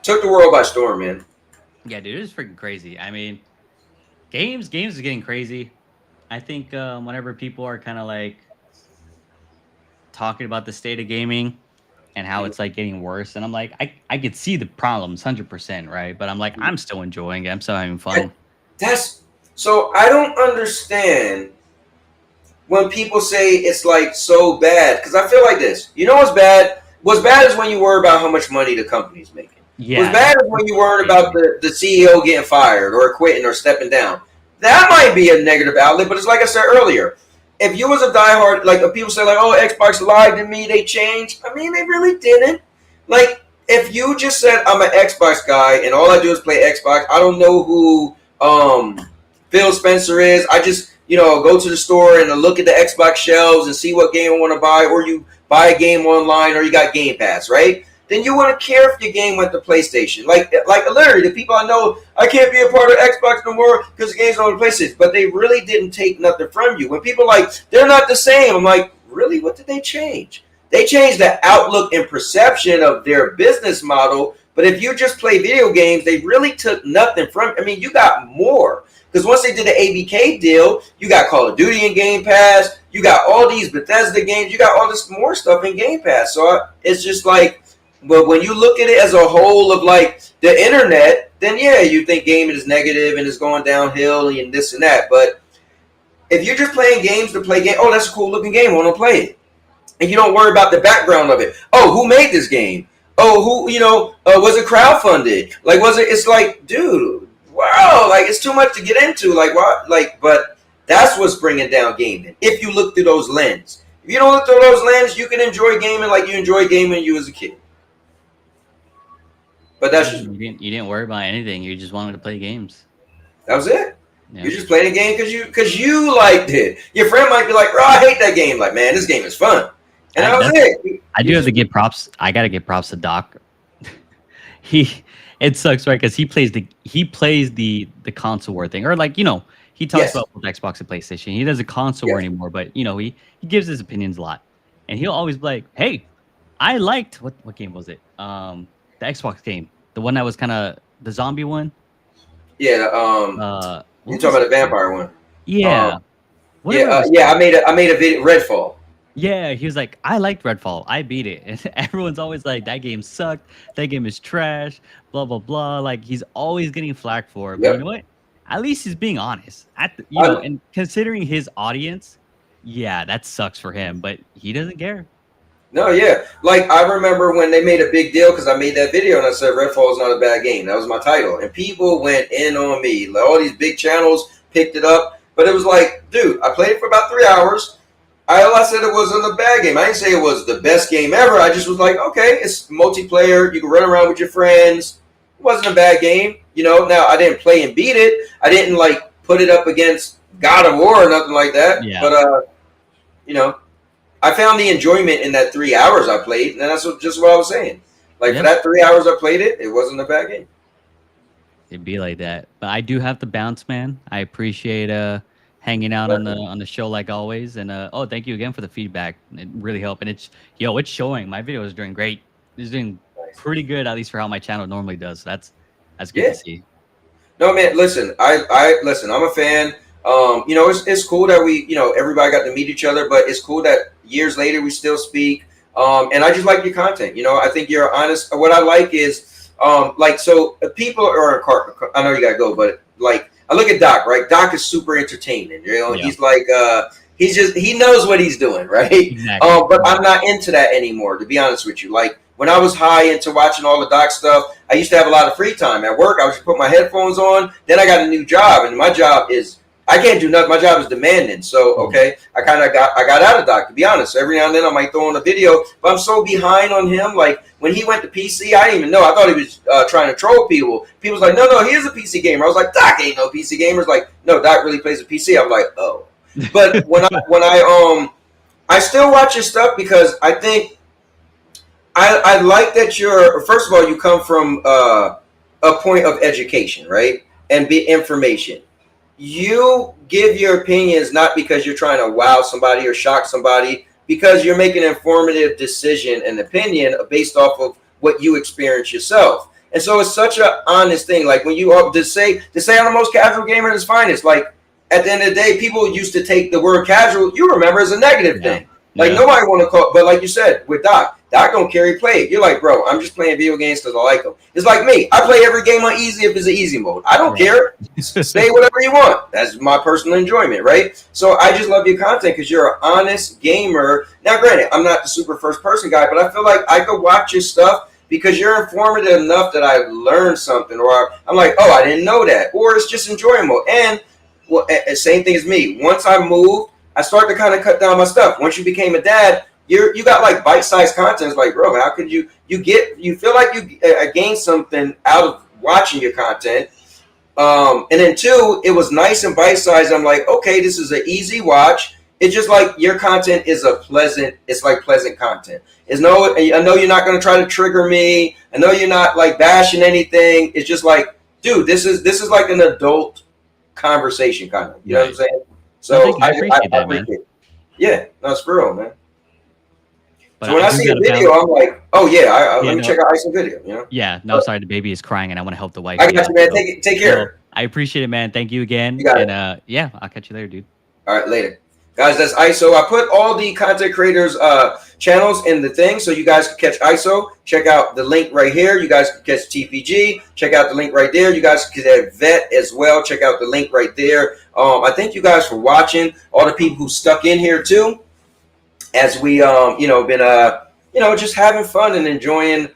took the world by storm, man. Yeah, dude, it's freaking crazy. I mean, games is getting crazy. I think whenever people are kind of like talking about the state of gaming and how it's like getting worse, and I'm like, I could see the problems 100%, right? But I'm like, I'm still enjoying it. I'm still having fun. So I don't understand when people say it's like so bad, because I feel like this. You know what's bad? What's bad is when you worry about how much money the company's making. Yeah. What's bad is when you worry about the CEO getting fired or quitting or stepping down. That might be a negative outlet, but it's like I said earlier. If you was a diehard, like if people say like, oh, Xbox lied to me, they changed. I mean, they really didn't. Like, if you just said I'm an Xbox guy and all I do is play Xbox, I don't know who Phil Spencer is. I just, go to the store and look at the Xbox shelves and see what game I want to buy, or you buy a game online, or you got Game Pass, right? Then you wouldn't care if your game went to PlayStation. Like literally, the people I know, I can't be a part of Xbox no more because the game's on PlayStation. But they really didn't take nothing from you. When people like, they're not the same, I'm like, really? What did they change? They changed the outlook and perception of their business model. But if you just play video games, they really took nothing from. I mean, you got more. Because once they did the ABK deal, you got Call of Duty in Game Pass. You got all these Bethesda games. You got all this more stuff in Game Pass. So it's just like, but when you look at it as a whole of like the internet, then yeah, you think gaming is negative and it's going downhill and this and that. But if you're just playing games to play game, oh, that's a cool looking game, I want to play it. And you don't worry about the background of it. Oh, who made this game? Oh, who, was it crowdfunded? Like, was it, it's like, dude, wow, like it's too much to get into. Like, what? Like, but that's what's bringing down gaming. If you look through those lenses. If you don't look through those lenses, you can enjoy gaming like you enjoy gaming when you was a kid. But that's just you didn't worry about anything. You just wanted to play games. That was it. Yeah. You just played a game because you liked it. Your friend might be like, "Bro, I hate that game." Like, man, this game is fun. And that was it. I do have to give props. I gotta give props to Doc. It sucks, right? Because he plays the console war thing, or like he talks about both Xbox and PlayStation. He doesn't console war anymore, but he gives his opinions a lot, and he'll always be like, "Hey, I liked what game was it? The Xbox game, the one that was kind of the zombie one." Yeah. You talking about the vampire one? Yeah. I made a video, Redfall. Yeah, he was like, I liked Redfall. I beat it. And everyone's always like, that game sucked. That game is trash. Blah, blah, blah. Like, he's always getting flack for it. But you know what? At least he's being honest. And considering his audience, yeah, that sucks for him. But he doesn't care. No, yeah. Like, I remember when they made a big deal because I made that video and I said Redfall is not a bad game. That was my title. And people went in on me. Like, all these big channels picked it up. But it was like, dude, I played it for about 3 hours. All I said it wasn't a bad game. I didn't say it was the best game ever. I just was like, okay, it's multiplayer. You can run around with your friends. It wasn't a bad game. You know, now I didn't play and beat it. I didn't like put it up against God of War or nothing like that. Yeah. But, you know, I found the enjoyment in that 3 hours I played. And that's just what I was saying. Like for that 3 hours I played it, it wasn't a bad game. It'd be like that. But I do have to bounce, man. I appreciate hanging out on the show like always. And oh, thank you again for the feedback. It really helped. And it's showing. My video is doing great. It's doing pretty good, at least for how my channel normally does. So that's good to see. No, man, listen, I listen, I'm a fan. You know, it's cool that we, you know, everybody got to meet each other, but it's cool that years later we still speak. And I just like your content. You know, I think you're honest. What I like is like, so people are I know you gotta go, but like I look at Doc, right? Doc is super entertaining. You know, he's like he knows what he's doing, right? Exactly. But I'm not into that anymore, to be honest with you. Like when I was high into watching all the Doc stuff, I used to have a lot of free time at work. I would just put my headphones on. Then I got a new job, and my job is I can't do nothing. My job is demanding. So okay, I got out of Doc, to be honest. Every now and then I might throw on a video, but I'm so behind on him. Like when he went to PC, I didn't even know. I thought he was trying to troll people. People was like, no, he is a PC gamer. I was like, Doc ain't no PC gamer. It's like, no, Doc really plays a PC. I'm like, oh. But when I still watch your stuff because I think I like that you're, first of all, you come from a point of education, right? And be information. You give your opinions not because you're trying to wow somebody or shock somebody, because you're making an informative decision and opinion based off of what you experience yourself. And so it's such an honest thing. Like when you to say I'm the most casual gamer at its finest, like at the end of the day, people used to take the word casual, you remember, as a negative thing. Like nobody want to call, but like you said, with Doc don't care, he played. You're like, bro, I'm just playing video games because I like them. It's like me. I play every game on easy if it's an easy mode. I don't care. Say whatever you want. That's my personal enjoyment, right? So I just love your content because you're an honest gamer. Now, granted, I'm not the super first person guy, but I feel like I could watch your stuff because you're informative enough that I learned something, or I'm like, oh, I didn't know that, or it's just enjoyable. And well, same thing as me. Once I moved, I started to kind of cut down my stuff. Once you became a dad, you got like bite-sized content. It's like, bro, how could you feel like you gained something out of watching your content. And then two, it was nice and bite-sized. I'm like, okay, this is an easy watch. It's just like your content is pleasant content. I know you're not going to try to trigger me. I know you're not like bashing anything. It's just like, dude, this is like an adult conversation kind of, you know what I'm saying? So I appreciate that, man. Yeah, that's for real, man. But so when I see a video, I'm like, oh yeah, let me check out Ice's video. You know? Yeah. No, sorry, the baby is crying, and I want to help the wife. I got you, man. Take care. I appreciate it, man. Thank you again. You got it. Yeah, I'll catch you later, dude. All right, later, guys. That's ISO. I put all the content creators' channels in the thing, so you guys can catch ISO. Check out the link right here. You guys can catch TPG. Check out the link right there. You guys can have Vet as well. Check out the link right there. I thank you guys for watching. All the people who stuck in here too, as we been just having fun and enjoying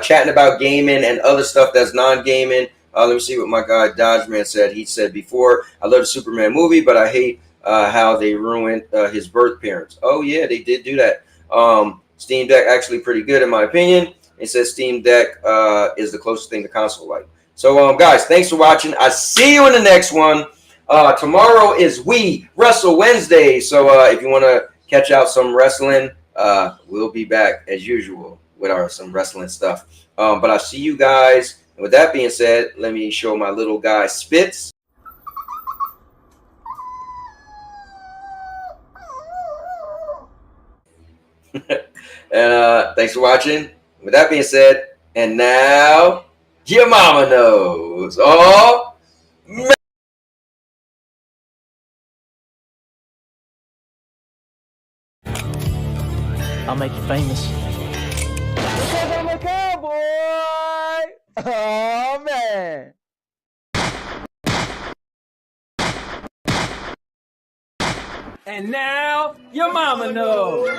chatting about gaming and other stuff that's non-gaming. Let me see what my guy Dodgeman said. He said before, I love the Superman movie, but I hate how they ruined his birth parents. Oh yeah, they did do that. Steam Deck actually pretty good in my opinion. It says Steam Deck is the closest thing to console like. So guys, thanks for watching. I see you in the next one. Tomorrow is We Wrestle Wednesday. So if you want to catch out some wrestling, we'll be back as usual with some wrestling stuff. But I'll see you guys. And with that being said, let me show my little guy Spitz. And thanks for watching. With that being said, and now your mama knows. Oh, man. I'll make you famous. Because I'm a cowboy! Oh, man! And now, your mama knows.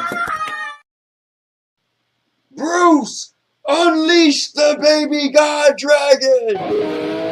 Bruce, unleash the baby god dragon!